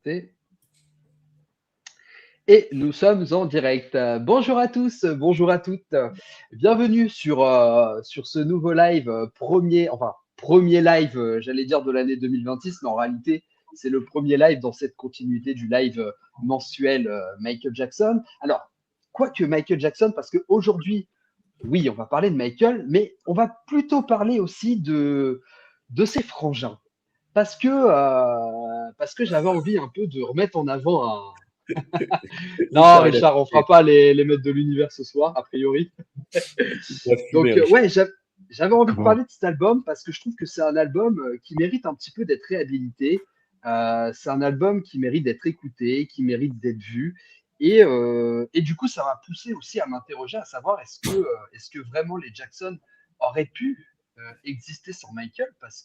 présenter. Et nous sommes en direct. Bonjour à tous, bonjour à toutes. Bienvenue sur ce nouveau live, premier live, j'allais dire de l'année 2026, mais en réalité, c'est le premier live dans cette continuité du live mensuel Michael Jackson. Alors, quoique Michael Jackson, parce qu'aujourd'hui, oui, on va parler de Michael, mais on va plutôt parler aussi de ses frangins. Parce que j'avais envie un peu de remettre en avant un. Non, Richard, on fera pas les maîtres de l'univers ce soir, a priori. Donc, ouais, j'avais envie de parler de cet album parce que je trouve que c'est un album qui mérite un petit peu d'être réhabilité. C'est un album qui mérite d'être écouté, qui mérite d'être vu. Et du coup, ça m'a poussé aussi à m'interroger à savoir est-ce que vraiment les Jackson auraient pu exister sans Michael parce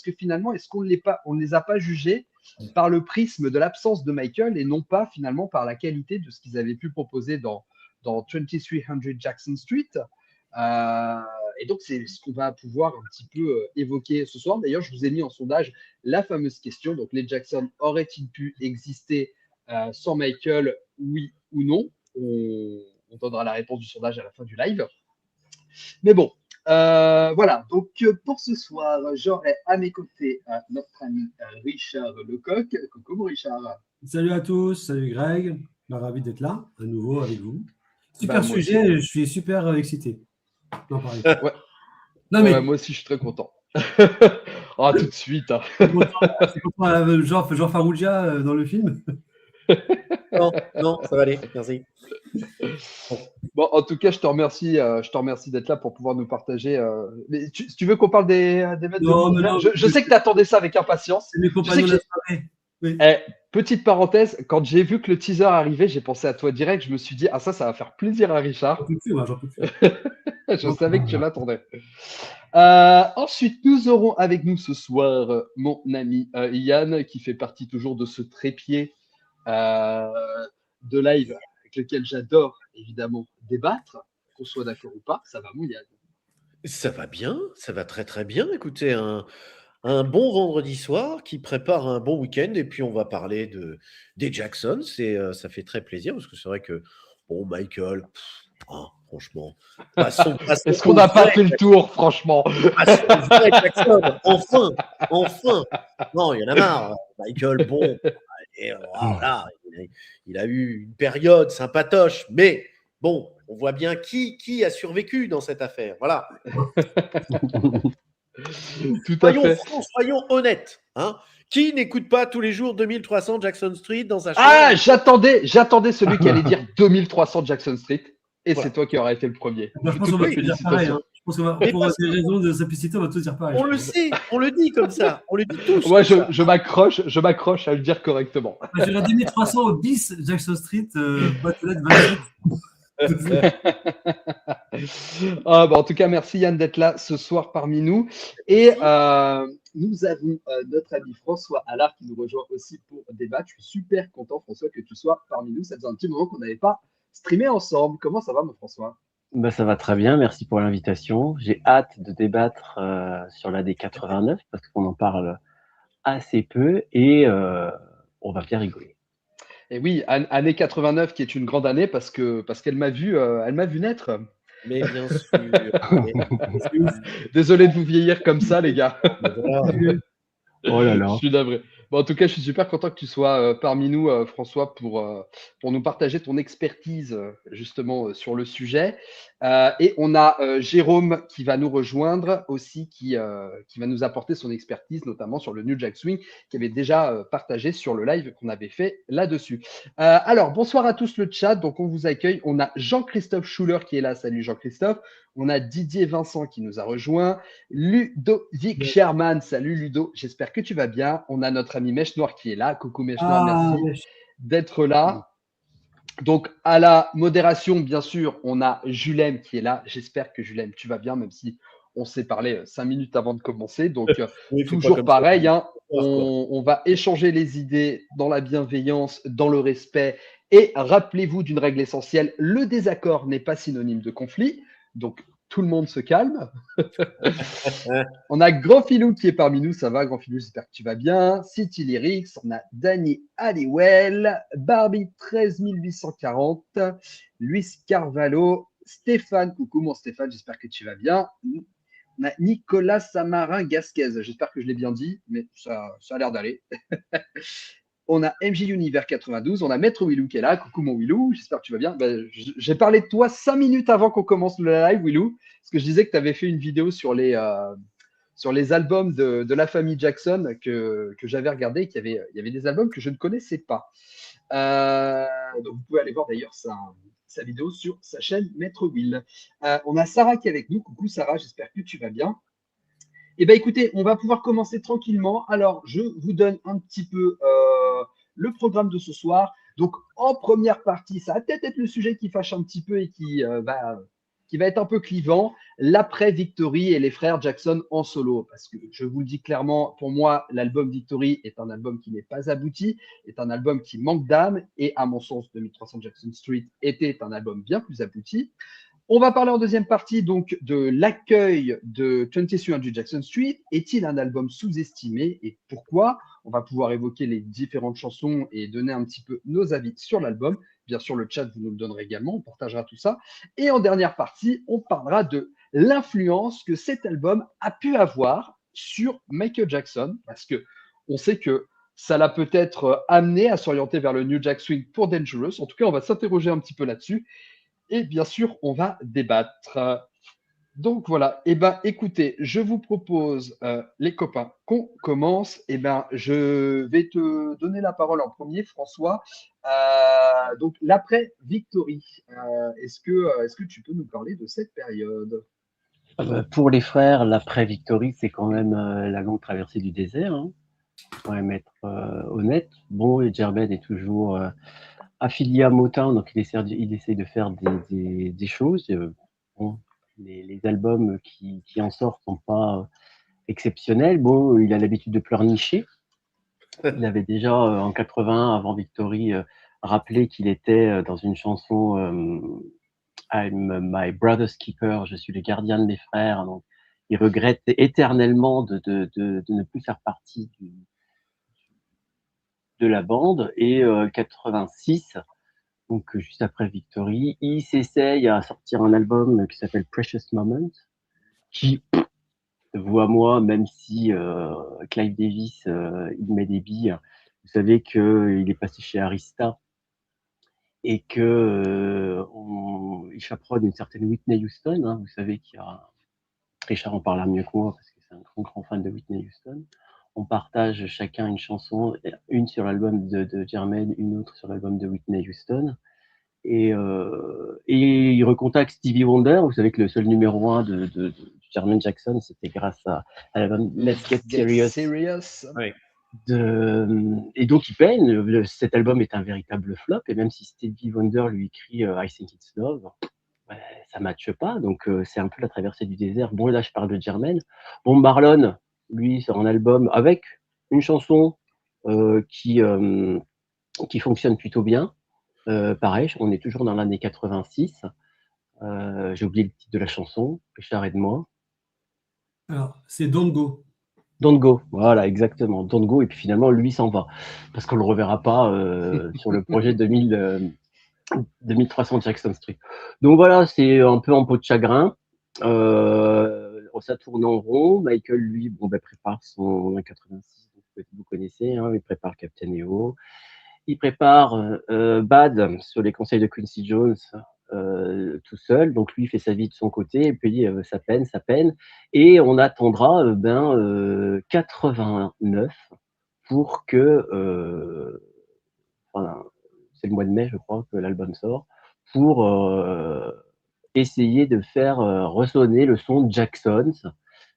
que finalement, est-ce qu'on ne les a pas jugés par le prisme de l'absence de Michael et non pas finalement par la qualité de ce qu'ils avaient pu proposer dans 2300 Jackson Street. Et donc, c'est ce qu'on va pouvoir un petit peu évoquer ce soir. D'ailleurs, je vous ai mis en sondage la fameuse question. Donc, les Jackson auraient-ils pu exister sans Michael, oui ou non? On donnera la réponse du sondage à la fin du live. Mais bon, voilà. Donc, pour ce soir, j'aurai à mes côtés notre ami Richard Lecoq. Coucou, Richard. Salut à tous, salut Greg. Ravi d'être là, à nouveau avec vous. Super Bah, sujet, je suis super excité d'en parler. Ouais. Non, mais moi aussi, je suis très content. Ah, tout de suite. Hein. c'est comme genre Farouja dans le film. Non, ça va aller, merci. Bon, en tout cas, je te remercie d'être là pour pouvoir nous partager. Mais si tu veux qu'on parle des maîtres de l'univers, je sais que tu attendais ça avec impatience. C'est mes compagnons de la soirée. Oui. Petite parenthèse, quand j'ai vu que le teaser arrivait, j'ai pensé à toi direct. Je me suis dit, ah ça va faire plaisir à Richard. J'en peux plus, moi, j'en peux plus. Je savais que tu l'attendais. Ensuite, nous aurons avec nous ce soir mon ami Yann, qui fait partie toujours de ce trépied de live avec lequel j'adore évidemment débattre, qu'on soit d'accord ou pas. Ça va, mon Yann? Ça va bien, ça va très très bien. Écoutez, un bon vendredi soir qui prépare un bon week-end et puis on va parler des Jackson. Ça fait très plaisir parce que c'est vrai que, bon, Michael, franchement. Est-ce qu'on n'a pas fait le tour, franchement? Jackson, enfin. Non, il y en a marre. Michael, bon, voilà, il a eu une période sympatoche, mais bon, on voit bien qui a survécu dans cette affaire. Voilà. Soyons francs, soyons honnêtes. Hein. Qui n'écoute pas tous les jours 2300 Jackson Street dans sa chambre? Ah, j'attendais celui qui allait dire 2300 Jackson Street. Et voilà. C'est toi qui aurais été le premier. Moi, je pense qu'on va tous dire pareil. Hein. Je pense qu'on pour des raisons de simplicité, on va tous dire pareil. On le sait, on le dit comme ça. On le dit tous. Ouais, je m'accroche à le dire correctement. J'ai la 2300 au bis Jackson Street, Battle 27. En tout cas, merci Yann d'être là ce soir parmi nous. Et nous avons notre ami François Allard qui nous rejoint aussi pour débattre. Je suis super content, François, que tu sois parmi nous. Ça faisait un petit moment qu'on n'avait pas streamé ensemble. Comment ça va, mon François? Ça va très bien, merci pour l'invitation. J'ai hâte de débattre sur l'année 89 parce qu'on en parle assez peu et on va bien rigoler. Et oui, année 89 qui est une grande année parce qu'elle m'a vu naître. Mais bien sûr. Désolé de vous vieillir comme ça, les gars. Oh là là. Je suis navré. Bon, en tout cas, je suis super content que tu sois parmi nous, François, pour nous partager ton expertise justement sur le sujet. Et on a Jérôme qui va nous rejoindre aussi, qui va nous apporter son expertise, notamment sur le New Jack Swing, qui avait déjà partagé sur le live qu'on avait fait là-dessus. Alors, bonsoir à tous le chat. Donc, on vous accueille. On a Jean-Christophe Schuller qui est là. Salut Jean-Christophe. On a Didier Vincent qui nous a rejoint. Ludovic Sherman. Salut Ludo. J'espère que tu vas bien. On a notre ami Mèche Noire qui est là. Coucou Mèche Noire. Merci d'être là. Donc, à la modération, bien sûr, on a Julem qui est là. J'espère que Julem, tu vas bien, même si on s'est parlé 5 minutes avant de commencer. Donc, oui, toujours pareil. Hein, on va échanger les idées dans la bienveillance, dans le respect. Et rappelez-vous d'une règle essentielle, le désaccord n'est pas synonyme de conflit. Donc, tout le monde se calme. On a Grand Filou qui est parmi nous. Ça va, Grand Filou, j'espère que tu vas bien. City Lyrics, on a Danny Halliwell, Barbie 13840, Luis Carvalho, Stéphane. Coucou mon Stéphane, j'espère que tu vas bien. On a Nicolas Samarin Gasquez, j'espère que je l'ai bien dit, mais ça a l'air d'aller. On a MJ Univers 92, on a Maître Willou qui est là. Coucou mon Willou, j'espère que tu vas bien. J'ai parlé de toi 5 minutes avant qu'on commence le live, Willou, parce que je disais que tu avais fait une vidéo sur les albums de la famille Jackson que j'avais regardé, il y avait des albums que je ne connaissais pas. Donc vous pouvez aller voir d'ailleurs sa vidéo sur sa chaîne Maître Will. On a Sarah qui est avec nous. Coucou Sarah, j'espère que tu vas bien. Eh bien, écoutez, on va pouvoir commencer tranquillement. Alors, je vous donne un petit peu le programme de ce soir. Donc, en première partie, ça va peut-être être le sujet qui fâche un petit peu et qui va être un peu clivant. L'après-Victory et les frères Jackson en solo. Parce que je vous le dis clairement, pour moi, l'album Victory est un album qui n'est pas abouti, est un album qui manque d'âme. Et à mon sens, 2300 Jackson Street était un album bien plus abouti. On va parler en deuxième partie donc de l'accueil de 2300 Jackson Street. Est-il un album sous-estimé et pourquoi? On va pouvoir évoquer les différentes chansons et donner un petit peu nos avis sur l'album. Bien sûr, le chat, vous nous le donnerez également, on partagera tout ça. Et en dernière partie, on parlera de l'influence que cet album a pu avoir sur Michael Jackson, parce que on sait que ça l'a peut-être amené à s'orienter vers le New Jack Swing pour Dangerous. En tout cas, on va s'interroger un petit peu là-dessus. Et bien sûr, on va débattre. Donc voilà, écoutez, je vous propose, les copains, qu'on commence. Je vais te donner la parole en premier, François. Donc l'après-Victory, est-ce que tu peux nous parler de cette période? Pour les frères, l'après-Victory, c'est quand même la longue traversée du désert. Hein. Faut quand même être honnête. Bon, Jermaine est toujours affilié à Motown, donc il essaie de faire des choses. Bon, les albums qui en sortent sont pas exceptionnels. Bon, il a l'habitude de pleurnicher. Il avait déjà en 80, avant Victory, rappelé qu'il était dans une chanson I'm my brother's keeper, je suis le gardien de mes frères. Donc, il regrette éternellement de ne plus faire partie de la bande. Et 86, donc juste après Victory, il s'essaye à sortir un album qui s'appelle Precious Moment, qui, vous à moi, même si Clive Davis il met des billes, vous savez qu'il est passé chez Arista et que il chaperonne une certaine Whitney Houston. Hein, vous savez qu'il y a Richard en parlera mieux que moi parce que c'est un grand fan de Whitney Houston. On partage chacun une chanson, une sur l'album de Jermaine, une autre sur l'album de Whitney Houston. Et il recontacte Stevie Wonder. Vous savez que le seul numéro 1 de Jermaine Jackson, c'était grâce à l'album Let's Get Serious. Oui. Et donc il peine. Cet album est un véritable flop. Et même si Stevie Wonder lui écrit I Think It's Love, ça ne matche pas. Donc c'est un peu la traversée du désert. Bon, là je parle de Jermaine. Bon, Marlon, lui, sort un album avec une chanson qui fonctionne plutôt bien. Pareil, on est toujours dans l'année 86. J'ai oublié le titre de la chanson. Richard, aide-moi. Alors, c'est Don't Go. Don't Go, voilà, exactement. Don't Go, et puis finalement, lui s'en va. Parce qu'on ne le reverra pas sur le projet 2300 Jackson Street. Donc voilà, c'est un peu en peau de chagrin. Ça tourne en rond. Michael, lui, prépare son 86, vous connaissez, hein, il prépare Captain EO. Il prépare Bad sur les conseils de Quincy Jones tout seul. Donc lui, il fait sa vie de son côté et puis ça peine. Et on attendra 89 pour que, c'est le mois de mai, je crois, que l'album sort, pour essayer de faire ressonner le son de Jacksons.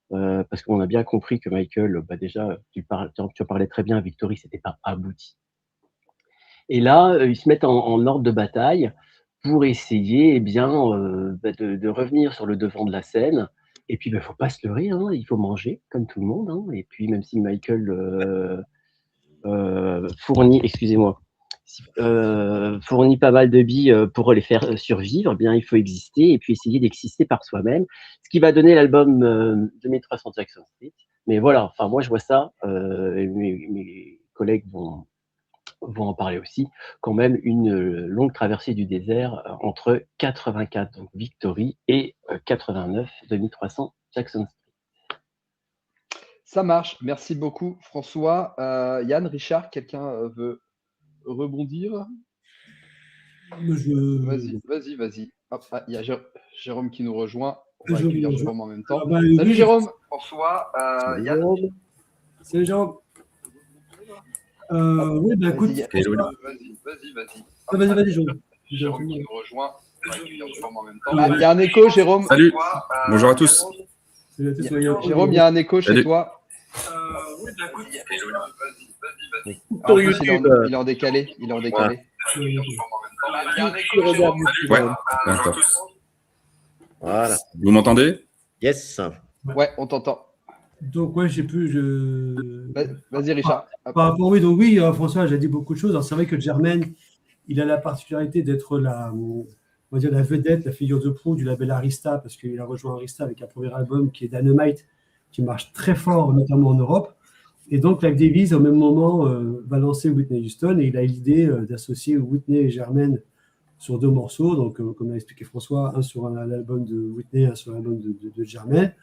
Parce qu'on a bien compris que Michael, déjà, tu parlais très bien, Victory, c'était pas abouti. Et là, ils se mettent en ordre de bataille pour essayer de revenir sur le devant de la scène. Et puis, faut pas se leurrer, hein, il faut manger, comme tout le monde. Hein. Et puis, même si Michael fournit, excusez-moi, fournit pas mal de billes pour les faire survivre, eh bien il faut exister et puis essayer d'exister par soi-même, ce qui va donner l'album 2300 Jackson Street. Mais voilà, enfin moi je vois ça, et mes collègues vont en parler aussi, quand même une longue traversée du désert entre 84, donc Victory, et 89, 2300 Jackson Street. Ça marche. Merci beaucoup, François. Yann, Richard, quelqu'un veut rebondir? Vas-y. Hop, il y a Jérôme qui nous rejoint. On va accueillir Jérôme en même temps. Salut Jérôme, François, Yann. Salut Jérôme. Oui, écoute. Vas-y. Vas-y, Jérôme. Jérôme qui nous rejoint. On va accueillir Jérôme en même temps. Il y a un écho, Jérôme. Salut. Bonjour à tous. Salut à tous. Jérôme, il y a un écho chez toi. Oui, écoute. Il est en décalé. Ouais, d'accord. Voilà. Vous m'entendez? Yes. Ouais, on t'entend. Donc, ouais, j'ai plus. Vas-y, Richard. Par rapport, oui, donc oui, François, j'ai dit beaucoup de choses. Alors, c'est vrai que Jermaine, il a la particularité d'être on va dire la vedette, la figure de proue du label Arista, parce qu'il a rejoint Arista avec un premier album qui est Dynamite, qui marche très fort, notamment en Europe. Et donc, Clive Davis, au même moment, va lancer Whitney Houston, et il a l'idée d'associer Whitney et Jermaine sur 2 morceaux. Donc, comme l'a expliqué François, un sur l'album de Whitney, un sur l'album de Jermaine.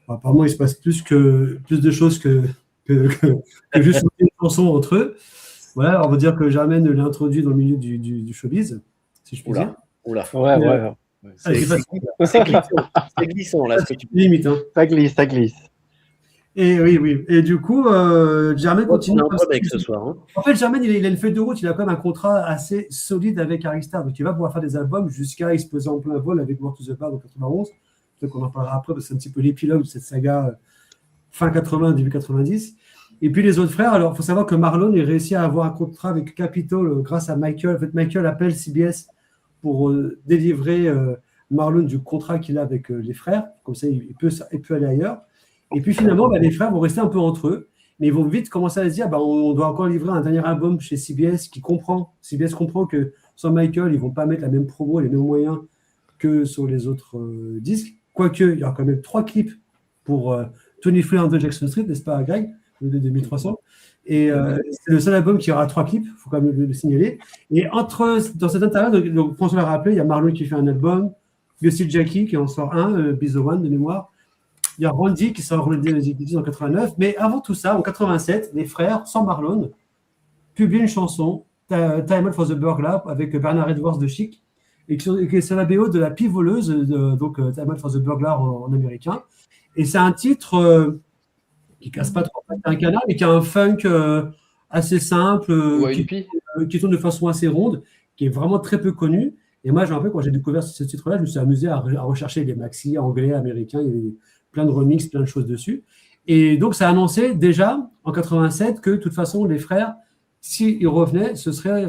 Bon, apparemment, il se passe plus de choses que juste une chanson entre eux. Voilà, on va dire que Jermaine l'a introduit dans le milieu du showbiz, si je puis dire. Oula. Ouais. C'est glissant, là, ce que tu dis. Limite, hein. Ça glisse. Et oui. Et du coup, Jermaine continue. On a un bon mec ce soir. Hein. En fait, Jermaine, il a une feuille de route. Il a quand même un contrat assez solide avec Arista. Donc, il va pouvoir faire des albums jusqu'à exploser en plein vol avec War to the Bar en 91. Peut-être qu'on en parlera après, parce que c'est un petit peu l'épilogue de cette saga fin 80, début 90. Et puis, les autres frères, alors, il faut savoir que Marlon a réussi à avoir un contrat avec Capitol grâce à Michael. En fait, Michael appelle CBS pour délivrer Marlon du contrat qu'il a avec les frères. Comme ça, il peut aller ailleurs. Et puis finalement, les frères vont rester un peu entre eux, mais ils vont vite commencer à se dire on doit encore livrer un dernier album chez CBS CBS comprend que sans Michael, ils ne vont pas mettre la même promo, les mêmes moyens que sur les autres disques. Quoique, il y aura quand même 3 clips pour 2300 Jackson Street, n'est-ce pas, Greg, de 2300. Et c'est le seul album qui aura 3 clips, il faut quand même le signaler. Et dans cet intervalle, donc François l'a rappelé, il y a Marlon qui fait un album, Gussie Jackie qui en sort un, Be the One de mémoire. Il y a Randy qui sort en 89. Mais avant tout ça, en 87, les frères, sans Marlon, publient une chanson, Time Out for the Burglar, avec Bernard Edwards de Chic, et qui est sur la BO de La Pie Voleuse, donc Time Out for the Burglar en américain. Et c'est un titre qui casse pas trop un canard, mais qui a un funk assez simple, qui tourne de façon assez ronde, qui est vraiment très peu connu. Et moi, je me rappelle, quand j'ai découvert ce titre-là, je me suis amusé à rechercher les maxi anglais, américains, il y avait plein de remixes, plein de choses dessus. Et donc, ça a annoncé déjà, en 87, que de toute façon, les frères, s'ils revenaient, ce serait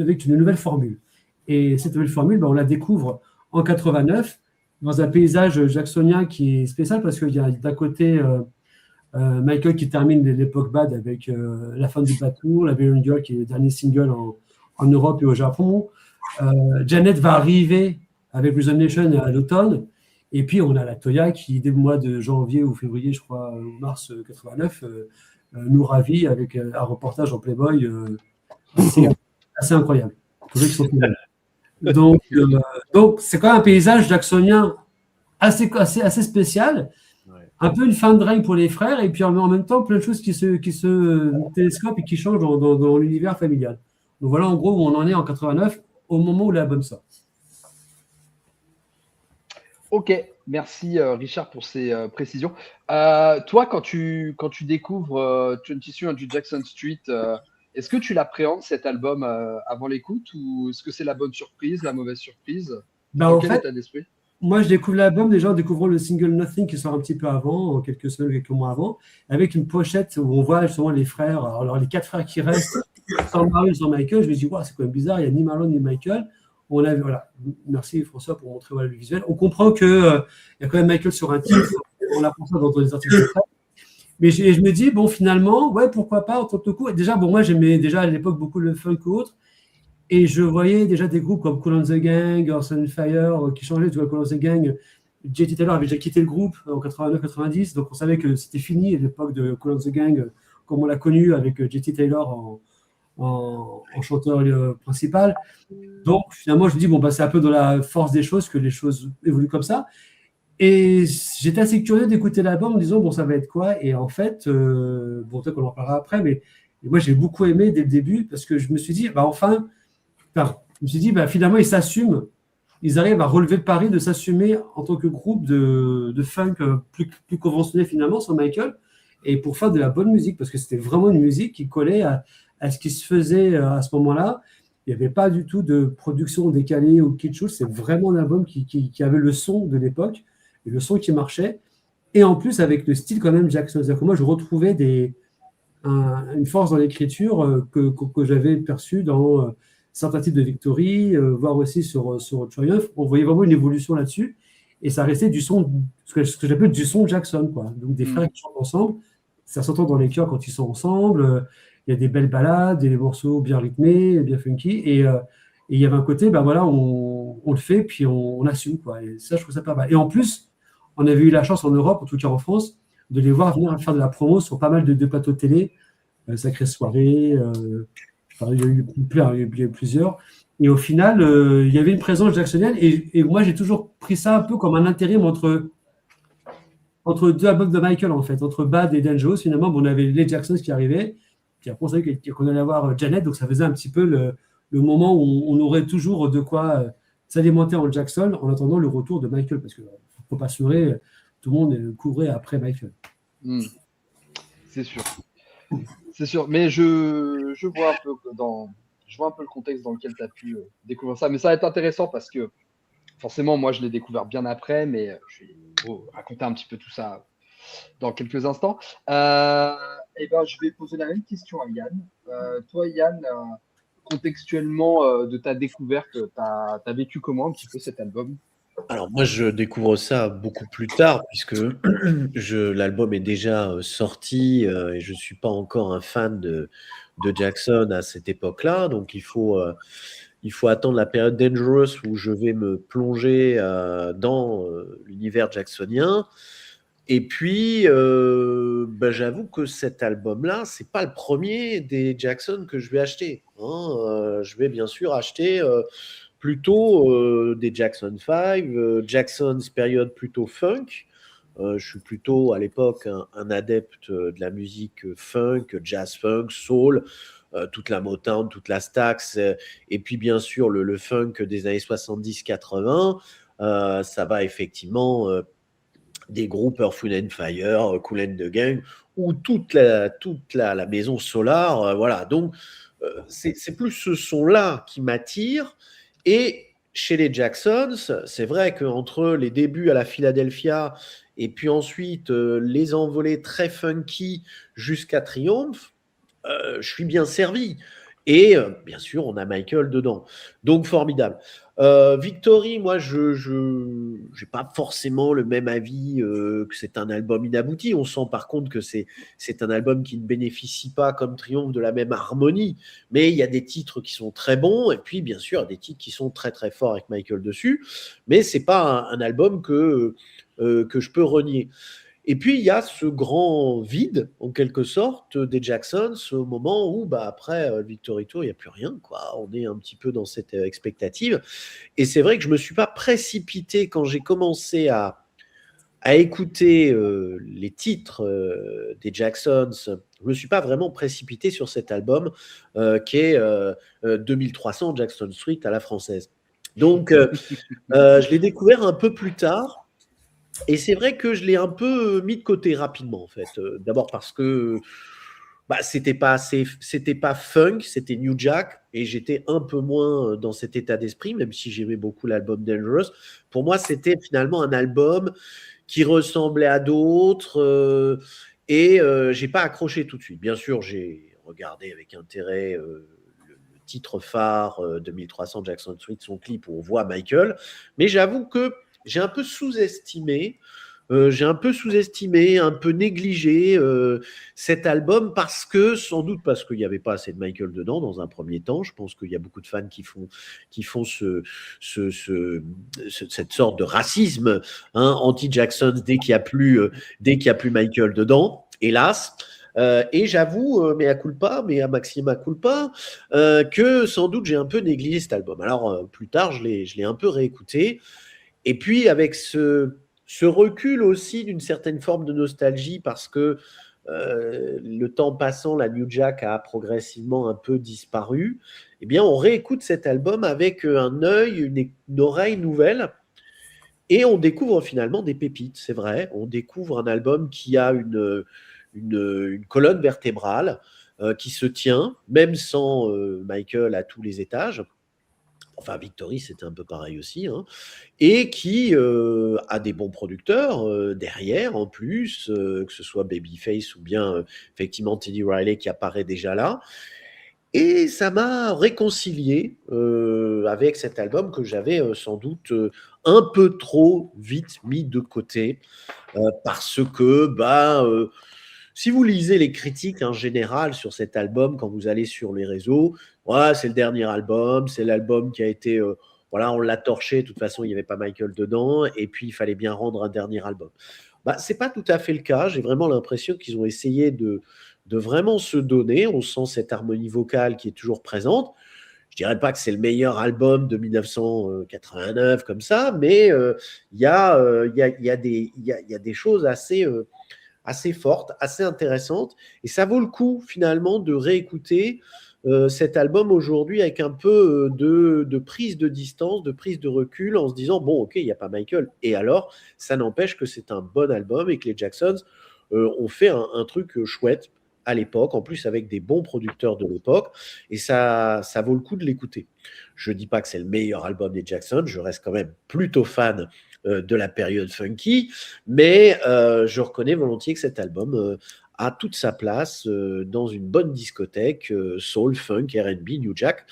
avec une nouvelle formule. Et cette nouvelle formule, on la découvre en 89, dans un paysage jacksonien qui est spécial, parce qu'il y a d'un côté Michael qui termine l'époque Bad avec La fin du bateau, La Belle Girl, qui est le dernier single en Europe et au Japon. Janet va arriver avec Rhythm Nation à l'automne. Et puis, on a la Toya qui, dès le mois de janvier ou février, je crois, ou mars 89, nous ravit avec un reportage en Playboy assez incroyable. Donc, c'est quand même un paysage jacksonien assez spécial. Un peu une fin de règne pour les frères, et puis en même temps, plein de choses qui se télescopent et qui changent dans l'univers familial. Donc voilà en gros où on en est en 89, au moment où l'album sort. Ok, merci Richard pour ces précisions. Toi, quand tu découvres 2300 Jackson Street, est-ce que tu l'appréhendes cet album avant l'écoute, ou est-ce que c'est la bonne surprise, la mauvaise surprise? En fait, état d'esprit? Moi, je découvre l'album déjà en découvrant le single Nothing qui sort un petit peu avant, en quelques semaines, quelques mois avant, avec une pochette où on voit justement les frères, alors les 4 frères qui restent, sans Marlon, sans Michael. Je me dis, wow, c'est quand même bizarre, il n'y a ni Marlon ni Michael. On a, voilà. Merci François pour montrer le visuel. On comprend qu'il y a quand même Michael sur un titre, on apprend ça dans les articles de presse. Mais je me dis, bon, finalement, ouais, pourquoi pas, en tant que coup. Déjà, bon, moi, j'aimais déjà à l'époque beaucoup le funk ou autre. Et je voyais déjà des groupes comme Kool and the Gang, Earth and Fire qui changeaient. Tu vois, Kool and the Gang, JT Taylor avait déjà quitté le groupe en 89-90, donc on savait que c'était fini à l'époque de Kool and the Gang, comme on l'a connu avec JT Taylor en chanteur principal. Donc finalement, je me dis, bon, bah, c'est un peu dans la force des choses que les choses évoluent comme ça. Et j'étais assez curieux d'écouter l'album en me disant, bon, ça va être quoi? Et en fait, bon, peut-être qu'on en parlera après, mais moi, j'ai beaucoup aimé dès le début parce que je me suis dit, bah, enfin, je me suis dit, bah, finalement, ils s'assument. Ils arrivent à relever le pari de s'assumer en tant que groupe de funk plus conventionnel finalement, sans Michael, et pour faire de la bonne musique, parce que c'était vraiment une musique qui collait à ce qui se faisait à ce moment-là. Il n'y avait pas du tout de production décalée ou kitsch, c'est vraiment un album qui avait le son de l'époque, et le son qui marchait, et en plus avec le style quand même Jackson. C'est-à-dire que moi, je retrouvais une force dans l'écriture que j'avais perçue dans certains types de Victory, voire aussi sur Triumph. On voyait vraiment une évolution là-dessus. Et ça restait du son, ce que j'appelle du son Jackson, quoi. Donc des frères qui chantent ensemble. Ça s'entend dans les chœurs quand ils sont ensemble. Il y a des belles ballades, des morceaux bien rythmés, bien funky. Et il y avait un côté, ben voilà, on le fait, puis on assume, quoi. Et ça, je trouve ça pas mal. Et en plus, on avait eu la chance en Europe, en tout cas en France, de les voir venir faire de la promo sur pas mal de plateaux de télé, Sacrée Soirée, enfin, il y a eu plein, il y a eu plusieurs. Et au final, il y avait une présence jacksonienne, et moi j'ai toujours pris ça un peu comme un intérim entre deux albums de Michael, en fait, entre Bad et Dangerous. Finalement, bon, on avait les Jacksons qui arrivaient, puis après on savait qu'on allait avoir Janet, donc ça faisait un petit peu le moment où on aurait toujours de quoi s'alimenter en Jackson en attendant le retour de Michael, parce qu'il ne faut pas se leurrer, tout le monde courait après Michael. C'est sûr. C'est sûr, mais je vois un peu le contexte dans lequel tu as pu découvrir ça. Mais ça va être intéressant parce que forcément, moi, je l'ai découvert bien après, mais je vais vous raconter un petit peu tout ça dans quelques instants. Et ben, je vais poser la même question à Yann. Toi, Yann, contextuellement de ta découverte, tu as vécu comment un petit peu cet album? Alors moi, je découvre ça beaucoup plus tard puisque l'album est déjà sorti et je ne suis pas encore un fan de Jackson à cette époque-là. Donc il faut attendre la période Dangerous où je vais me plonger dans l'univers jacksonien. Et puis, j'avoue que cet album-là, c'est pas le premier des Jackson que je vais acheter. Je vais bien sûr acheter plutôt des Jackson 5, Jackson's période plutôt funk. Je suis plutôt à l'époque un adepte de la musique funk, jazz funk, soul, toute la Motown, toute la Stax, et puis bien sûr le funk des années 70-80. Ça va effectivement des groupes Earth, Wind and Fire, Kool and the Gang, ou toute la maison Solar. Voilà, donc c'est plus ce son-là qui m'attire. Et chez les Jacksons, c'est vrai qu'entre les débuts à la Philadelphia et puis ensuite les envolées très funky jusqu'à Triumph, je suis bien servi. Et bien sûr, on a Michael dedans. Donc, formidable. Victory, moi, je n'ai pas forcément le même avis que c'est un album inabouti. On sent par contre que c'est un album qui ne bénéficie pas, comme Triomphe, de la même harmonie. Mais il y a des titres qui sont très bons et puis, bien sûr, des titres qui sont très, très forts avec Michael dessus. Mais ce n'est pas un album que je peux renier. Et puis, il y a ce grand vide, en quelque sorte, des Jacksons, au moment où, après le Victory Tour, il n'y a plus rien, quoi. On est un petit peu dans cette expectative. Et c'est vrai que je ne me suis pas précipité quand j'ai commencé à écouter les titres des Jacksons. Je ne me suis pas vraiment précipité sur cet album qui est 2300 Jackson Street à la française. Donc, je l'ai découvert un peu plus tard. Et c'est vrai que je l'ai un peu mis de côté rapidement, en fait. D'abord parce que c'était pas funk, c'était New Jack, et j'étais un peu moins dans cet état d'esprit, même si j'aimais beaucoup l'album Dangerous. Pour moi, c'était finalement un album qui ressemblait à d'autres, et j'ai pas accroché tout de suite. Bien sûr, j'ai regardé avec intérêt le titre phare 2300 Jackson Street, son clip où on voit Michael, mais j'avoue que j'ai un peu sous-estimé j'ai un peu sous-estimé, un peu négligé cet album sans doute parce qu'il n'y avait pas assez de Michael dedans dans un premier temps. Je pense qu'il y a beaucoup de fans qui font cette sorte de racisme anti-Jackson dès qu'il n'y a plus Michael dedans, hélas. Et j'avoue, mea culpa, mea maxima culpa, que sans doute j'ai un peu négligé cet album. Alors plus tard, je l'ai un peu réécouté. Et puis avec ce recul aussi d'une certaine forme de nostalgie, parce que le temps passant, la New Jack a progressivement un peu disparu. Eh bien, on réécoute cet album avec un œil, une oreille nouvelle. Et on découvre finalement des pépites, c'est vrai. On découvre un album qui a une colonne vertébrale qui se tient, même sans Michael à tous les étages. Enfin, Victory, c'était un peu pareil aussi. Et qui a des bons producteurs derrière, en plus, que ce soit Babyface ou bien effectivement Teddy Riley qui apparaît déjà là. Et ça m'a réconcilié avec cet album que j'avais sans doute un peu trop vite mis de côté parce que si vous lisez les critiques en général sur cet album, quand vous allez sur les réseaux, c'est le dernier album, c'est l'album qui a été on l'a torché, de toute façon il n'y avait pas Michael dedans, et puis il fallait bien rendre un dernier album. C'est pas tout à fait le cas. J'ai vraiment l'impression qu'ils ont essayé de vraiment se donner. On sent cette harmonie vocale qui est toujours présente. Je dirais pas que c'est le meilleur album de 1989 comme ça, mais il y a des choses assez fortes, assez intéressantes, et ça vaut le coup finalement de réécouter cet album aujourd'hui avec un peu de prise de distance, de prise de recul, en se disant bon, ok, il n'y a pas Michael, et alors ça n'empêche que c'est un bon album et que les Jacksons ont fait un truc chouette à l'époque, en plus avec des bons producteurs de l'époque, et ça vaut le coup de l'écouter. Je dis pas que c'est le meilleur album des Jacksons, je reste quand même plutôt fan de la période funky, mais je reconnais volontiers que cet album a toute sa place dans une bonne discothèque soul, funk, R&B, New Jack,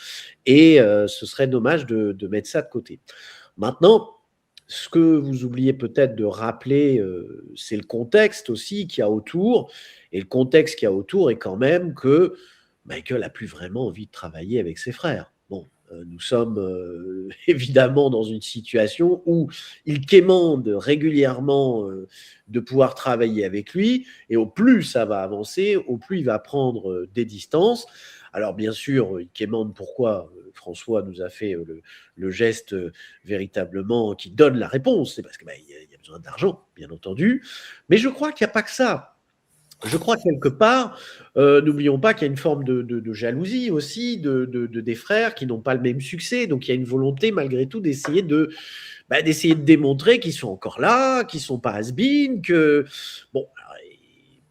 et ce serait dommage de mettre ça de côté. Maintenant, ce que vous oubliez peut-être de rappeler, c'est le contexte aussi qu'il y a autour, et le contexte qu'il y a autour est quand même que Michael n'a plus vraiment envie de travailler avec ses frères. Bon, nous sommes évidemment dans une situation où il quémande régulièrement de pouvoir travailler avec lui, et au plus ça va avancer, au plus il va prendre des distances. Alors bien sûr, il quémande pourquoi François nous a fait le geste véritablement qui donne la réponse, c'est parce qu'il y a besoin d'argent, bien entendu, mais je crois qu'il n'y a pas que ça. Je crois quelque part, n'oublions pas qu'il y a une forme de jalousie aussi des frères qui n'ont pas le même succès. Donc il y a une volonté malgré tout d'essayer de démontrer qu'ils sont encore là, qu'ils ne sont pas has-been, que bon,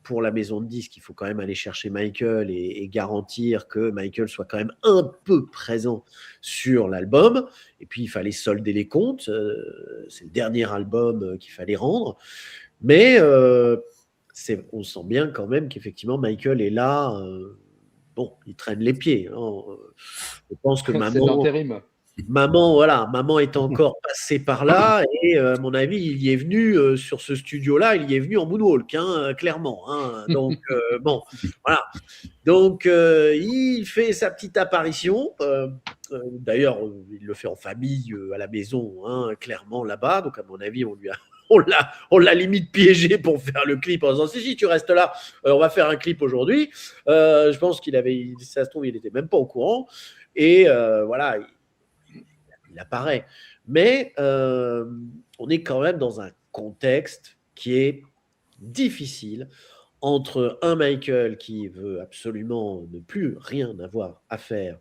pour la maison de disques, il faut quand même aller chercher Michael et garantir que Michael soit quand même un peu présent sur l'album. Et puis il fallait solder les comptes. C'est le dernier album qu'il fallait rendre. Mais on sent bien quand même qu'effectivement Michael est là. Il traîne les pieds. Je pense que maman est encore passée par là, et à mon avis, il y est venu sur ce studio-là, il y est venu en moonwalk, clairement. Donc voilà. Donc il fait sa petite apparition. D'ailleurs, il le fait en famille à la maison, clairement là-bas. Donc à mon avis, on l'a limite piégé pour faire le clip en disant si tu restes là, on va faire un clip aujourd'hui. Je pense ça se trouve, il n'était même pas au courant. Et voilà, il apparaît. Mais on est quand même dans un contexte qui est difficile, entre un Michael qui veut absolument ne plus rien avoir à faire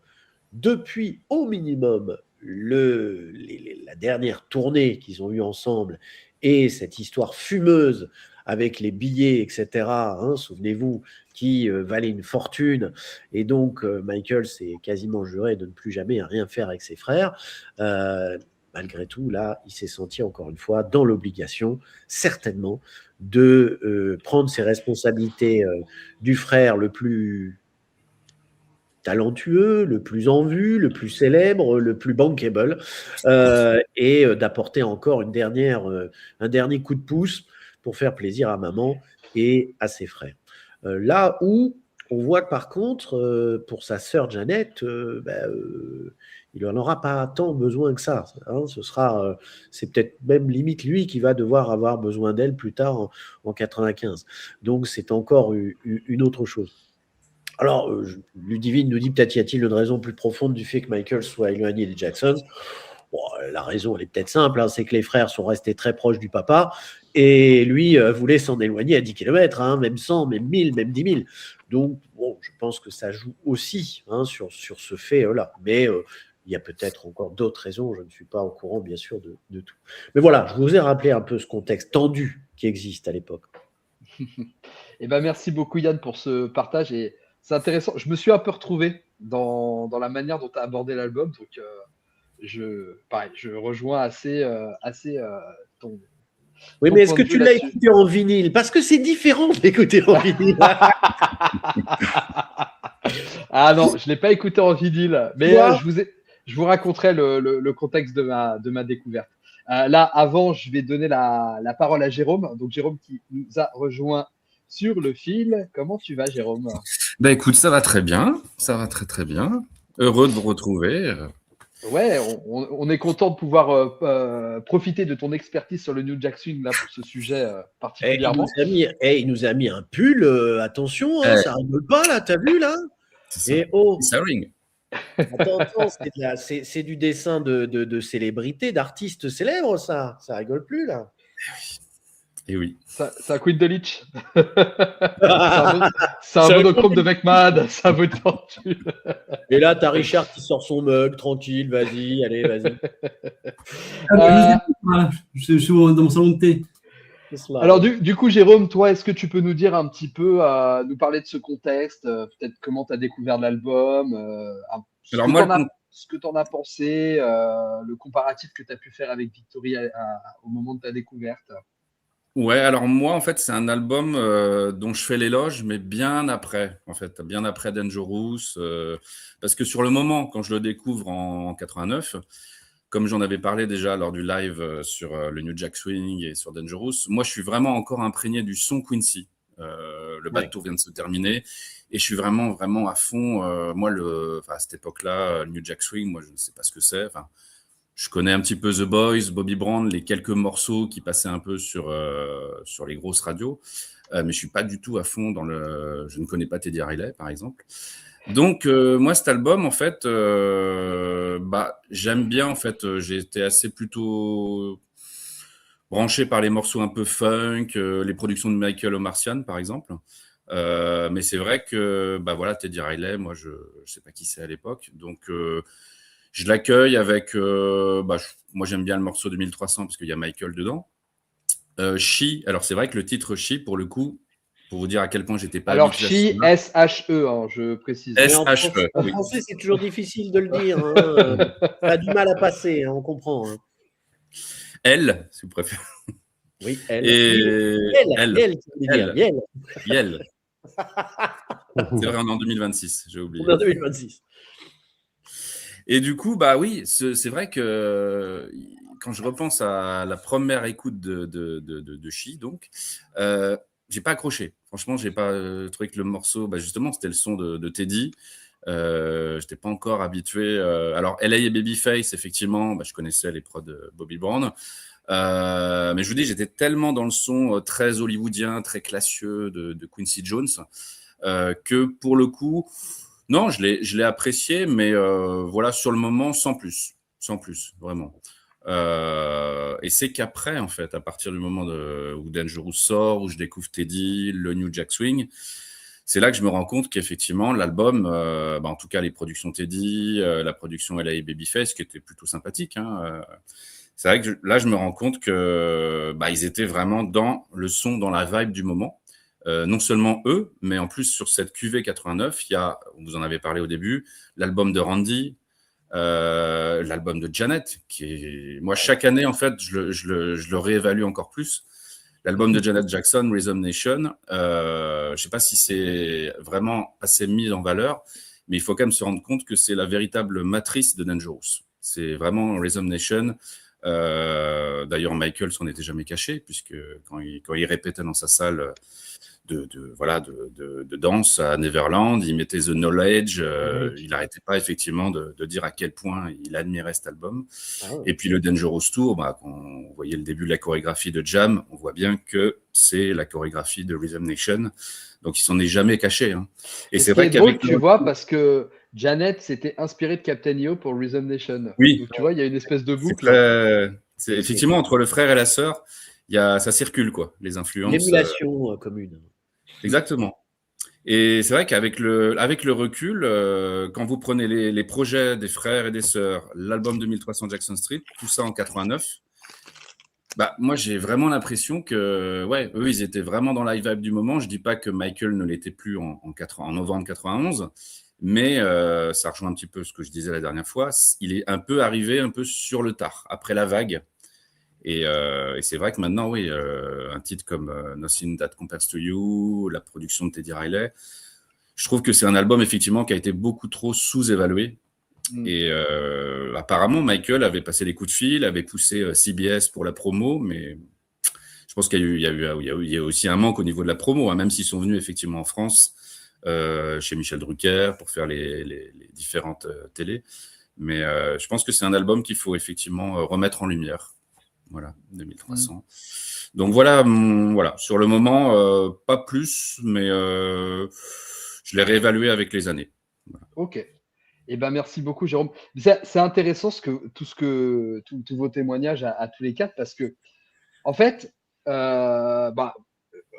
depuis au minimum la dernière tournée qu'ils ont eue ensemble, et cette histoire fumeuse avec les billets, etc., souvenez-vous, qui valait une fortune, et donc Michael s'est quasiment juré de ne plus jamais rien faire avec ses frères. Malgré tout, là, il s'est senti encore une fois dans l'obligation, certainement, de prendre ses responsabilités du frère le plus talentueux, le plus en vue, le plus célèbre, le plus bankable, et d'apporter encore un dernier coup de pouce pour faire plaisir à maman et à ses frères. Là où on voit que par contre, pour sa sœur Janet, il n'en aura pas tant besoin que ça. Hein. C'est peut-être même limite lui qui va devoir avoir besoin d'elle plus tard en 95. Donc c'est encore une autre chose. Alors, Ludivine nous dit peut-être y a-t-il une raison plus profonde du fait que Michael soit éloigné des Jackson. Bon, la raison, elle est peut-être simple, hein, c'est que les frères sont restés très proches du papa et lui voulait s'en éloigner à 10 km, hein, même 100, même 1000, même 10 000. Donc, bon, je pense que ça joue aussi sur ce fait-là. Mais il y a peut-être encore d'autres raisons, je ne suis pas au courant, bien sûr, de tout. Mais voilà, je vous ai rappelé un peu ce contexte tendu qui existe à l'époque. Eh ben, merci beaucoup, Yann, pour ce partage. Et c'est intéressant. Je me suis un peu retrouvé dans la manière dont tu as abordé l'album. Donc, je rejoins assez ton. Oui, mais est-ce que tu l'as écouté en vinyle? Parce que c'est différent d'écouter en vinyle. Ah non, je ne l'ai pas écouté en vinyle. Mais je vous raconterai le contexte de ma découverte. Là, avant, je vais donner la parole à Jérôme. Donc, Jérôme qui nous a rejoint sur le fil. Comment tu vas, Jérôme? Bah écoute, ça va très bien. Ça va très très bien. Heureux de vous retrouver. Ouais, on est content de pouvoir profiter de ton expertise sur le New Jack Swing là, pour ce sujet particulièrement. Il nous a mis un pull, attention, ça rigole pas là, t'as vu là? C'est Attends, c'est du dessin de célébrités, d'artistes célèbres, ça rigole plus là. Et oui. Ça Queen de Lich. C'est un monochrome de McMahon. Ça veut tortue. Et là, t'as Richard qui sort son mug, tranquille, vas-y, allez, vas-y. Je suis dans mon salon de thé. Alors, du coup, Jérôme, toi, est-ce que tu peux nous dire un petit peu, nous parler de ce contexte, peut-être comment tu as découvert l'album, ce que tu en as pensé, le comparatif que tu as pu faire avec Victory au moment de ta découverte? Ouais, alors moi, en fait, c'est un album dont je fais l'éloge, mais bien après, bien après Dangerous, parce que sur le moment, quand je le découvre en 89, comme j'en avais parlé déjà lors du live sur le New Jack Swing et sur Dangerous, moi, je suis vraiment encore imprégné du son Quincy. Le Bad Tour vient de se terminer et je suis vraiment, vraiment à fond. Moi, à cette époque-là, le New Jack Swing, moi, je ne sais pas ce que c'est. Je connais un petit peu The Boys, Bobby Brown, les quelques morceaux qui passaient un peu sur les grosses radios, mais je suis pas du tout à fond je ne connais pas Teddy Riley, par exemple. Donc moi, cet album, en fait, j'aime bien. En fait, j'ai été assez plutôt branché par les morceaux un peu funk, les productions de Michael Omartian, par exemple. Mais c'est vrai que Teddy Riley, moi, je sais pas qui c'est à l'époque, donc je l'accueille avec. Moi, j'aime bien le morceau de 1300 parce qu'il y a Michael dedans. She, alors c'est vrai que le titre She, pour le coup, pour vous dire à quel point j'étais pas. Alors, She, S-H-E, je précise. S-H-E. En français, c'est toujours difficile de le dire. Hein. Ça a du mal à passer, on comprend. Hein. Elle, si vous préférez. Oui, elle. Elle. Yel. C'est vrai, on est en 2026, j'ai oublié. On est en 2026. Et du coup, oui, c'est vrai que quand je repense à la première écoute de She, donc, j'ai pas accroché. Franchement, j'ai pas trouvé que le morceau, justement, c'était le son de Teddy. J'étais pas encore habitué. Alors, LA et Babyface, effectivement, je connaissais les prods de Bobby Brown. Mais je vous dis, j'étais tellement dans le son très hollywoodien, très classieux de Quincy Jones que pour le coup, non, je l'ai apprécié, mais voilà, sur le moment, sans plus, vraiment. Et c'est qu'après, en fait, à partir du moment où Dangerous sort, où je découvre Teddy, le New Jack Swing, c'est là que je me rends compte qu'effectivement, l'album, en tout cas les productions Teddy, la production LA Babyface, qui était plutôt sympathique, c'est vrai que là, je me rends compte que ils étaient vraiment dans le son, dans la vibe du moment. Non seulement eux, mais en plus sur cette QV 89, il y a, vous en avez parlé au début, l'album de Randy, l'album de Janet, qui est, moi chaque année en fait, je le réévalue encore plus. L'album de Janet Jackson, Rhythm Nation, je sais pas si c'est vraiment assez mis en valeur, mais il faut quand même se rendre compte que c'est la véritable matrice de Dangerous. C'est vraiment Rhythm Nation. D'ailleurs, Michael s'en était jamais caché, puisque quand il répétait dans sa salle de danse à Neverland, il mettait The Knowledge, il n'arrêtait pas effectivement de dire à quel point il admirait cet album. Et puis le Dangerous Tour, quand on voyait le début de la chorégraphie de Jam, on voit bien que c'est la chorégraphie de Rhythm Nation, donc il s'en est jamais caché. Hein. Et c'est vrai qu'avec tu vois, parce que Janet s'était inspiré de Captain EO pour Rhythm Nation. Oui. Donc tu vois, il y a une espèce de boucle. C'est effectivement entre le frère et la sœur, ça circule quoi, les influences. L'émulation commune. Exactement. Et c'est vrai qu'avec le recul, quand vous prenez les projets des frères et des sœurs, l'album 2300 Jackson Street, tout ça en 89, moi j'ai vraiment l'impression que eux ils étaient vraiment dans la vibe du moment. Je dis pas que Michael ne l'était plus en novembre 91, mais ça rejoint un petit peu ce que je disais la dernière fois. Il est un peu arrivé un peu sur le tard, après la vague. Et c'est vrai que maintenant, oui, un titre comme Nothing That Compares to You, la production de Teddy Riley, je trouve que c'est un album effectivement qui a été beaucoup trop sous-évalué. Et apparemment, Michael avait passé les coups de fil, avait poussé CBS pour la promo, mais je pense qu'il y a aussi un manque au niveau de la promo, hein, même s'ils sont venus effectivement en France, chez Michel Drucker, pour faire les différentes télés. Mais je pense que c'est un album qu'il faut effectivement remettre en lumière. Voilà, 2300. Donc voilà, sur le moment, pas plus, mais je l'ai réévalué avec les années. Voilà. Ok. Eh ben merci beaucoup, Jérôme. C'est intéressant tous vos témoignages à tous les quatre, parce que, en fait,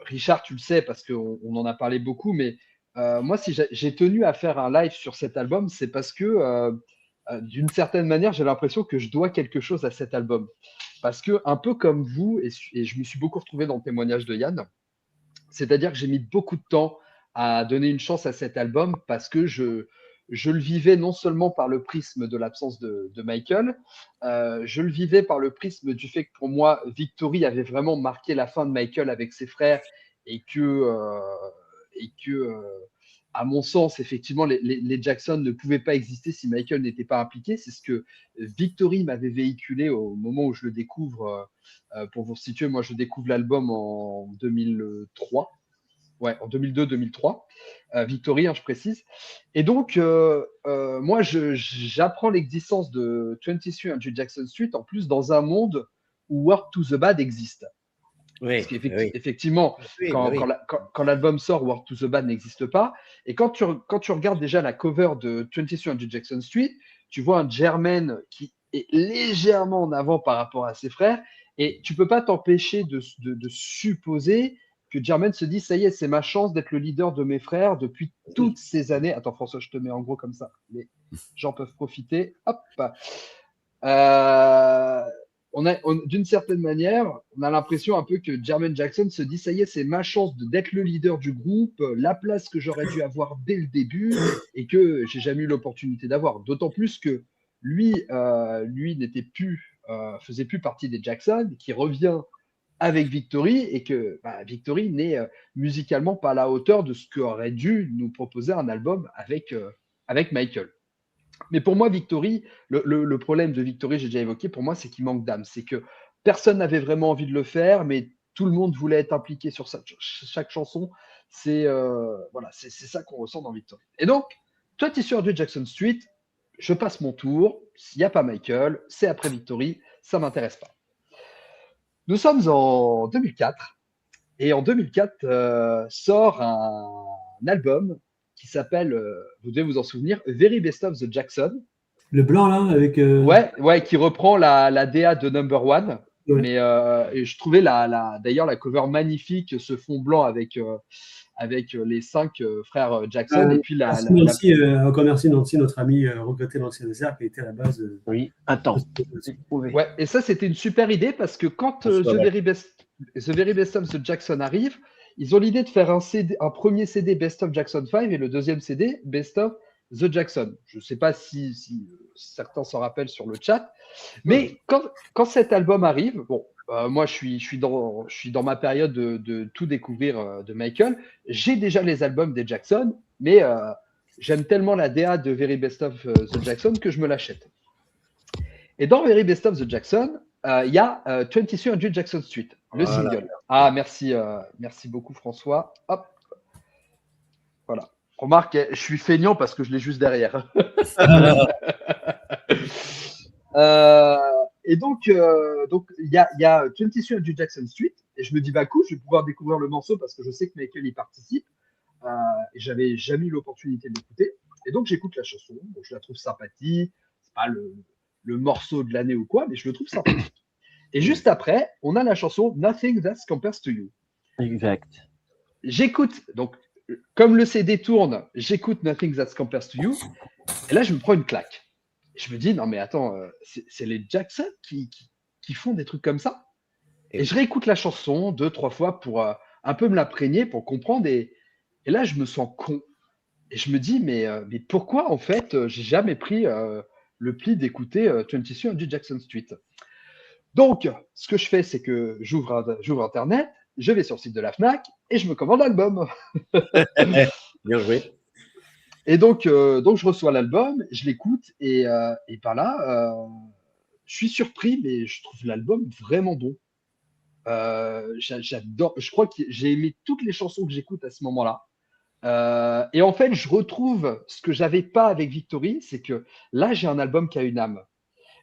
Richard, tu le sais, parce qu'on en a parlé beaucoup, mais moi, si j'ai tenu à faire un live sur cet album, c'est parce que, d'une certaine manière, j'ai l'impression que je dois quelque chose à cet album. Parce que, un peu comme vous, et je me suis beaucoup retrouvé dans le témoignage de Yann, c'est-à-dire que j'ai mis beaucoup de temps à donner une chance à cet album, parce que je le vivais non seulement par le prisme de l'absence de Michael, je le vivais par le prisme du fait que pour moi, Victory avait vraiment marqué la fin de Michael avec ses frères, et que à mon sens, effectivement, les Jackson ne pouvaient pas exister si Michael n'était pas impliqué. C'est ce que Victory m'avait véhiculé au moment où je le découvre. Pour vous situer, moi, je découvre l'album en 2003. Ouais, en 2002-2003. Victory, je précise. Et donc, moi, j'apprends l'existence de 2300 Jackson Street, en plus, dans un monde où Word to the Bad existe. Oui, parce qu'effectivement, quand l'album sort, Word to the Bad n'existe pas. Et quand tu regardes déjà la cover de 2300 Jackson Street, tu vois un Jermaine qui est légèrement en avant par rapport à ses frères. Et tu ne peux pas t'empêcher de supposer que Jermaine se dit, ça y est, c'est ma chance d'être le leader de mes frères depuis toutes ces années. Attends, François, je te mets en gros comme ça. Les gens peuvent profiter. Hop. D'une certaine manière, on a l'impression un peu que Jermaine Jackson se dit, ça y est, c'est ma chance d'être le leader du groupe, la place que j'aurais dû avoir dès le début et que j'ai jamais eu l'opportunité d'avoir. D'autant plus que lui faisait plus partie des Jackson, qui revient avec Victory, et que Victory n'est musicalement pas à la hauteur de ce qu'aurait dû nous proposer un album avec Michael. Mais pour moi, Victory, le problème de Victory, j'ai déjà évoqué, pour moi, c'est qu'il manque d'âme. C'est que personne n'avait vraiment envie de le faire, mais tout le monde voulait être impliqué sur chaque chanson. C'est ça qu'on ressent dans Victory. Et donc, 2300 Jackson Street, je passe mon tour. S'il n'y a pas Michael, c'est après Victory, ça ne m'intéresse pas. Nous sommes en 2004, et en 2004 sort un album qui s'appelle, vous devez vous en souvenir, Very Best of the Jackson. Le blanc là, avec. Ouais, qui reprend la DA de Number One. Ouais. Mais et je trouvais d'ailleurs la cover magnifique, ce fond blanc avec les 5 frères Jackson. Et puis encore merci Nancy, notre ami regretté Nancy Désert, qui était à la base. Oui, attends. Ouais, et ça, c'était une super idée, parce que quand The Very Best of the Jackson arrive, ils ont l'idée de faire un premier CD Best of Jackson 5 et le deuxième CD Best of The Jackson. Je ne sais pas si certains s'en rappellent sur le chat, mais quand cet album arrive, moi je suis dans ma période de tout découvrir de Michael. J'ai déjà les albums des Jackson, mais j'aime tellement la DA de Very Best of The Jackson que je me l'achète. Et dans Very Best of The Jackson, il y a 2300 Jackson Street, le Voilà. single. Ah, merci beaucoup, François. Hop, voilà. Remarque, je suis feignant parce que je l'ai juste derrière. Et donc, il y a 2300 Jackson Street, et je me dis, bah cool, je vais pouvoir découvrir le morceau parce que je sais que Michael y participe, et j'avais jamais eu l'opportunité de l'écouter. Et donc, j'écoute la chanson, donc je la trouve sympathique, c'est pas le morceau de l'année ou quoi, mais je le trouve sympathique. Et juste après, on a la chanson Nothing That Compares to You. Exact. J'écoute, donc, comme le CD tourne, j'écoute Nothing That Compares to You, et là, je me prends une claque. Je me dis, non, mais attends, c'est les Jackson qui font des trucs comme ça. Et je réécoute la chanson 2-3 fois pour un peu me l'imprégner, pour comprendre. Et là, je me sens con. Et je me dis, mais pourquoi, en fait, j'ai jamais pris le pli d'écouter 23 du Jackson Street. Donc, ce que je fais, c'est que j'ouvre Internet, je vais sur le site de la FNAC et je me commande l'album. Bien joué. Et donc, je reçois l'album, je l'écoute et par là, je suis surpris, mais je trouve l'album vraiment bon. J'adore. Je crois que j'ai aimé toutes les chansons que j'écoute à ce moment-là. Et en fait, je retrouve ce que j'avais pas avec Victory, c'est que là, j'ai un album qui a une âme.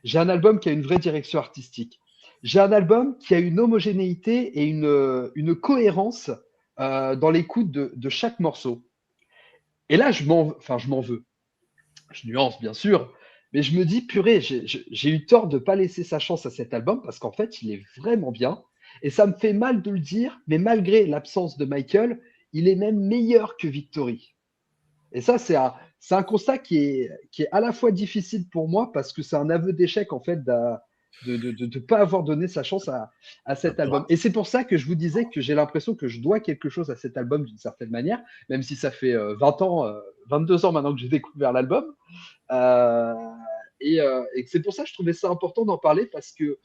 J'ai un album qui a une vraie direction artistique. J'ai un album qui a une homogénéité et une cohérence dans l'écoute de chaque morceau. Et là, je m'en veux. Je nuance, bien sûr. Mais je me dis, purée, j'ai eu tort de ne pas laisser sa chance à cet album parce qu'en fait, il est vraiment bien. Et ça me fait mal de le dire, mais malgré l'absence de Michael, il est même meilleur que Victory. Et ça, c'est un constat qui est à la fois difficile pour moi parce que c'est un aveu d'échec, en fait, de ne pas avoir donné sa chance à cet album. Et c'est pour ça que je vous disais que j'ai l'impression que je dois quelque chose à cet album d'une certaine manière, même si ça fait 22 ans maintenant que j'ai découvert l'album. Et c'est pour ça que je trouvais ça important d'en parler parce que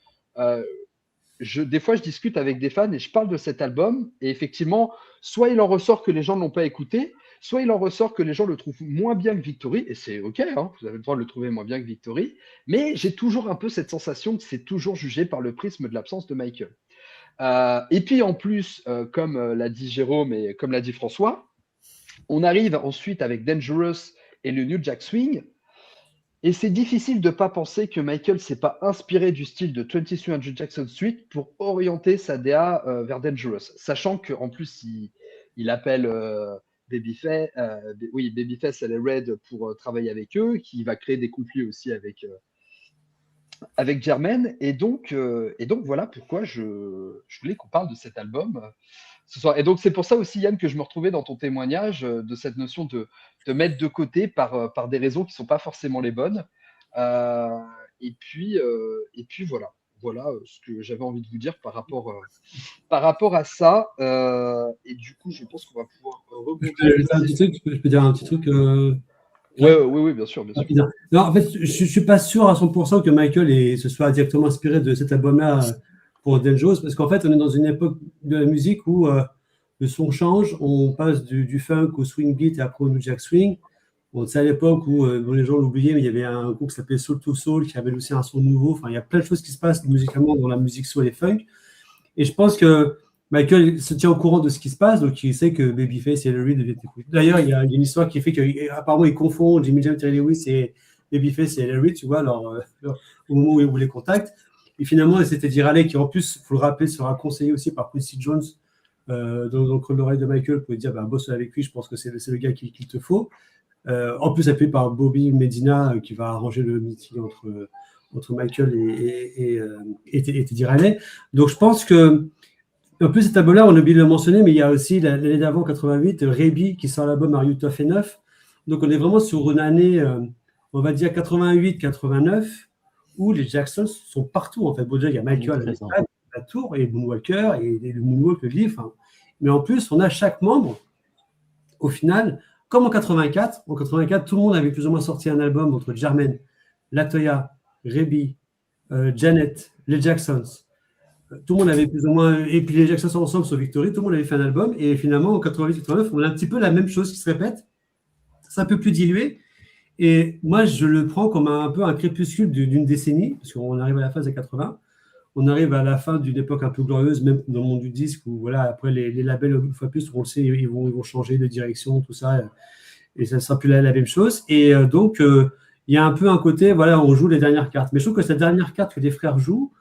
des fois, je discute avec des fans et je parle de cet album. Et effectivement, soit il en ressort que les gens ne l'ont pas écouté, soit il en ressort que les gens le trouvent moins bien que Victory. Et c'est OK, hein, vous avez le droit de le trouver moins bien que Victory. Mais j'ai toujours un peu cette sensation que c'est toujours jugé par le prisme de l'absence de Michael. Et puis en plus, comme l'a dit Jérôme et comme l'a dit François, on arrive ensuite avec Dangerous et le New Jack Swing. Et c'est difficile de ne pas penser que Michael ne s'est pas inspiré du style de 2300 Jackson Street pour orienter sa DA vers Dangerous, sachant qu'en plus, il appelle Babyface et les Red pour travailler avec eux, qui va créer des conflits aussi avec Jermaine. Et donc voilà pourquoi je voulais qu'on parle de cet album ce soir. Et donc, c'est pour ça aussi, Yann, que je me retrouvais dans ton témoignage de cette notion de mettre de côté par des raisons qui ne sont pas forcément les bonnes. Et puis voilà ce que j'avais envie de vous dire par rapport à ça. Et du coup, je pense qu'on va pouvoir rebondir. Je peux dire un petit truc. Oui, bien sûr. Non, en fait, je ne suis pas sûr à 100% que Michael se soit directement inspiré de cet album-là pour Dangerous, parce qu'en fait, on est dans une époque de la musique où le son change, on passe du funk au swing beat et après au New Jack Swing. Bon, c'est à l'époque où les gens l'oubliaient, mais il y avait un groupe qui s'appelait Soul to Soul qui avait aussi un son nouveau. Enfin, il y a plein de choses qui se passent musicalement dans la musique soul et funk. Et je pense que Michael se tient au courant de ce qui se passe, donc il sait que Babyface et Larry deviennent écouter. D'ailleurs, il y a une histoire qui fait qu'apparemment, il confond Jimmy Jam, Terry Lewis et Babyface et Larry, tu vois, au moment où il les contacte. Et finalement, c'était Dirale qui, en plus, il faut le rappeler, sera conseillé aussi par Quincy Jones dans l'oreille de Michael pour lui dire bosse avec lui, je pense que c'est le gars qu'il te faut. En plus, appuyé par Bobby Medina qui va arranger le meeting entre Michael et Teddy Riley. Donc, je pense que, en plus, cet album-là, on a oublié de le mentionner, mais il y a aussi l'année d'avant, 88, Rebi qui sort l'album Are You Tough Enough. Donc, on est vraiment sur une année, on va dire 88-89, où les Jacksons sont partout. En fait, bon, déjà, il y a Michael à la tour et Moonwalker et le Moonwalk, le Leaf. Hein. Mais en plus, on a chaque membre, au final, comme en 84. En 84, tout le monde avait plus ou moins sorti un album entre Jermaine, Latoya, Rebi, Janet, les Jacksons. Tout le monde avait plus ou moins, et puis les Jacksons ensemble sur Victory, tout le monde avait fait un album. Et finalement, en 88-89, on a un petit peu la même chose qui se répète. C'est un peu plus dilué. Et moi, je le prends comme un peu un crépuscule d'une décennie, parce qu'on arrive à la phase des 80, on arrive à la fin d'une époque un peu glorieuse, même dans le monde du disque, où voilà, après les labels, une fois plus, on le sait, ils vont changer de direction, tout ça, et ça ne sera plus la même chose. Et donc, il y a un peu un côté, voilà, on joue les dernières cartes. Mais je trouve que cette dernière carte que les frères jouent,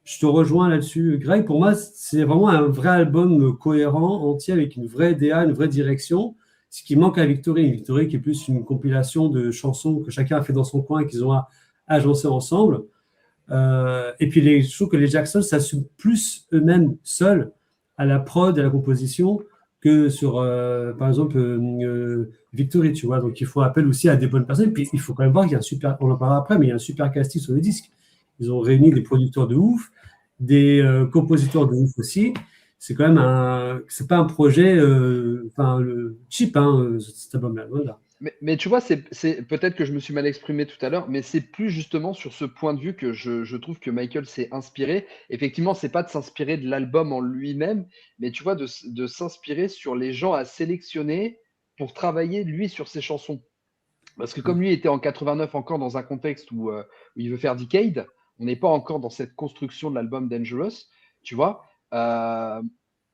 je te rejoins là-dessus, Greg. Pour moi, c'est vraiment un vrai album cohérent, entier, avec une vraie DA, une vraie direction. Ce qui manque à Victory. Victory qui est plus une compilation de chansons que chacun a fait dans son coin et qu'ils ont agencé ensemble. Et puis, je trouve que les Jackson s'assument plus eux-mêmes seuls à la prod, à la composition, que sur, par exemple, Victory, tu vois. Donc, il faut appel aussi à des bonnes personnes. Puis, il faut quand même voir qu'il y a un super, on en parlera après, mais il y a un super casting sur les disques. Ils ont réuni des producteurs de ouf, des compositeurs de ouf aussi. C'est quand même c'est pas un projet, cheap, cet album-là. Voilà. Mais tu vois, c'est peut-être que je me suis mal exprimé tout à l'heure, mais c'est plus justement sur ce point de vue que je trouve que Michael s'est inspiré. Effectivement, c'est pas de s'inspirer de l'album en lui-même, mais tu vois, de s'inspirer sur les gens à sélectionner pour travailler lui sur ses chansons. Parce que comme lui était en 89 encore dans un contexte où il veut faire Decade, on n'est pas encore dans cette construction de l'album Dangerous, tu vois.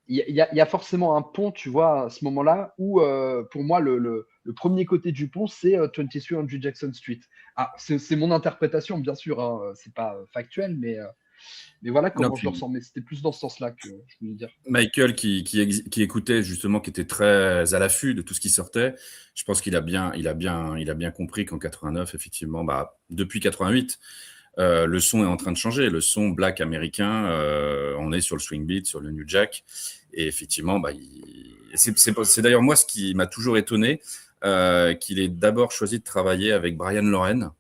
Il y a forcément un pont, tu vois, à ce moment-là, où pour moi, le premier côté du pont, c'est 2300 Jackson Street. Ah, c'est mon interprétation, bien sûr, hein, c'est pas factuel, mais voilà comment je le ressens. Mais c'était plus dans ce sens-là que je voulais dire. Michael, qui écoutait justement, qui était très à l'affût de tout ce qui sortait, je pense qu'il a bien compris qu'en 89, effectivement, depuis 88, le son est en train de changer. Le son black américain, on est sur le swing beat, sur le New Jack. Et effectivement, c'est d'ailleurs moi ce qui m'a toujours étonné, qu'il ait d'abord choisi de travailler avec Brian Loren,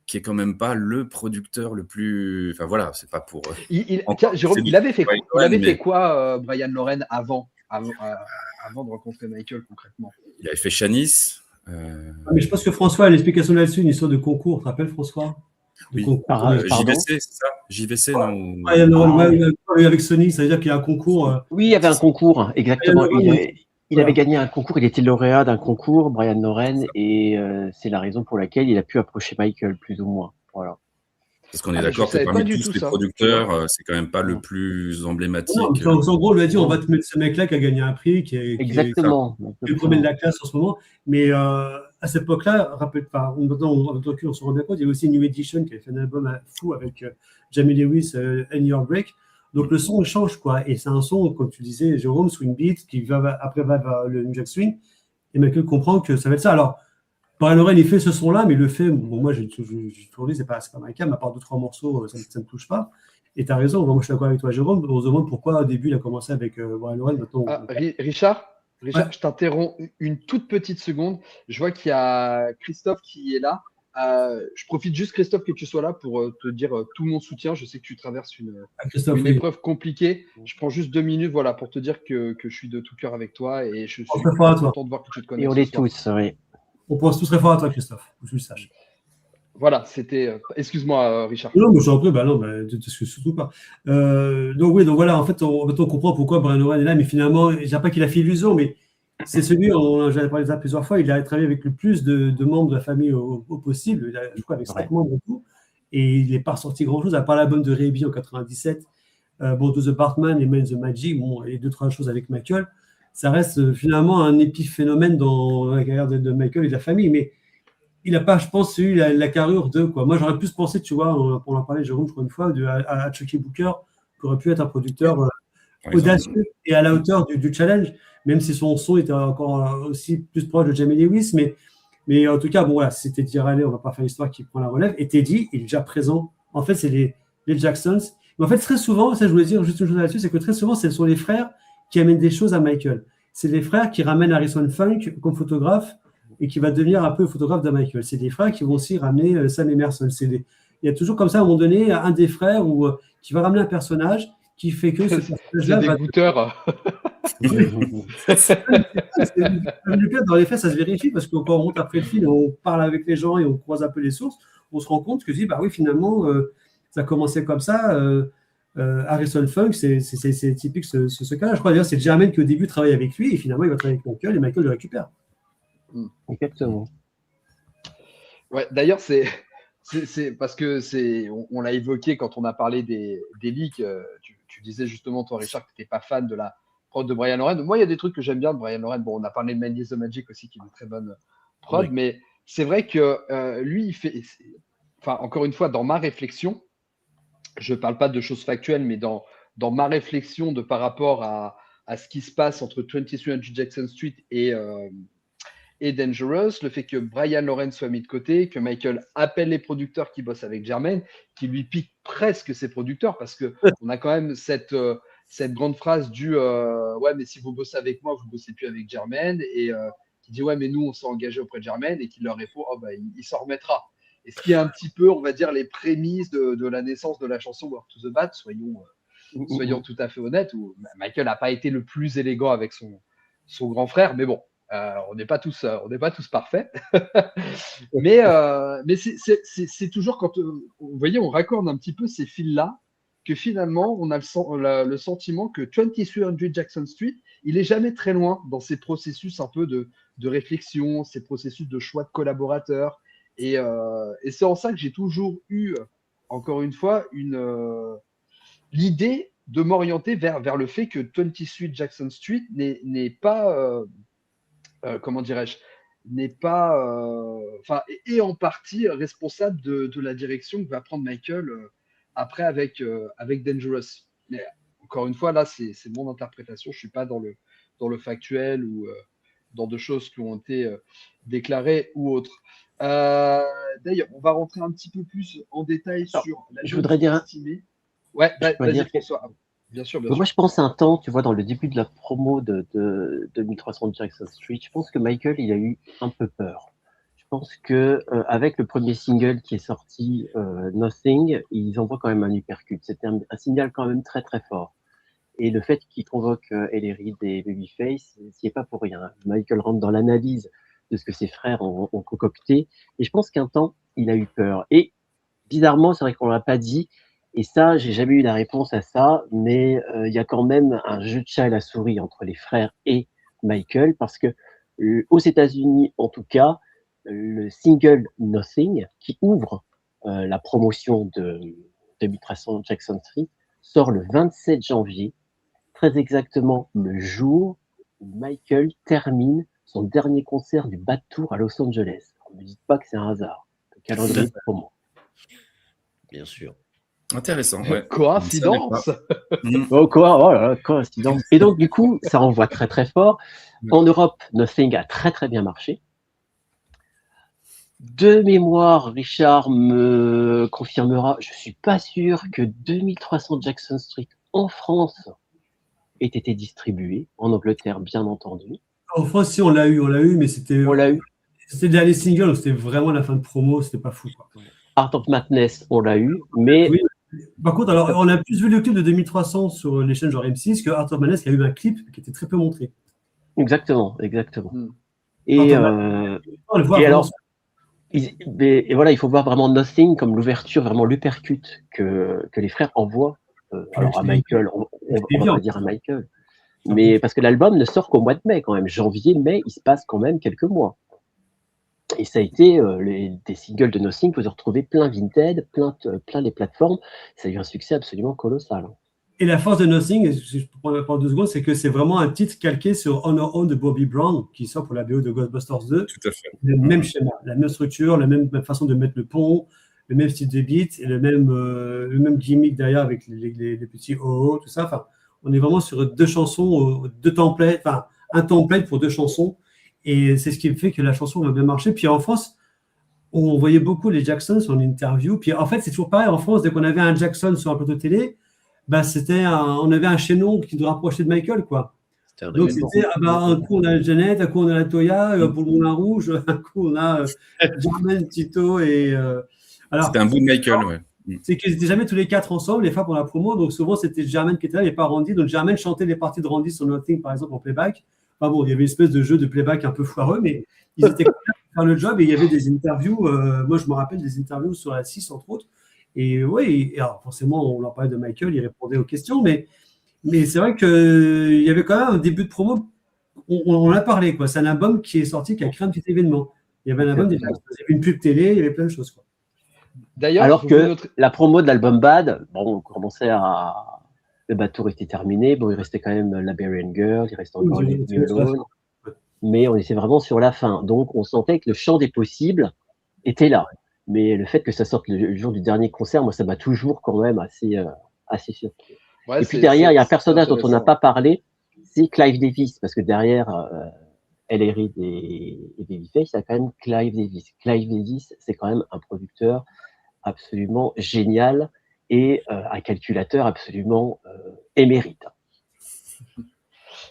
qui est quand même pas le producteur le plus. Enfin voilà, c'est pas pour. Tiens, Jérôme, il avait fait quoi, Brian Loren, avant de rencontrer Michael concrètement? Il avait fait Shanice. Mais je pense que François a l'explication là-dessus, une histoire de concours. Tu te rappelles, François? Oui. JVC, c'est ça? JVC, non? Avec Sony, ça veut dire qu'il y a un concours. Oui, il y avait un concours, exactement. Il avait gagné un concours, il était lauréat d'un concours, Brian Loren, et c'est la raison pour laquelle il a pu approcher Michael, plus ou moins. Voilà. Parce qu'on est d'accord que parmi tous les producteurs, c'est quand même pas le plus emblématique. Non, en gros, on lui a dit, on va te mettre ce mec-là qui a gagné un prix, qui est le premier de la classe en ce moment. Mais à cette époque-là, on se rend bien compte, il y avait aussi New Edition qui avait fait un album fou avec Jamie Lewis, And Your Break. Donc le son change, quoi. Et c'est un son, comme tu disais, Jérôme, swing beat, qui après va vers le New Jack Swing. Et Michael comprend que ça va être ça. Alors, Brian Loren, il fait ce son-là, mais il le fait. Bon, moi, j'ai toujours dit, c'est pas ma cam, à part 2-3 morceaux, ça ne me touche pas. Et tu as raison, moi, je suis d'accord avec toi, Jérôme. On se demande pourquoi, au début, il a commencé avec Brian Loren. Richard, Ouais. je t'interromps une toute petite seconde. Je vois qu'il y a Christophe qui est là. Je profite juste, Christophe, que tu sois là pour te dire tout mon soutien. Je sais que tu traverses une épreuve compliquée. Je prends juste 2 minutes, voilà, pour te dire que je suis de tout cœur avec toi et je suis content de voir que tu te connais. Et on est tous, oui. On pense tous très fort à toi, Christophe, que tu le saches. Voilà, c'était. Excuse-moi, Richard. Non, mais je suis en train, surtout pas. Donc voilà, en fait, on comprend pourquoi Brian Loren est là, mais finalement, je ne dirais pas qu'il a fait illusion, mais c'est celui, j'en ai parlé de ça plusieurs fois, il a travaillé avec le plus de membres de la famille au possible, je crois avec 5 membres et tout, et il n'est pas sorti grand-chose, à part l'album de Rebi en 97, To the Bartman et Man the Magic, et 2-3 choses avec Michael. Ça reste finalement un épiphénomène dans la carrière de Michael et de la famille, mais il n'a pas, je pense, eu la carrure de quoi. Moi, j'aurais plus pensé, tu vois, on en parlait, Jérôme, je crois une fois, à Chucky Booker, qui aurait pu être un producteur audacieux et à la hauteur du challenge, même si son son était encore aussi plus proche de Jamie Lewis. Mais en tout cas, bon, voilà, c'était dire, allez, on va pas faire l'histoire qui prend la relève. Et Teddy, il est déjà présent. En fait, c'est les Jacksons. Mais en fait, très souvent, ça, je voulais dire juste une chose là-dessus, c'est que très souvent, ce sont les frères qui amènent des choses à Michael. C'est les frères qui ramènent Harrison Funk comme photographe et qui va devenir un peu photographe de Michael. C'est des frères qui vont aussi ramener Sam Emerson. Il y a toujours comme ça, à un moment donné, un des frères qui va ramener un personnage qui fait que ce personnage-là va... goûteurs. Dans les faits, ça se vérifie parce que quand on monte après le film, on parle avec les gens et on croise un peu les sources, on se rend compte que bah oui, finalement, ça a commencé comme ça. Harrison Funk, c'est typique ce cas-là. Je crois d'ailleurs c'est Jermaine qui au début travaille avec lui et finalement il va travailler avec Michael et Michael le récupère. Exactement. Ouais, d'ailleurs, c'est parce que on l'a évoqué quand on a parlé des leaks. Tu disais justement, toi, Richard, que tu n'étais pas fan de la prod de Brian Loren. Moi, il y a des trucs que j'aime bien de Brian Loren. Bon, on a parlé de Man is the Magic aussi, qui est une très bonne prod, mais c'est vrai que lui, il fait. Enfin, encore une fois, dans ma réflexion, je ne parle pas de choses factuelles, mais dans ma réflexion par rapport à ce qui se passe entre 2300 Jackson Street et Dangerous, le fait que Brian Loren soit mis de côté, que Michael appelle les producteurs qui bossent avec Jermaine, qui lui piquent presque ses producteurs, parce qu'on a quand même cette grande phrase du ouais, mais si vous bossez avec moi, vous ne bossez plus avec Jermaine, et qui dit ouais, mais nous, on s'est engagé auprès de Jermaine, et qui leur répond oh, bah, il s'en remettra. Et ce qui est un petit peu, on va dire, les prémices de la naissance de la chanson Work to the Bat, soyons tout à fait honnêtes, où Michael n'a pas été le plus élégant avec son grand frère, mais bon. On n'est pas tous parfaits, mais c'est toujours quand vous voyez, on raccorde un petit peu ces fils-là, que finalement on a le sentiment que 2300 Jackson Street, il est jamais très loin dans ses processus un peu de réflexion, ses processus de choix de collaborateurs, et c'est en ça que j'ai toujours eu, encore une fois, l'idée de m'orienter vers le fait que 23 Jackson Street n'est pas comment dirais-je, n'est pas, est en partie responsable de la direction que va prendre Michael après avec Dangerous. Mais encore une fois, là, c'est mon interprétation. Je ne suis pas dans le factuel ou dans de choses qui ont été déclarées ou autres. D'ailleurs, on va rentrer un petit peu plus en détail sur la je voudrais dire estimée. Ouais, vas-y, François. Bien sûr. Moi, je pense à un temps, tu vois, dans le début de la promo de 2300 Jackson Street, je pense que Michael, il a eu un peu peur. Je pense que avec le premier single qui est sorti, Nothing, ils envoient quand même un uppercut. C'était un signal quand même très très fort. Et le fait qu'il convoque L.A. Reid et Babyface, c'est pas pour rien. Michael rentre dans l'analyse de ce que ses frères ont concocté. Et je pense qu'un temps, il a eu peur. Et bizarrement, c'est vrai qu'on l'a pas dit. Et ça, j'ai jamais eu la réponse à ça, mais il y a quand même un jeu de chat à la souris entre les frères et Michael, parce que aux États-Unis, en tout cas, le single Nothing, qui ouvre la promotion de 2300 Jackson Street, sort le 27 janvier, très exactement le jour où Michael termine son dernier concert du Bad Tour à Los Angeles. Ne me dites pas que c'est un hasard, le calendrier de promo. Bien sûr. Intéressant, ouais. Coïncidence. Oh là là, coïncidence. Et donc, du coup, ça envoie très très fort. En Europe, Nothing a très très bien marché. De mémoire, Richard me confirmera, je suis pas sûr que 2300 Jackson Street en France ait été distribué. En Angleterre, bien entendu. En France, si, on l'a eu, mais c'était. On l'a eu. C'était le dernier single, donc c'était vraiment la fin de promo, c'était pas fou, quoi. Art of Madness, on l'a eu, mais. Oui. Par contre, alors, on a plus vu le clip de 2300 sur les chaînes genre M6 que Art of Madness qui a eu un clip qui était très peu montré. Exactement. Et, et alors, et voilà, il faut voir vraiment Nothing comme l'ouverture, vraiment l'uppercut que les frères envoient. Alors à Michael, on va pas dire à Michael, mais parce que l'album ne sort qu'au mois de mai quand même, janvier-mai, il se passe quand même quelques mois. Et ça a été des singles de Nothing que vous retrouvez plein Vinted, plein les plateformes. Ça a eu un succès absolument colossal. Et la force de Nothing, je peux prendre la parole 2 secondes, c'est que c'est vraiment un titre calqué sur On Our Own de Bobby Brown, qui sort pour la BO de Ghostbusters 2. Tout à fait. Le même schéma, la même structure, la même façon de mettre le pont, le même style de beat et le même gimmick derrière avec les petits oh, tout ça. Enfin, on est vraiment sur 2 chansons, 2 templates, enfin un template pour 2 chansons. Et c'est ce qui fait que la chanson va bien marcher. Puis en France, on voyait beaucoup les Jacksons en interview. Puis en fait, c'est toujours pareil. En France, dès qu'on avait un Jackson sur un plateau télé, bah, on avait un chaînon qui nous rapprochait de Michael, quoi. Donc c'était, un coup on a Jeannette, un coup on a la Toya, pour le Moulin Rouge, un coup on a Jermaine, Tito et. Alors, c'était un bout de Michael, ouais. C'est qu'ils n'étaient jamais tous les 4 ensemble, les fois pour la promo. Donc souvent c'était Jermaine qui était là et pas Randy. Donc Jermaine chantait les parties de Randy sur Nothing, par exemple, en playback. Enfin bon, il y avait une espèce de jeu de playback un peu foireux, mais ils étaient capables de faire le job et il y avait des interviews. Moi, je me rappelle des interviews sur la 6, entre autres. Et oui, alors forcément, on leur parlait de Michael, il répondait aux questions, mais c'est vrai qu'il y avait quand même un début de promo. On en a parlé, quoi. C'est un album qui est sorti, qui a créé un petit événement. Il y avait un album, il y avait une pub télé, il y avait plein de choses, quoi. D'ailleurs, Alors vous que noterez- la promo de l'album Bad, bon, on commençait à. Le bateau était terminé. Bon, il restait quand même Liberian Girl, il restait encore Leave Me Alone. Mais on était vraiment sur la fin. Donc, on sentait que le champ des possibles était là. Mais le fait que ça sorte le jour du dernier concert, moi, ça m'a toujours quand même assez surpris. ouais, Et puis derrière, il y a un c'est personnage dont on n'a intéressant. pas parlé, c'est Clive Davis, parce que derrière L.A. Reid et Babyface, il y a quand même Clive Davis. Clive Davis, c'est quand même un producteur absolument génial et un calculateur absolument émérite.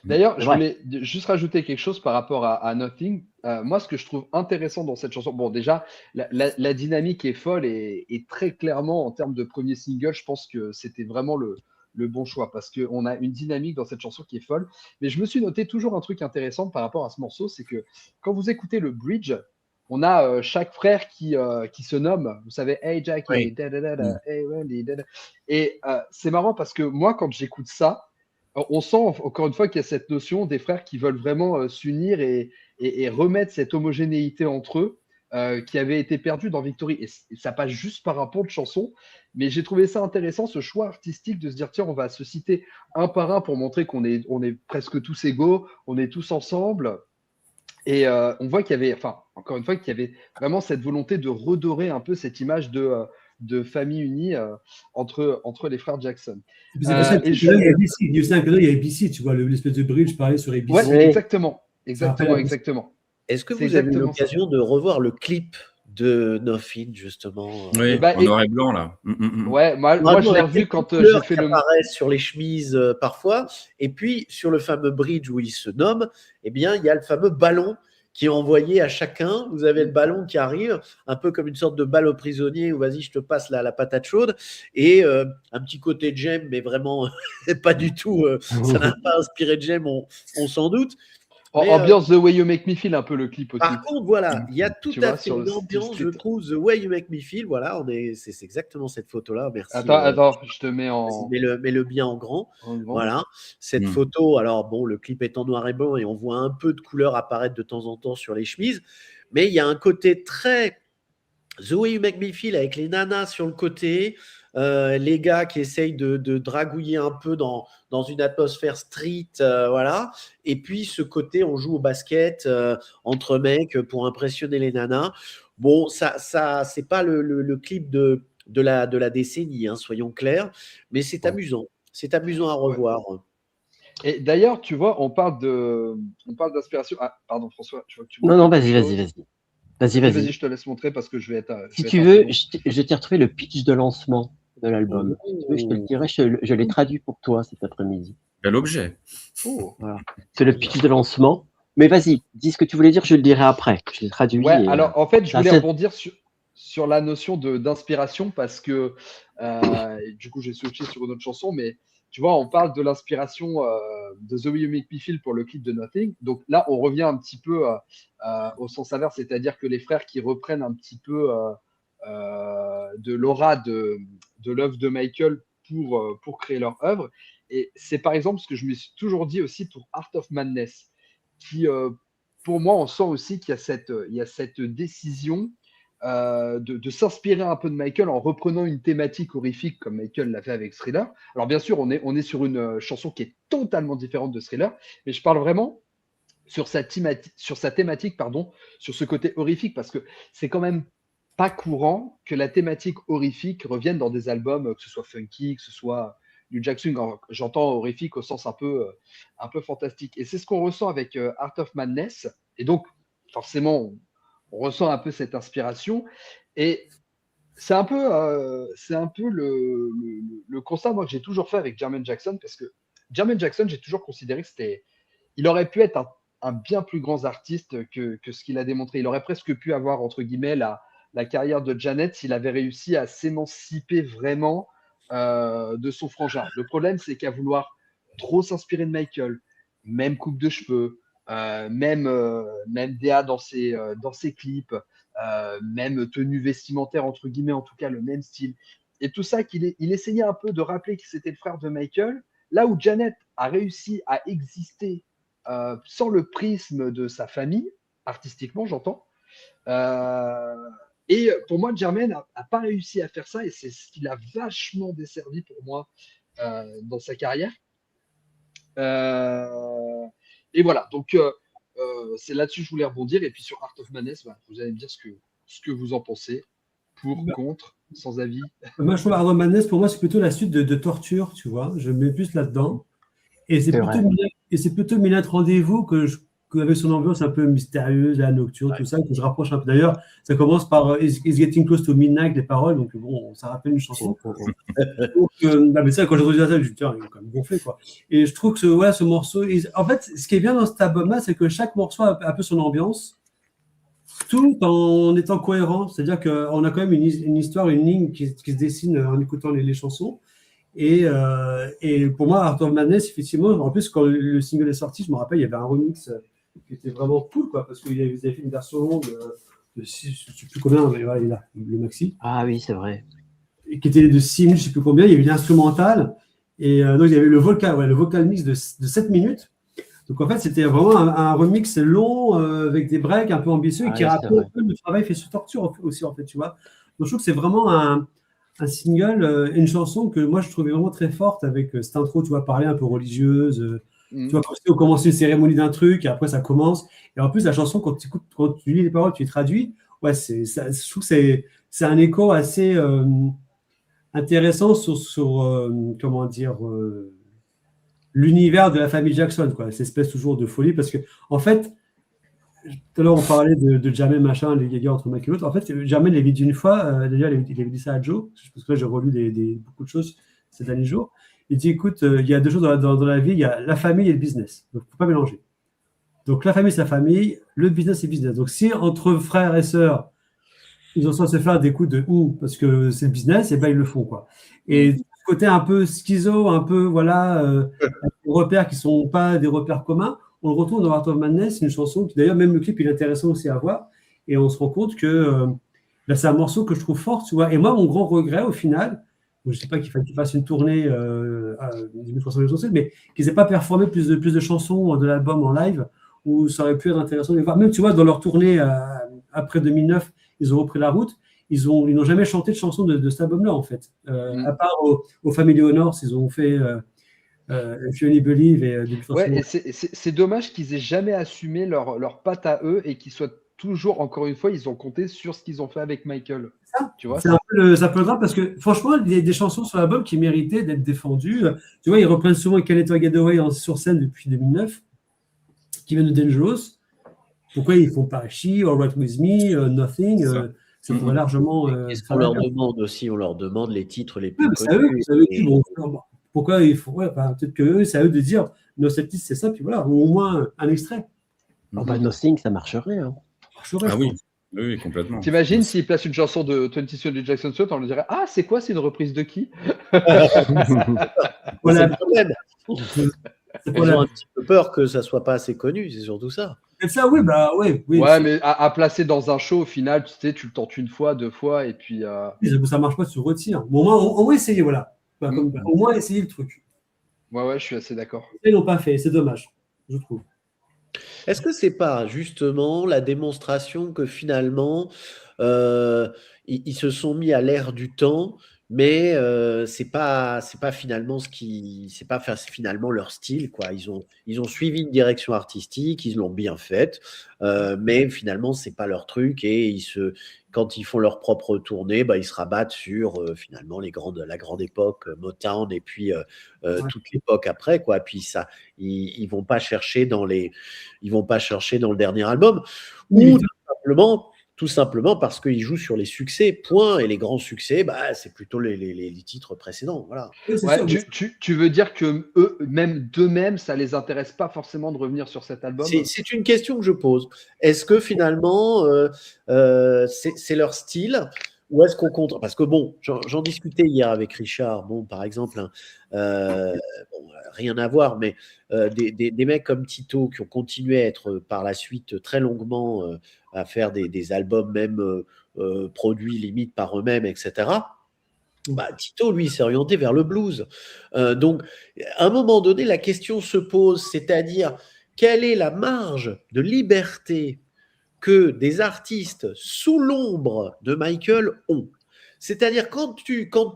D'ailleurs, C'est je vrai. voulais juste rajouter quelque chose par rapport à Nothing. Moi, ce que je trouve intéressant dans cette chanson, bon, déjà, la dynamique est folle et très clairement, en termes de premier single, je pense que c'était vraiment le bon choix parce qu'on a une dynamique dans cette chanson qui est folle. Mais je me suis noté toujours un truc intéressant par rapport à ce morceau, c'est que quand vous écoutez le bridge, on a chaque frère qui se nomme, vous savez, Hey Jackie, Oui. da, da, da, da, hey Randy, da, da. Et c'est marrant parce que moi, quand j'écoute ça, on sent encore une fois qu'il y a cette notion des frères qui veulent vraiment s'unir et remettre cette homogénéité entre eux qui avait été perdue dans Victory. Et ça passe juste par un pont de chanson, mais j'ai trouvé ça intéressant, ce choix artistique de se dire tiens, on va se citer un par un pour montrer on est presque tous égaux, on est tous ensemble. Et on voit qu'il y avait, enfin, encore une fois, qu'il y avait vraiment cette volonté de redorer un peu cette image de famille unie entre les frères Jackson. C'est pour ça que Et là, il y a ABC. Il y a aussi un clin d'œil, il y a ABC, tu vois, l'espèce de bridge parlait sur ABC. ouais, Oui. exactement, Ça rappelle exactement, ABC. exactement. Est-ce que C'est vous avez eu exactement ça. l'occasion de revoir le clip de Nothing, justement Et Oui, bah, en noir et blanc, là. ouais, moi Vraiment, je il y l'ai a revu quelques quand j'ai couleurs fait qui le. apparaissent sur les chemises parfois. Et puis, sur le fameux bridge où il se nomme, eh bien, il y a le fameux ballon qui est envoyé à chacun. Vous avez le ballon qui arrive, un peu comme une sorte de balle au prisonnier où vas-y, je te passe la patate chaude. Et un petit côté Jem, mais vraiment pas du tout. Ça n'a pas inspiré de Jem, on s'en doute. Mais Ambiance The Way You Make Me Feel, un peu le clip aussi. par contre, voilà, il y a tout Tu à vois, fait sur le une style ambiance, je street. trouve, The Way You Make Me Feel. Voilà, c'est exactement cette photo-là. Merci. Attends, je te mets Vas-y, en mets-le bien en grand. grand. Voilà. Cette Mm. photo, alors bon, le clip est en noir et blanc et on voit un peu de couleur apparaître de temps en temps sur les chemises. Mais il y a un côté très The Way You Make Me Feel avec les nanas sur le côté, les gars qui essayent de dragouiller un peu dans une atmosphère street, voilà. Et puis ce côté, on joue au basket entre mecs pour impressionner les nanas. Bon, ça c'est pas le clip de la décennie, hein, soyons clairs, mais c'est amusant. C'est amusant à Ouais. revoir. Et d'ailleurs, tu vois, on parle d'inspiration. Ah, pardon, François, je vois que tu Non, montres non, quelque vas-y, vas-y, chose. vas-y. Vas-y, Vas-y, vas-y. je te laisse montrer parce que Si je vais tu être un peu veux, long. je t'ai retrouvé le pitch de lancement de l'album. Oh. Si tu veux, je te le dirai, je l'ai traduit pour toi cet après-midi. Quel objet. Oh. Voilà. C'est le pitch de lancement. Mais vas-y, dis ce que tu voulais dire, je le dirai après. Je l'ai traduit Ouais, et alors en fait, je c'est voulais assez. rebondir sur la notion d'inspiration parce que du coup, j'ai switché sur une autre chanson, mais tu vois, on parle de l'inspiration de The Way You Make Me Feel pour le clip de Nothing. Donc là, on revient un petit peu au sens inverse, c'est-à-dire que les frères qui reprennent un petit peu de l'aura de l'œuvre de Michael pour créer leur œuvre. Et c'est par exemple ce que je me suis toujours dit aussi pour Art of Madness, qui pour moi, on sent aussi qu'il y a cette décision de s'inspirer un peu de Michael en reprenant une thématique horrifique comme Michael l'a fait avec Thriller. Alors bien sûr, on est sur une chanson qui est totalement différente de Thriller, mais je parle vraiment sur sa thématique, pardon, sur ce côté horrifique, parce que c'est quand même pas courant que la thématique horrifique revienne dans des albums, que ce soit funky, que ce soit du Jackson. J'entends horrifique au sens un peu fantastique. Et c'est ce qu'on ressent avec Art of Madness. Et donc, forcément, on ressent un peu cette inspiration. Et c'est un peu le constat moi, que j'ai toujours fait avec Jermaine Jackson, parce que Jermaine Jackson, j'ai toujours considéré que il aurait pu être un bien plus grand artiste que ce qu'il a démontré. Il aurait presque pu avoir, entre guillemets, la carrière de Janet s'il avait réussi à s'émanciper vraiment de son frangin. Le problème, c'est qu'à vouloir trop s'inspirer de Michael, même coupe de cheveux, même DA dans ses clips, même tenue vestimentaire, entre guillemets, en tout cas, le même style. Et tout ça, il essayait un peu de rappeler que c'était le frère de Michael, là où Janet a réussi à exister sans le prisme de sa famille, artistiquement, j'entends. Euh, Et pour moi, Jermaine n'a pas réussi à faire ça et c'est ce qui l'a vachement desservi pour moi dans sa carrière. Et voilà, donc c'est là-dessus que je voulais rebondir. Et puis sur Art of Madness, vous allez me dire ce que vous en pensez. Pour, contre, sans avis. Moi, je trouve Art of Madness, pour moi, c'est plutôt la suite de Torture, tu vois. Je mets plus là-dedans. Et c'est plutôt Midnight Rendez-vous avec son ambiance un peu mystérieuse, la nocturne, tout ça, que je rapproche un peu. D'ailleurs, ça commence par It's Getting Close to Midnight, les paroles, donc bon, ça rappelle une chanson. Donc, mais ça, quand j'ai entendu ça, je me dis, tiens, il est quand même gonflé, quoi. Et je trouve que ce morceau, en fait, ce qui est bien dans cet album-là, c'est que chaque morceau a un peu son ambiance, tout en étant cohérent. C'est-à-dire qu'on a quand même une histoire, une ligne qui se dessine en écoutant les chansons. Et pour moi, Art of Madness, effectivement, en plus, quand le single est sorti, je me rappelle, il y avait un remix qui était vraiment cool, quoi, parce qu'ils avaient fait une version longue de 6, je ne sais plus combien, mais voilà, il est là, le maxi. Ah oui, c'est vrai. Et qui était de 6 minutes, je ne sais plus combien, il y avait l'instrumental, et donc il y avait le vocal mix de 7 minutes. Donc en fait, c'était vraiment un remix long avec des breaks un peu ambitieux et qui rappelle un peu le travail fait sur Torture aussi, en fait, tu vois. Donc je trouve que c'est vraiment un single, une chanson que moi je trouvais vraiment très forte avec cette intro, tu vois, parler un peu religieuse. Tu vois, quand on commence une cérémonie d'un truc et après ça commence. Et en plus, la chanson, quand tu lis les paroles, tu les traduis, ouais, je trouve que c'est un écho assez intéressant sur comment dire, l'univers de la famille Jackson, quoi. Cette espèce toujours de folie parce que, en fait, tout à l'heure on parlait de Jamel machin, les gagas entre Mike et l'autre. En fait, Jamel l'avait dit une fois, déjà il avait dit ça à Joe, parce que là j'ai relu beaucoup de choses ces derniers jours. Il dit écoute, il y a deux choses dans la vie, il y a la famille et le business. Donc il ne faut pas mélanger. Donc la famille c'est la famille, le business c'est le business. Donc si entre frères et sœurs, ils ont se faire des coups de parce que c'est le business, et ben ils le font, quoi. Et du côté un peu schizo, un peu voilà, des repères qui ne sont pas des repères communs, on le retrouve dans Art of Madness, c'est une chanson qui d'ailleurs même le clip il est intéressant aussi à voir, et on se rend compte que là, c'est un morceau que je trouve fort, tu vois. Et moi mon grand regret au final, je ne sais pas qu'il fallait qu'ils fassent une tournée à 1300 chansons, mais qu'ils n'aient pas performé plus de chansons de l'album en live, où ça aurait pu être intéressant de les voir. Même tu vois dans leur tournée après 2009, ils ont repris la route. Ils n'ont jamais chanté de chansons de cet album-là, en fait. À part au Family Honors, ils ont fait If You Only Believe et ouais, et c'est dommage qu'ils aient jamais assumé leur patte à eux et qu'ils soient toujours, encore une fois, ils ont compté sur ce qu'ils ont fait avec Michael. Tu vois, c'est un peu le drame parce que franchement, il y a des chansons sur l'album qui méritaient d'être défendues. Tu vois, ils reprennent souvent Can It Get Away sur scène depuis 2009, qui vient de Dangerous. Pourquoi ils font pas She, All Right With Me, Nothing ça pourrait largement. Qu'est-ce qu'on leur demande aussi? On leur demande les titres les plus connus. Pourquoi il faut. Peut-être que c'est à eux de dire No Septis, c'est ça, puis voilà, ou au moins un extrait. Nothing, ça marcherait. Hein. Ah oui. Oui, complètement. T'imagines s'ils placent une chanson de 20 Century Jackson Sword, on leur dirait ah, c'est quoi, c'est une reprise de qui? Voilà le problème. Ils ont un petit peu peur que ça soit pas assez connu, c'est surtout ça. C'est ça, oui, oui. Ouais, mais à placer dans un show, au final, tu sais, tu le tentes une fois, 2 fois, et puis. Ça marche pas, tu retires. Bon, au moins essayer, voilà. Au moins essayer le truc. Ouais, je suis assez d'accord. Ils l'ont pas fait, c'est dommage, je trouve. Est-ce que c'est pas justement la démonstration que finalement ils se sont mis à l'ère du temps, mais c'est pas finalement finalement leur style, quoi. Ils ont suivi une direction artistique, ils l'ont bien faite, mais finalement c'est pas leur truc et quand ils font leur propre tournée, ils se rabattent sur finalement la grande époque Motown et puis toute l'époque après, quoi. Puis ça, ils vont pas chercher dans le dernier album, ou tout simplement parce qu'ils jouent sur les succès, point. Et les grands succès, c'est plutôt les titres précédents, voilà. Ouais, tu veux dire que eux, même d'eux-mêmes, ça les intéresse pas forcément de revenir sur cet album? C'est une question que je pose. Est-ce que finalement c'est leur style, ou est-ce qu'on compte? Parce que bon, j'en discutais hier avec Richard. Bon, par exemple, rien à voir, mais des mecs comme Tito qui ont continué à être par la suite très longuement à faire des albums même produits limite par eux-mêmes, etc. Tito, lui, s'est orienté vers le blues. Donc, à un moment donné, la question se pose, c'est-à-dire quelle est la marge de liberté que des artistes sous l'ombre de Michael ont. C'est-à-dire quand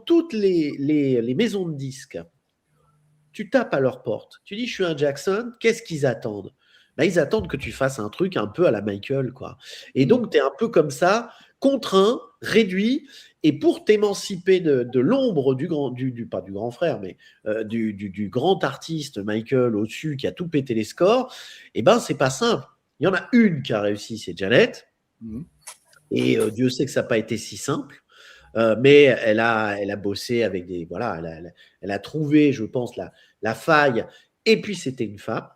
toutes les maisons de disques, tu tapes à leur porte, tu dis je suis un Jackson, qu'est-ce qu'ils attendent? Ben, ils attendent que tu fasses un truc un peu à la Michael, quoi. Et donc, tu es un peu comme ça, contraint, réduit, et pour t'émanciper de l'ombre pas du grand frère, mais du grand artiste Michael au-dessus qui a tout pété les scores, eh ben, c'est pas simple. Il y en a une qui a réussi, c'est Janet. Et Dieu sait que ça n'a pas été si simple. Mais elle a bossé avec des. Voilà, elle a trouvé, je pense, la faille. Et puis, c'était une femme.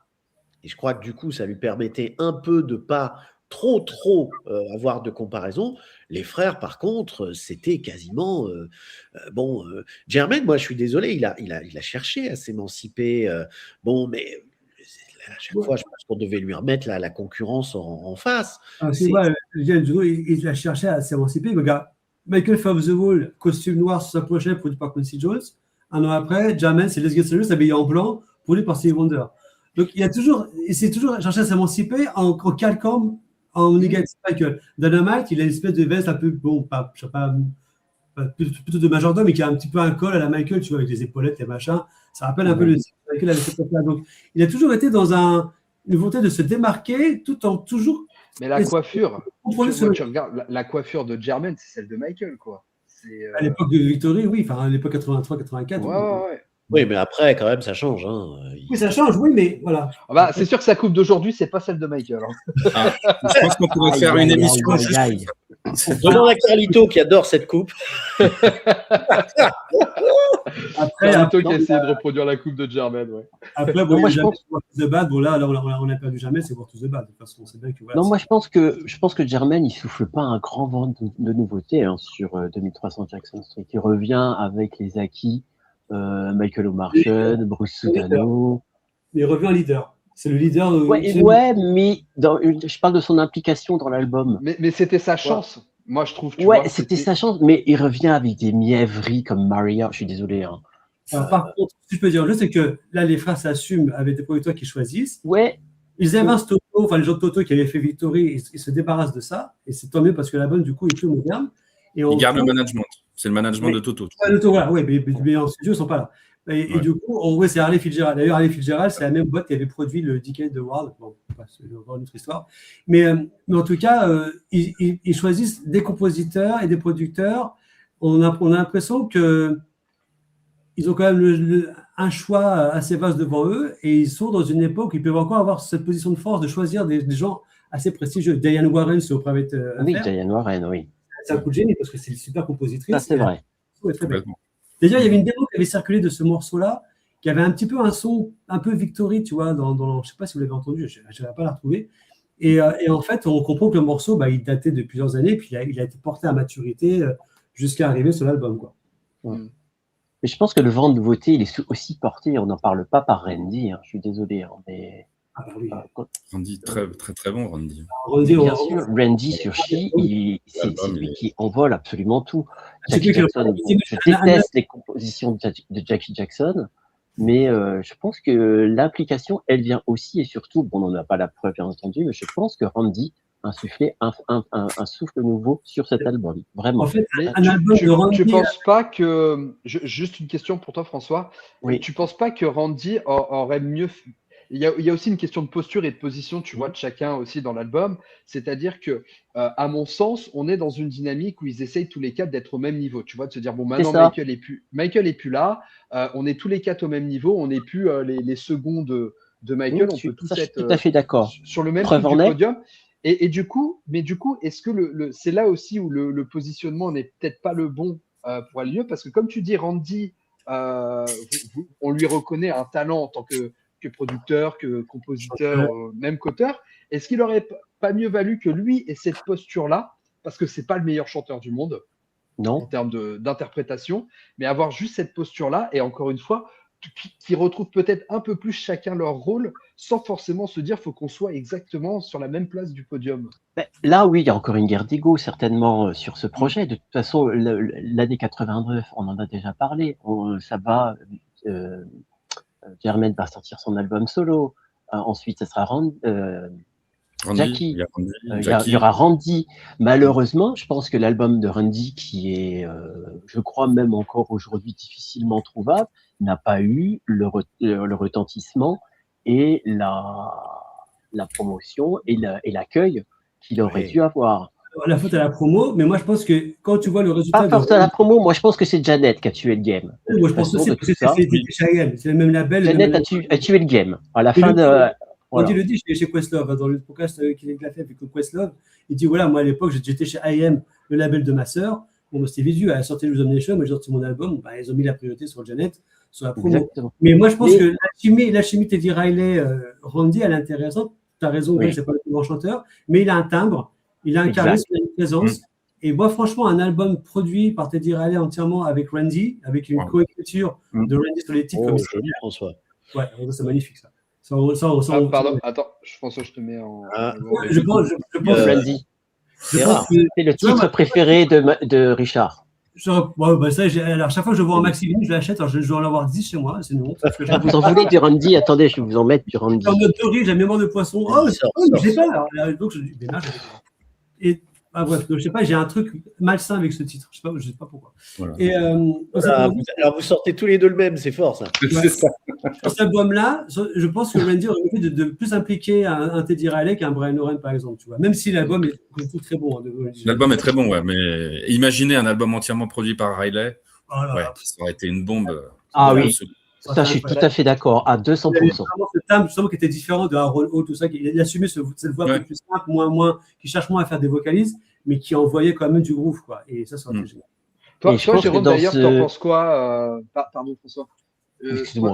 Et je crois que du coup, ça lui permettait un peu de pas trop avoir de comparaison. Les frères, par contre, c'était quasiment Jermaine, moi, je suis désolé, il a cherché à s'émanciper. Mais à chaque fois, je pense qu'on devait lui remettre la concurrence en face. C'est vrai, il a cherché à s'émanciper. Regarde, Michael Fear of the Wall, costume noir sur sa pochette, produit par Quincy Jones. Un an après, Jermaine, c'est Let's Get Serious, habillé en blanc, produit par Stevie Wonder. Donc, il s'est toujours cherché à s'émanciper en calquant en négatif Michael. Dynamite, il a une espèce de veste un peu, je sais pas, plutôt de majordome, mais qui a un petit peu un col à la Michael, tu vois, avec les épaulettes, les machins. Ça rappelle un peu le style Michael avec cette époque-là. Donc, il a toujours été dans une volonté de se démarquer tout en toujours. Mais la coiffure, tu regardes, la coiffure de Jermaine, c'est celle de Michael, quoi. À l'époque de Victory, oui, enfin, à l'époque 83-84. Ouais. Oui, mais après, quand même, ça change. Hein. Oui, ça change, oui, mais voilà. C'est sûr que sa coupe d'aujourd'hui, c'est pas celle de Michael. Je pense qu'on pourrait faire une émission. Demande à Carlito qui adore cette coupe. Carlito qui a essayé de reproduire la coupe de Jermaine. Ouais. Après, moi, je pense que The Bad, là, on n'a perdu jamais, c'est War to the Bad. De toute façon, c'est bien que. Voilà, non, moi, je pense que Jermaine, il souffle pas un grand vent de nouveautés sur 2300 Jackson Street. Il revient avec les acquis. Michael O'Marchon, Bruce Sudano. Il revient en leader. C'est le leader. Ouais, mais je parle de son implication dans l'album. Mais c'était sa chance. Moi, je trouve. C'était sa chance, mais il revient avec des mièvreries comme Maria. Je suis désolé. Hein. Alors, par contre, ce que je peux dire, c'est que là, les frères s'assument avec des producteurs qui choisissent. Ouais. Ils évincent Toto, enfin les gens de Toto qui avaient fait Victory, ils se débarrassent de ça. Et c'est tant mieux parce que l'album, du coup, est plus moderne. Et il garde le management. C'est le management de Toto. Voilà, mais en studio, ils ne sont pas là. Et du coup, c'est Harley Fitzgerald. D'ailleurs, Harley Fitzgerald, c'est la même boîte qui avait produit le Decade Award. Bon, c'est encore une autre histoire. Mais en tout cas, ils choisissent des compositeurs et des producteurs. On a l'impression qu'ils ont quand même un choix assez vaste devant eux et ils sont dans une époque où ils peuvent encore avoir cette position de force de choisir des gens assez prestigieux. Diane Warren, c'est au Private Affair. Oui, Diane Warren, oui. C'est un coup de génie parce que c'est une super compositrice. Ça, c'est vrai. D'ailleurs, il y avait une démo qui avait circulé de ce morceau-là, qui avait un petit peu un son un peu Victory, tu vois, je ne sais pas si vous l'avez entendu, je n'arrive pas à la retrouver. Et en fait, on comprend que le morceau, il datait de plusieurs années, puis il a été porté à maturité jusqu'à arriver sur l'album, quoi. Mais je pense que le vent de nouveauté, il est aussi porté, on n'en parle pas par Randy, je suis désolé, mais... oui. Randy, très bon, Randy. Bien sûr, Randy sur She, c'est lui qui envole absolument tout. Jackie Jackson, je déteste les compositions de Jackie Jackson, mais je pense que l'implication, elle vient aussi et surtout, on n'en a pas la preuve bien entendu, mais je pense que Randy a insufflé un souffle nouveau sur cet album, vraiment. En fait, un album de Randy... Tu penses pas que... Juste une question pour toi, François. Oui. Tu penses pas que Randy aurait mieux... Il y a aussi une question de posture et de position, tu vois, de chacun aussi dans l'album. C'est-à-dire que, à mon sens, on est dans une dynamique où ils essayent tous les quatre d'être au même niveau. Tu vois, de se dire, bon, maintenant, Michael est plus là. On est tous les quatre au même niveau. On n'est plus les seconds de Michael. Oui, on peut tous être tout à fait d'accord. Sur le même truc du podium. Et du coup, est-ce que c'est là aussi où le positionnement n'est peut-être pas le bon pour aller mieux? Parce que comme tu dis, Randy, on lui reconnaît un talent en tant que producteur, que compositeur, même qu'auteur. Est-ce qu'il n'aurait pas mieux valu que lui ait cette posture-là, parce que c'est pas le meilleur chanteur du monde en termes d'interprétation, mais avoir juste cette posture-là, et encore une fois, qui retrouvent peut-être un peu plus chacun leur rôle, sans forcément se dire faut qu'on soit exactement sur la même place du podium. Là, oui, il y a encore une guerre d'ego, certainement, sur ce projet. De toute façon, l'année 89, on en a déjà parlé. Ça va... Jermaine va sortir son album solo. Ensuite, ce sera Randy, il y a Randy, il y aura Randy. Malheureusement, je pense que l'album de Randy, qui est, je crois même encore aujourd'hui difficilement trouvable, n'a pas eu le retentissement et la promotion et l'accueil qu'il aurait dû avoir. La faute à la promo, mais moi je pense que quand tu vois le résultat. Pas forcément la promo, moi je pense que c'est Janet qui a tué le game. Moi je pense aussi que c'est chez c'est le même label. Janet a tué le game. À la fin de. Quand il le dit chez Questlove, dans le podcast qu'il a fait avec Questlove, il dit voilà, moi à l'époque j'étais chez IM, le label de ma sœur. Bon, c'était visuel, elle a sorti Lose Nation, mais j'ai sorti mon album, bah, ils ont mis la priorité sur Janet, sur la promo. Exactement. Mais moi je pense que la chimie Teddy Riley, Randy, elle est intéressante. Tu as raison, c'est pas le plus grand chanteur, mais il a un timbre. Il a un charisme, il a une présence. Et moi, franchement, un album produit par Teddy Riley entièrement avec Randy, avec une coécriture de Randy sur les titres. Comme joli, François. Ouais, c'est magnifique ça. Pardon, attends, François, je te mets en. Je pense Randy. C'est le titre préféré de Richard. Alors, chaque fois que je vois un Maxi Vinyle, je l'achète. Alors, je vais en avoir 10 chez moi. C'est une honte. Vous en voulez du Randy? Attendez, je vais vous en mettre du Randy. En mode doré, j'ai mémoire de poisson. Oh, je sais pas. Donc, je dis, mais là, et bref, je sais pas, j'ai un truc malsain avec ce titre. Je sais pas pourquoi. Voilà. Et, alors vous sortez tous les deux le même, c'est fort ça. C'est ça. Sur cet album-là, je pense que Randy aurait pu de plus impliquer un Teddy Riley qu'un Brian Oren, par exemple. Tu vois. Même si l'album est très bon. L'album est très bon, ouais, mais imaginez un album entièrement produit par Riley. Voilà. Ça aurait été une bombe. Ah oui. Ça, je suis tout à fait d'accord, à 200%. Il y avait vraiment ce timbre justement qui était différent de Aaron Hall, tout ça. Il assumait cette voix un peu plus simple, moins, qui cherche moins à faire des vocalises, mais qui envoyait quand même du groove, quoi. Et ça aurait été génial. Toi Jérôme, d'ailleurs, t'en penses quoi Pardon, François.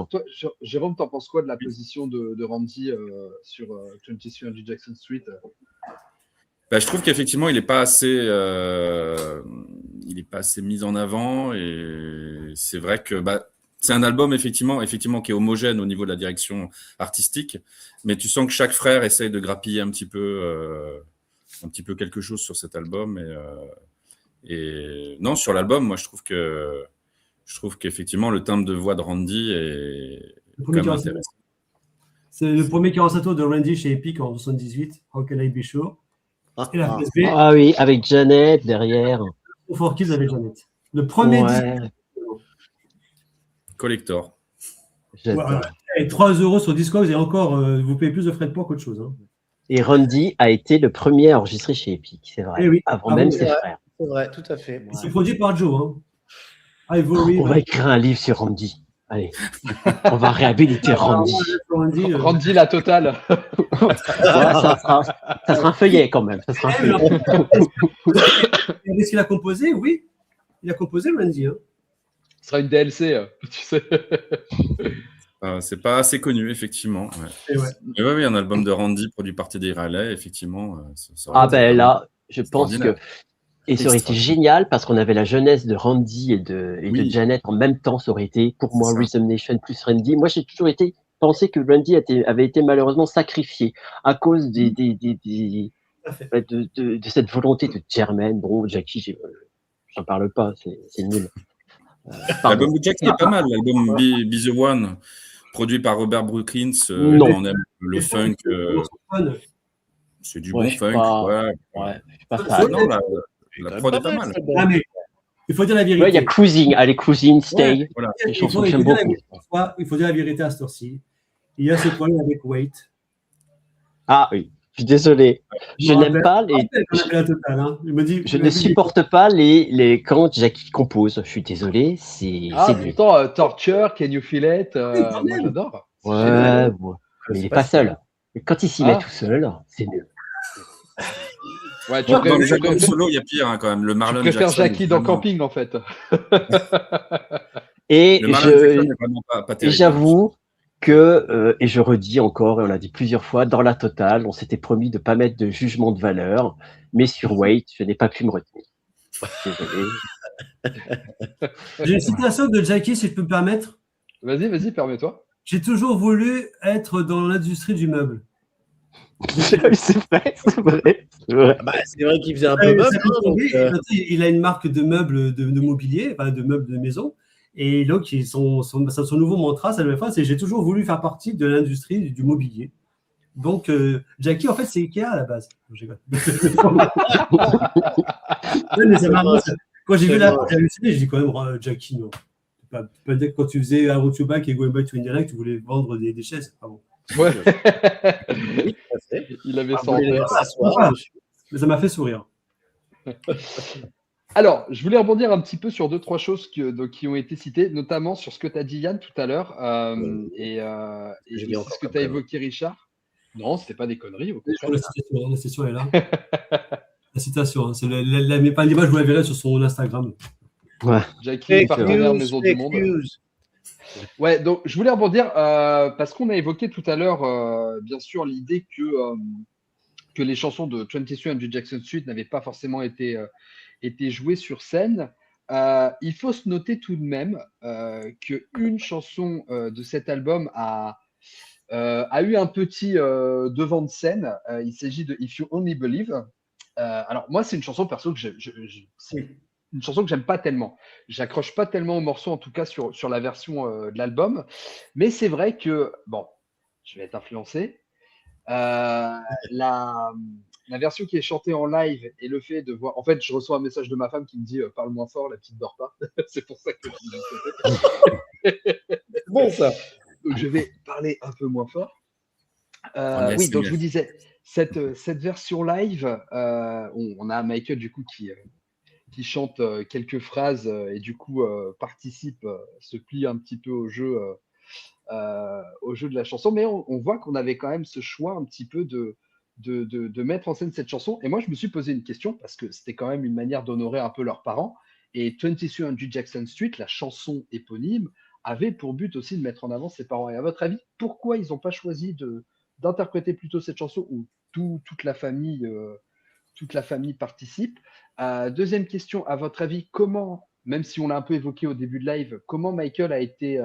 Toi, Jérôme, t'en penses quoi de la position de Randy sur 23 Jackson Street Je trouve qu'effectivement, il n'est pas assez mis en avant. Et c'est vrai que c'est un album effectivement qui est homogène au niveau de la direction artistique, mais tu sens que chaque frère essaye de grappiller un petit peu quelque chose sur cet album. Et non, sur l'album, moi je trouve qu'effectivement le timbre de voix de Randy est quand même intéressant. C'est le premier 45 tours de Randy chez Epic en 78, How Can I Be Sure. Et la PSB. Ah oui, avec Janet derrière. For Kids avec Janet. Le premier Collector. Voilà. Et 3 € sur Discogs et encore, vous payez plus de frais de port qu'autre chose. Hein. Et Randy a été le premier à enregistrer chez Epic, c'est vrai. Oui. Avant même ses frères. C'est vrai, tout à fait. C'est produit par Joe. Hein. On va écrire un livre sur Randy. Allez, on va réhabiliter Randy. Randy la totale. Ça sera un feuillet quand même. Ça sera un feuillet. Est-ce qu'il a composé? Oui. Il a composé Randy. Hein. Ce sera une DLC, tu sais. C'est pas assez connu, effectivement. Ouais. Mais oui, un album de Randy produit par Teddy Riley, effectivement. Là, je pense que. Et ça aurait été génial parce qu'on avait la jeunesse de Randy et de Janet en même temps. Ça aurait été, pour moi, Rhythm Nation plus Randy. Moi, j'ai toujours pensé que Randy avait été malheureusement sacrifié à cause de cette volonté de Jermaine. Bon, Jackie, j'en parle pas, c'est nul. L'album de Jack est pas mal, l'album Be the One, produit par Robert Brookins. On aime le funk. C'est du bon funk. Pas fan. Non, la prod est pas mal. Il faut dire la vérité. Il y a Cruising. Allez, Cruising, Stay. Voilà. Il faut dire la vérité à cette heure-ci. Il y a ce problème avec Wait. Ah oui. Je suis désolé. Je n'aime pas les. Je ne supporte pas les quand Jackie compose. Je suis désolé. C'est. Pourtant, Torture, Can You Feel It, moi j'adore. Ouais, mais il n'est pas seul. Quand il s'y met tout seul, c'est mieux. Ouais, dans le album solo, il y a pire quand même. Le Marlon Jackson. Je préfère Jackie dans Camping en fait. Et j'avoue que, et je redis encore, et on l'a dit plusieurs fois, dans la totale, on s'était promis de ne pas mettre de jugement de valeur, mais sur Wait, je n'ai pas pu me retenir. Désolé. J'ai une citation de Jackie, si je peux me permettre. Vas-y, permets-toi. J'ai toujours voulu être dans l'industrie du meuble. C'est vrai. C'est vrai qu'il faisait un peu meuble. Il a une marque de meubles de mobilier, enfin de meubles de maison. Et donc, son nouveau mantra, c'est j'ai toujours voulu faire partie de l'industrie du mobilier. Donc, Jackie, en fait, c'est Ikea à la base. Je rigole. Mais ça m'a- quand j'ai vu la halluciné, j'ai dit quand même, Jackie, non. Peut-être que quand tu faisais Arrow to Back et Going Back to Indirect, tu voulais vendre des chaises. Ah bon. Ouais. Oui, tout à fait. Il avait Ah, ça vous en voulez tête. s'asseoir dessus. Mais ça m'a fait sourire. Alors, je voulais rebondir un petit peu sur 2-3 choses qui ont été citées, notamment sur ce que tu as dit, Yann, tout à l'heure, et J'ai aussi dit encore ce que comme tu as connerie. évoqué, Richard. Non, c'était pas des conneries, au Je contraire. vois la citation est là. La citation, hein, c'est mais pas l'image, vous la verrez sur son Instagram. Jackie, Fake partenaire news, Maison du fake Monde. news. Ouais, donc je voulais rebondir parce qu'on a évoqué tout à l'heure, bien sûr, l'idée que les chansons de 23 and Jackson Street n'avaient pas forcément été jouées sur scène. Il faut se noter tout de même qu'une chanson de cet album a eu un petit devant de scène. Il s'agit de If You Only Believe. Alors, moi, c'est une chanson perso que c'est une chanson que j'aime pas tellement. J'accroche pas tellement au morceau, en tout cas sur la version de l'album. Mais c'est vrai que, bon, je vais être influencé. La version qui est chantée en live et le fait de voir. En fait, je reçois un message de ma femme qui me dit parle moins fort, la petite dort pas. C'est pour ça que je dis C'est bon, ça. donc je vais parler un peu moins fort. En Oui, donc je ASMR. vous disais, cette version live, on a Michael du coup qui chante quelques phrases et du coup participe, se plie un petit peu au jeu de la chanson, mais on voit qu'on avait quand même ce choix un petit peu de mettre en scène cette chanson. Et moi, je me suis posé une question parce que c'était quand même une manière d'honorer un peu leurs parents. Et 23 Jackson Street, la chanson éponyme, avait pour but aussi de mettre en avant ses parents. Et à votre avis, pourquoi ils n'ont pas choisi d'interpréter plutôt cette chanson où toute la famille participe? Deuxième question, à votre avis, comment, même si on l'a un peu évoqué au début de live, comment Michael a été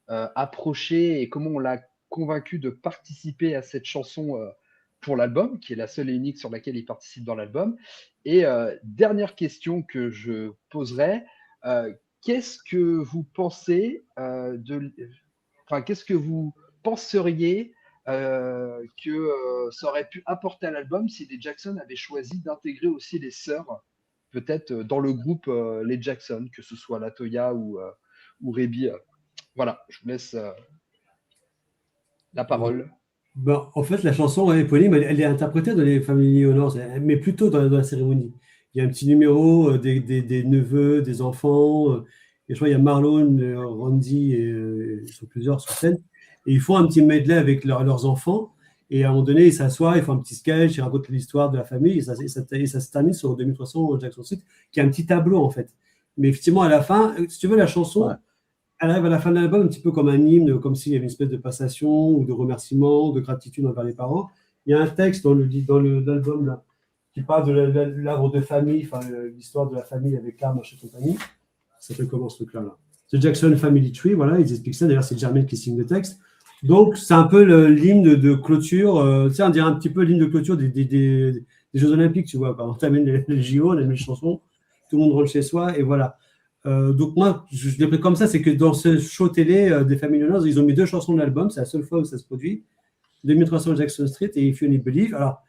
approché et comment on l'a convaincu de participer à cette chanson pour l'album, qui est la seule et unique sur laquelle il participe dans l'album? Et dernière question que je poserai, qu'est-ce que vous pensez qu'est-ce que vous penseriez que ça aurait pu apporter à l'album si les Jackson avaient choisi d'intégrer aussi les sœurs, peut-être dans le groupe les Jackson, que ce soit Latoya ou Rebbie. Voilà, je vous laisse la parole. En fait, la chanson éponyme, elle est interprétée dans les Family Honors, mais plutôt dans la cérémonie. Il y a un petit numéro des neveux, des enfants, et je crois qu'il y a Marlon, Randy, et ils sont plusieurs sur scène, et ils font un petit medley avec leurs enfants, et à un moment donné, ils s'assoient, ils font un petit sketch, ils racontent l'histoire de la famille, et ça se termine sur 2300 Jackson Street, qui est un petit tableau, en fait. Mais effectivement, à la fin, si tu veux, la chanson, Ouais. elle arrive à la fin de l'album un petit peu comme un hymne, comme s'il y avait une espèce de passation ou de remerciement, de gratitude envers les parents. Il y a un texte dans l'album là, qui parle de l'arbre de famille, enfin l'histoire de la famille avec l'arbre, machin compagnie. Ça fait comment ce truc-là là? The Jackson Family Tree, voilà, ils expliquent ça. D'ailleurs, c'est Jermaine qui signe le texte. Donc, c'est un peu l'hymne de clôture. Tu sais, on dirait un petit peu l'hymne de clôture des Jeux Olympiques, tu vois. On t'amène les JO, on amène les chansons, tout le monde rentre chez soi, et voilà. Donc moi, je l'ai pris comme ça, c'est que dans ce show télé des Family Honors, ils ont mis 2 chansons de l'album, c'est la seule fois où ça se produit, 2300 Jackson Street et If You Only Believe. Alors,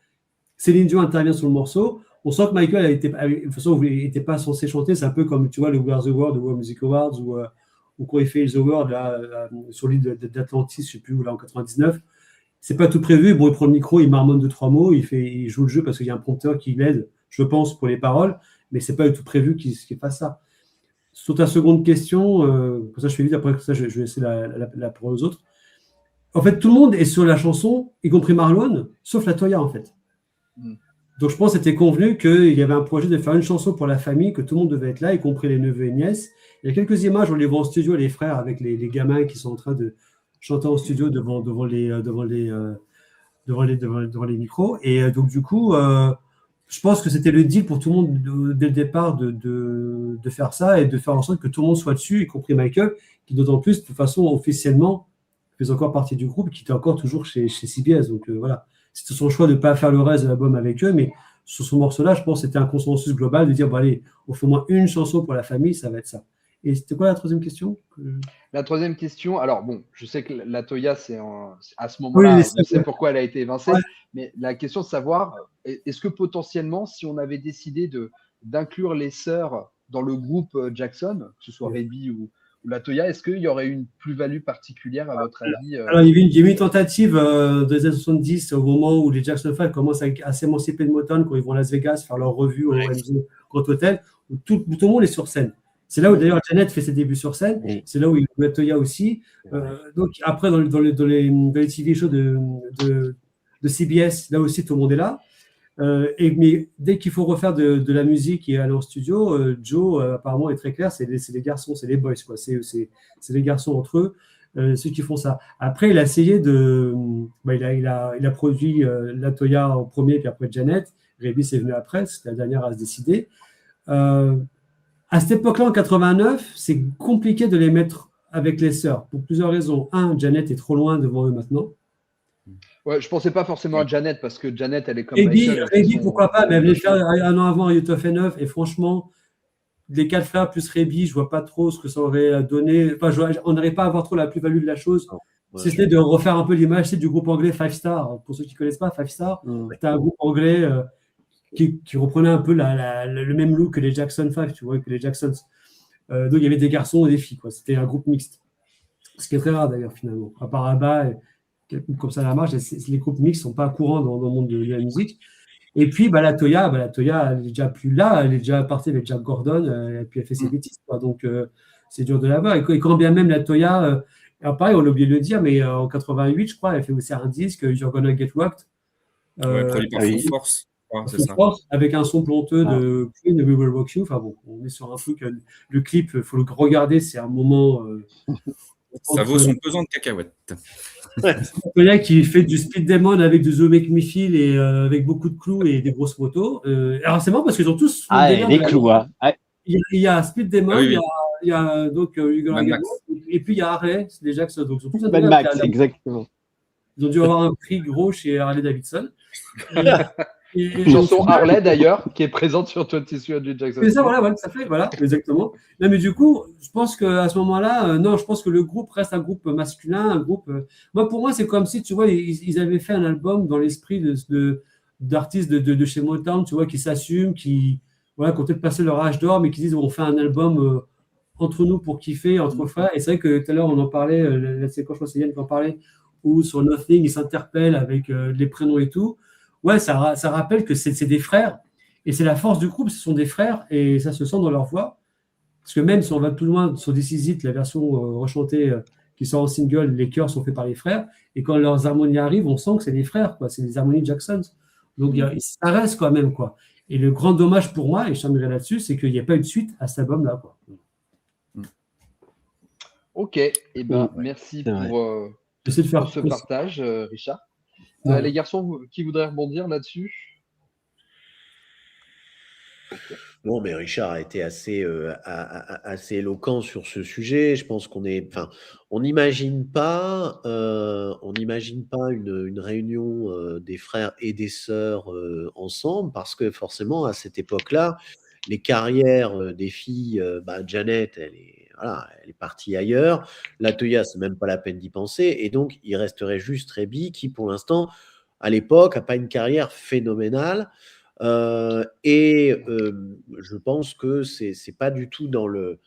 Céline Dion intervient sur le morceau, on sent que Michael de toute façon, il n'était pas censé chanter, c'est un peu comme, tu vois, le We Are The World, le World Music Awards, ou quand il fait The World, là, sur l'île d'Atlantis, je ne sais plus où, là, en 99. C'est pas tout prévu, bon, il prend le micro, il marmonne 2-3 mots, il joue le jeu parce qu'il y a un prompteur qui l'aide, je pense, pour les paroles, mais c'est pas du tout prévu qu'il fasse ça. Sur ta seconde question, pour ça je fais vite, après ça je vais laisser la parole aux autres. En fait, tout le monde est sur la chanson, y compris Marlon, sauf Latoya en fait. Donc je pense que c'était convenu qu'il y avait un projet de faire une chanson pour la famille, que tout le monde devait être là, y compris les neveux et nièces. Il y a quelques images, on les voit en studio, les frères avec les gamins qui sont en train de chanter en studio devant les micros. Et donc du coup, je pense que c'était le deal pour tout le monde dès le départ de faire ça et de faire en sorte que tout le monde soit dessus, y compris Michael, qui d'autant plus, de toute façon, officiellement, faisait encore partie du groupe, qui était encore toujours chez CBS. Donc voilà, c'était son choix de ne pas faire le reste de l'album avec eux, mais sur ce morceau-là, je pense que c'était un consensus global de dire, bon allez, on fait au moins une chanson pour la famille, ça va être ça. Et c'était quoi la troisième question? La troisième question, alors bon, je sais que la Toya, à ce Oui, moment-là, les on seuls, sait ouais. pourquoi elle a été évincée, Ouais. mais la question de savoir, est-ce que potentiellement, si on avait décidé d'inclure les sœurs dans le groupe Jackson, que ce soit Ouais. Reby ou la Toya, est-ce qu'il y aurait une plus-value particulière à votre avis Alors, il y a eu une tentative dans les années 70, au moment où les Jackson 5 commencent à s'émanciper de Motown, quand ils vont à Las Vegas faire leur revue au MGM Grand Hotel, où tout le monde est sur scène. C'est là où d'ailleurs Janet fait ses débuts sur scène. Oui. C'est là où il y a Toya aussi. Donc après, dans les TV shows de CBS, là aussi, tout le monde est là. Mais dès qu'il faut refaire de la musique et aller en studio, Joe, apparemment, est très clair, c'est les garçons, c'est les boys, quoi. C'est les garçons entre eux, ceux qui font ça. Après, il a essayé il a produit la Toya en premier, puis après Janet. Reby, c'est venu après, c'était la dernière à se décider. À cette époque-là, en 89, c'est compliqué de les mettre avec les sœurs, pour plusieurs raisons. Un, Janet est trop loin devant eux maintenant. Ouais, je pensais pas forcément à Janet, parce que Janet, elle est comme Michael. Reby, pourquoi pas, mais elle venait faire un an avant à Youth of N9, et franchement, les 4 frères plus Reby, je vois pas trop ce que ça aurait donné. Enfin, on n'aurait pas à avoir trop la plus-value de la chose. Ouais, C'était de refaire un peu l'image du groupe anglais Five Star. Pour ceux qui ne connaissent pas, Five Star, c'était un groupe anglais qui reprenait un peu le même look que les Jackson 5, tu vois, que les Jacksons. Donc il y avait des garçons et des filles, quoi. C'était un groupe mixte. Ce qui est très rare d'ailleurs, finalement. À part Abba, comme ça la marche, les groupes mixtes ne sont pas courants dans le monde de la musique. Et puis la Toya, elle n'est déjà plus là, elle est déjà partie avec Jack Gordon, et puis elle fait ses bêtises, quoi. Donc c'est dur de la voir. Et quand bien même la Toya, alors pareil, on a oublié de le dire, mais en 88, je crois, elle fait aussi un disque, You're Gonna Get Rocked. Produit par Full Force. Full Force, avec un son planteux de Queen, We Will Rock You. Enfin bon, on est sur un truc, le clip, il faut le regarder, c'est un moment. Ça vaut son pesant de cacahuètes. Toya qui fait du Speed Demon avec du The Make Me Feel et avec beaucoup de clous et des grosses motos. Alors c'est marrant parce qu'ils ont tous. Les clous, hein. Il y a Speed Demon, oui. il y a donc et puis il y a Harley, c'est déjà que ça. Donc ils ont tous Mad Max, exactement. Ils ont dû avoir un prix gros chez Harley Davidson. Chanson Harley d'ailleurs, qui est présente sur 23 Jackson. C'est ça, voilà, ça fait, voilà, exactement. Non, mais du coup, je pense qu'à ce moment-là, non, je pense que le groupe reste un groupe masculin, un groupe. Pour moi, c'est comme si, tu vois, ils avaient fait un album dans l'esprit d'artistes de chez Motown, tu vois, qui s'assument, qui ont peut-être passé leur âge d'or, mais qui disent on fait un album entre nous pour kiffer, entre frères. Et c'est vrai que tout à l'heure, on en parlait, la séquence, je crois que c'est Yann qui en parlait, où sur Nothing, ils s'interpellent avec les prénoms et tout. Ouais, ça rappelle que c'est des frères. Et c'est la force du groupe, ce sont des frères, et ça se sent dans leur voix. Parce que même si on va plus loin sur This Is It, la version rechantée qui sort en single, les chœurs sont faits par les frères. Et quand leurs harmonies arrivent, on sent que c'est des frères, quoi. C'est des harmonies Jackson. Donc ça reste quand même, quoi. Et le grand dommage pour moi, et je terminerai là-dessus, c'est qu'il n'y a pas eu de suite à cet album-là, quoi. Ok, merci pour ce partage, Richard. Les garçons, qui voudraient rebondir là-dessus? Non, mais Richard a été assez éloquent sur ce sujet. Je pense on n'imagine pas une réunion des frères et des sœurs ensemble, parce que forcément, à cette époque-là, les carrières des filles, Janet, elle est partie ailleurs. La Toya, c'est même pas la peine d'y penser. Et donc, il resterait juste Reby, qui, pour l'instant, à l'époque, n'a pas une carrière phénoménale. Je pense que c'est pas du tout dans le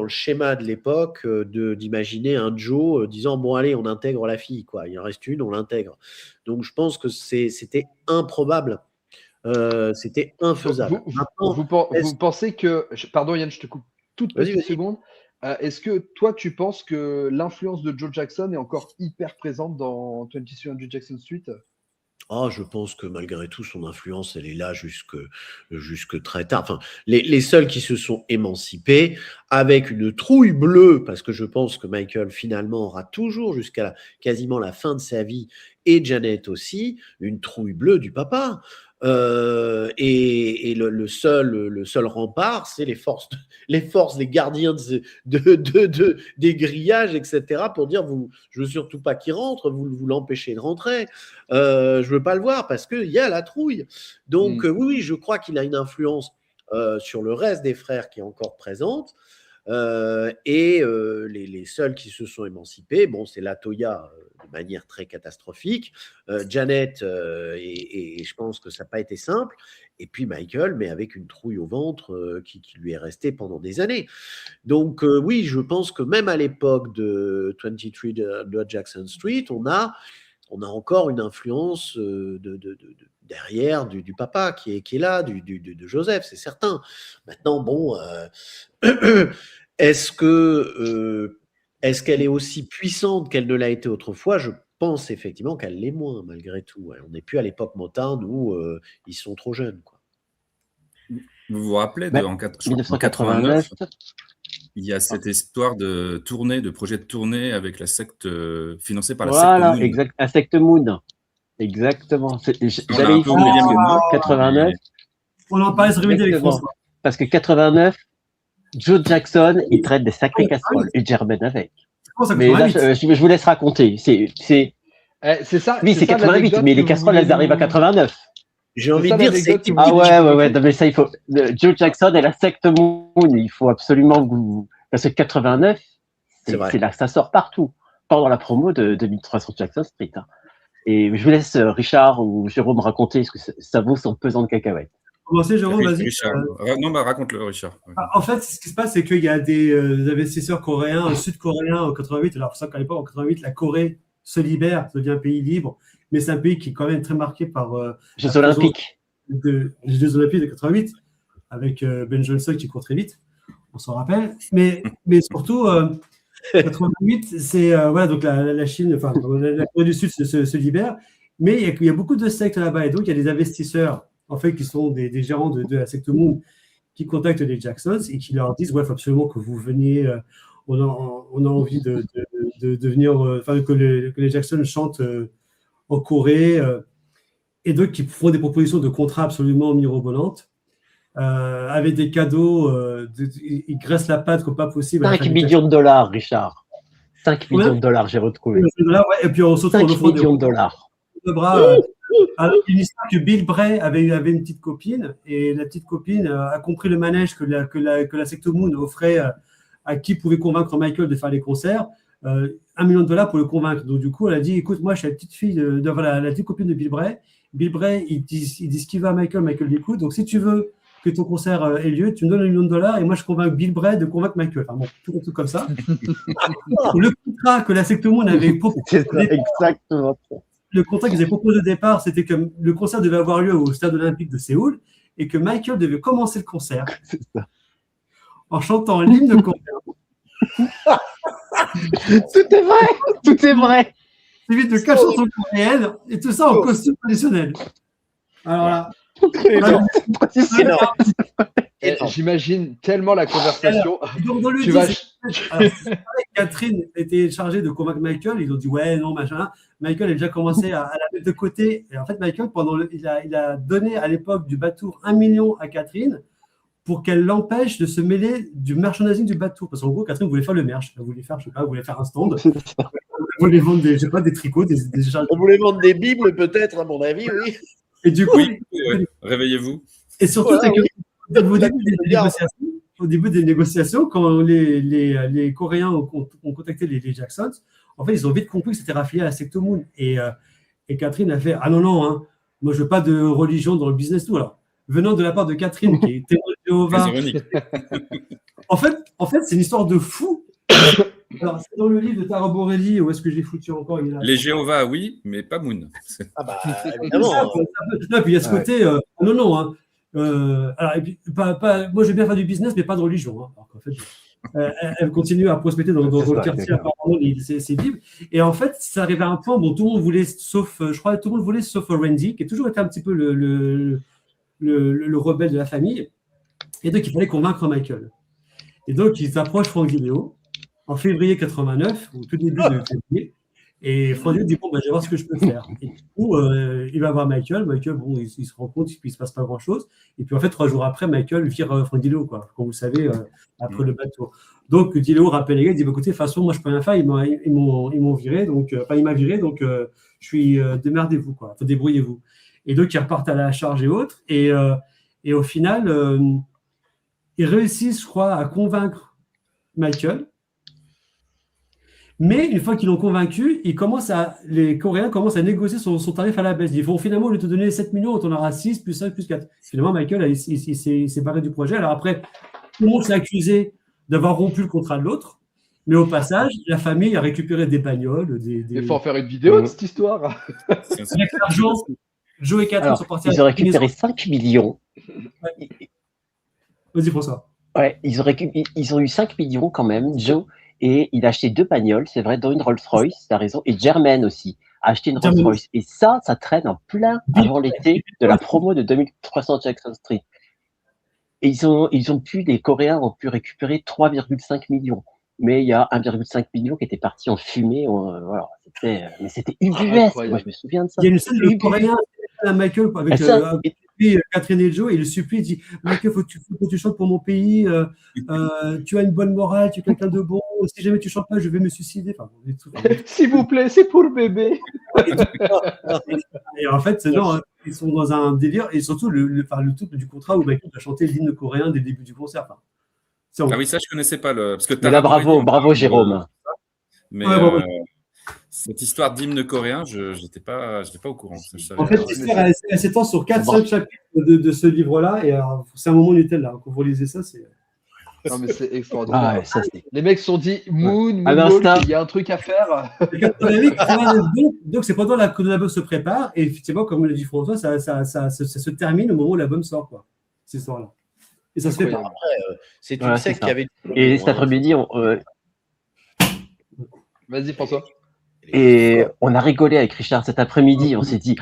schéma de l'époque d'imaginer un Joe disant bon allez, on intègre la fille, quoi. Il en reste une, on l'intègre. Donc je pense que c'était improbable. C'était infaisable. Vous pensez que... Pardon Yann, je te coupe toute petite seconde. Est-ce que toi, tu penses que l'influence de Joe Jackson est encore hyper présente dans 23 Jackson Street? Je pense que malgré tout, son influence, elle est là jusque très tard. Enfin, les seuls qui se sont émancipés avec une trouille bleue, parce que je pense que Michael, finalement, aura toujours jusqu'à quasiment la fin de sa vie, et Janet aussi, une trouille bleue du papa. Et le seul rempart, c'est les forces, les gardiens des grillages, etc., pour dire je veux surtout pas qu'il rentre, vous l'empêchez de rentrer. Je veux pas le voir parce qu'il y a la trouille. Donc oui, je crois qu'il a une influence sur le reste des frères qui est encore présente. Et les seuls qui se sont émancipés, bon, c'est Latoya de manière très catastrophique, Janet, et je pense que ça n'a pas été simple, et puis Michael, mais avec une trouille au ventre qui lui est restée pendant des années. Donc oui, je pense que même à l'époque de 23 de Jackson Street, on a encore une influence derrière du papa qui est là, de Joseph, c'est certain. Maintenant, bon, est-ce qu'elle est aussi puissante qu'elle ne l'a été autrefois? Je pense effectivement qu'elle l'est moins, malgré tout. Ouais. On n'est plus à l'époque Motown où ils sont trop jeunes, quoi. Vous vous rappelez, Bah, en 1989, il y a cette histoire de projet de tournée avec la secte financée par la voilà, secte Moon. exact, la secte Moon. Exactement. On a J'avais un ici peu oublié le nom, 89. On en parlait ce midi avec Exactement. François. Parce que 89, Joe Jackson, il traite des sacrées casseroles. Et Jermaine avec. Oh, ça Mais là, 88. je vous laisse raconter. C'est ça. Oui, c'est 88, l'anecdote mais les que casseroles, vous elles arrivent à 89. J'ai envie de ça dire, l'anecdote c'est que Ah vous- ouais, non, mais ça, il faut. Joe Jackson et la secte Moon, il faut absolument que vous. Parce que 89, C'est vrai. c'est là que ça sort partout. Pendant la promo de 1300 Jackson Street. Hein. Et je vous laisse Richard ou Jérôme raconter, parce que ça vaut son pesant de cacahuètes. Commencez, Jérôme, vas-y. Richard. Non, raconte-le, Richard. En fait, ce qui se passe, c'est qu'il y a des investisseurs coréens, sud-coréens en 88. Alors, ça, qu'à l'époque, en 88, la Corée se libère, devient un pays libre, mais c'est un pays qui est quand même très marqué par Jeux Olympiques. les Jeux Olympiques de 88, avec Ben Johnson qui court très vite, on s'en rappelle. Mais surtout, 88, c'est voilà, donc la Chine, enfin la Corée du Sud se libère, mais il y a beaucoup de sectes là-bas, et donc il y a des investisseurs en fait qui sont des gérants de la secte Moon qui contactent les Jacksons et qui leur disent ouais, il faut absolument que vous veniez, on a envie de venir, enfin que les Jacksons chantent en Corée, et donc qui font des propositions de contrats absolument mirobolantes. Avec des cadeaux, ils graissent la patte comme pas possible. 5 millions de dollars, Richard. 5 millions de dollars, j'ai retrouvé. Ouais, et puis on se 5 millions de dollars. Le bras, alors, une histoire que Bill Bray avait une petite copine, et la petite copine a compris le manège que la secte Moon offrait à qui pouvait convaincre Michael de faire les concerts. 1 million de dollars pour le convaincre. Donc, du coup, elle a dit écoute, moi, je suis la petite fille voilà, la petite copine de Bill Bray. Bill Bray, il dit ce qu'il va à Michael, Michael l'écoute. Donc, si tu veux que ton concert ait lieu, tu me donnes 1 million de dollars et moi, je convainc Bill Bray de convaincre Michael. Enfin, bon, tout un truc comme ça. Le contrat que la secte Moon avait proposé. Exactement. Le contrat qu'ils avaient proposé au départ, c'était que le concert devait avoir lieu au stade olympique de Séoul et que Michael devait commencer le concert en chantant l'hymne de Corée. Tout est vrai. Tout est vrai. Suivi de 4 chansons coréennes et tout ça en costume traditionnel. Alors là. J'imagine tellement la conversation. Donc, dans le Tu vas- Catherine était chargée de convaincre Michael. Ils ont dit ouais, non, machin. Michael a déjà commencé à la mettre de côté. Et en fait, Michael, il a donné à l'époque du Batour 1 million à Catherine pour qu'elle l'empêche de se mêler du merchandising du Batour. Parce qu'en gros, Catherine voulait faire le merch. Elle voulait faire, je sais pas, elle voulait faire un stand. Elle voulait vendre des tricots, des On voulait vendre des bibles, peut-être, à mon avis, oui. Et du coup, Oui, réveillez-vous. et surtout, Voilà, c'est qu'au début des négociations, quand les Coréens ont contacté les Jacksons, en fait, ils ont vite compris que c'était raffilié à la secte Moon. Et Catherine a fait ah non, hein, moi je veux pas de religion dans le business tout. Alors, venant de la part de Catherine, qui est témoin de Jéhovah, Très ironique. en fait, c'est une histoire de fou. Alors, c'est dans le livre de Tara Borelli, où est-ce que j'ai foutu encore il a... Les Jéhovah, oui, mais pas Moon. Ah bah, Non, évidemment. puis il y a ce côté, non. Hein. Alors, et puis, moi, je vais bien faire du business, mais pas de religion. Hein. Alors qu'en fait, elle continue à prospecter dans le quartier, apparemment, c'est libre. Et en fait, ça arrive à un point où tout le monde voulait, sauf Randy, qui a toujours été un petit peu le rebelle de la famille. Et donc, il fallait convaincre Michael. Et donc, ils approchent Frank Dileo en février 89, au tout début de février. Et Frank Dileo dit bon, je vais voir ce que je peux faire. Et du coup, il va voir Michael. Michael, bon, il se rend compte qu'il ne se passe pas grand-chose. Et puis, en fait, 3 jours après, Michael vire Frank Dileo, quoi, comme vous le savez, après le bateau. Donc, Dileo rappelle les gars, il dit écoutez, de toute façon, moi, je peux rien faire. Ils m'ont viré, donc, il m'a viré, donc, je suis démerdez-vous, quoi. Enfin, débrouillez-vous. Et donc, ils repartent à la charge et autres. Et au final, ils réussissent, je crois, à convaincre Michael. Mais une fois qu'ils l'ont convaincu, les Coréens commencent à négocier son tarif à la baisse. Ils vont finalement, au lieu de te donner 7 millions, on aura 6, plus 5, plus 4. Finalement, Michael, il s'est barré du projet. Alors après, tout le monde s'est accusé d'avoir rompu le contrat de l'autre. Mais au passage, la famille a récupéré des bagnoles. Il faut en faire une vidéo de cette histoire. Avec l'argent, Joe et Catherine sont partis. Ils ont récupéré 5 millions. Vas-y, François. Ouais, ils ont eu 5 millions quand même, Joe. Et il a acheté 2 bagnoles, c'est vrai, dont une Rolls-Royce, tu as raison. Et Jermaine aussi a acheté une Rolls-Royce. Et ça traîne en plein avant l'été de la promo de 2300 Jackson Street. Et les Coréens ont pu récupérer 3,5 millions. Mais il y a 1,5 million qui était parti en fumée. Voilà, mais c'était ubuesque. Moi, je me souviens de ça. Il y a une scène de Coréen à Michael avec Catherine et Joe, et le supplie, il dit Michael, faut que tu chantes pour mon pays, tu as une bonne morale, tu es quelqu'un de bon, si jamais tu chantes pas, je vais me suicider. Enfin, s'il vous plaît, c'est pour le bébé. Et en fait, non, ils sont dans un délire, et surtout le truc du contrat où Michael a chanté l'hymne coréen dès le début du concert. Ah oui, ça, je connaissais pas parce que mais là, bravo Jérôme. Mais cette histoire d'hymne coréen, je n'étais pas au courant. En fait, l'histoire, elle s'étend sur 4-5 chapitres de ce livre-là, et c'est un moment Nutella. Quand vous lisez ça, c'est. Non, mais c'est extraordinaire. Les mecs se sont dit Moon, il y a un truc à faire. Donc, c'est pendant que l'album se prépare, et effectivement, comme l'a dit François, ça se termine au moment où l'album sort, quoi. Cette histoire-là. Et ça se fait pas. Après, c'est une secte qui avait. Et cet après-midi, Vas-y, François. Et on a rigolé avec Richard cet après-midi. On s'est dit,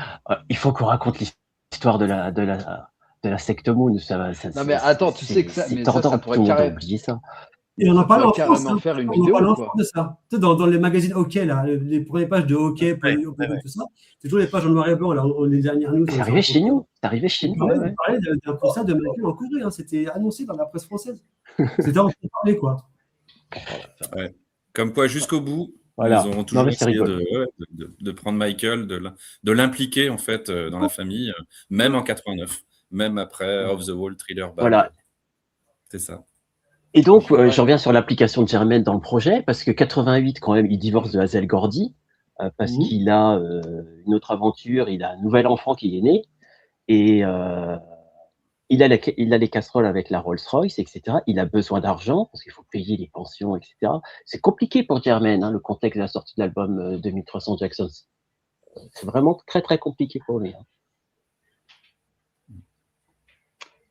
il faut qu'on raconte l'histoire de la secte Moon. Non, mais attends, tu sais que ça pourrait carrément oublier ça. Et on en parle en France. Faire une vidéo. De ça. Tu sais, dans les magazines hockey, là, les premières pages de hockey, tout ça, c'est toujours les pages en noir et blanc. Là, les dernières news. C'est arrivé chez nous. On parlait d'un concert de Michael en Corée. C'était annoncé dans la presse française. C'était en train de parler, quoi. Ouais. Comme quoi, jusqu'au bout. Voilà. Ils ont toujours essayé de prendre Michael, de l'impliquer en fait dans la famille, même en 89, même après Off the Wall, Thriller. Voilà. C'est ça. Et donc, je reviens sur l'application de Jermaine dans le projet, parce que 88, quand même, il divorce de Hazel Gordy, parce qu'il a une autre aventure, il a un nouvel enfant qui est né, et il a les casseroles avec la Rolls-Royce, etc. Il a besoin d'argent parce qu'il faut payer les pensions, etc. C'est compliqué pour Jermaine, le contexte de la sortie de l'album 2300 Jackson. C'est vraiment très, très compliqué pour lui.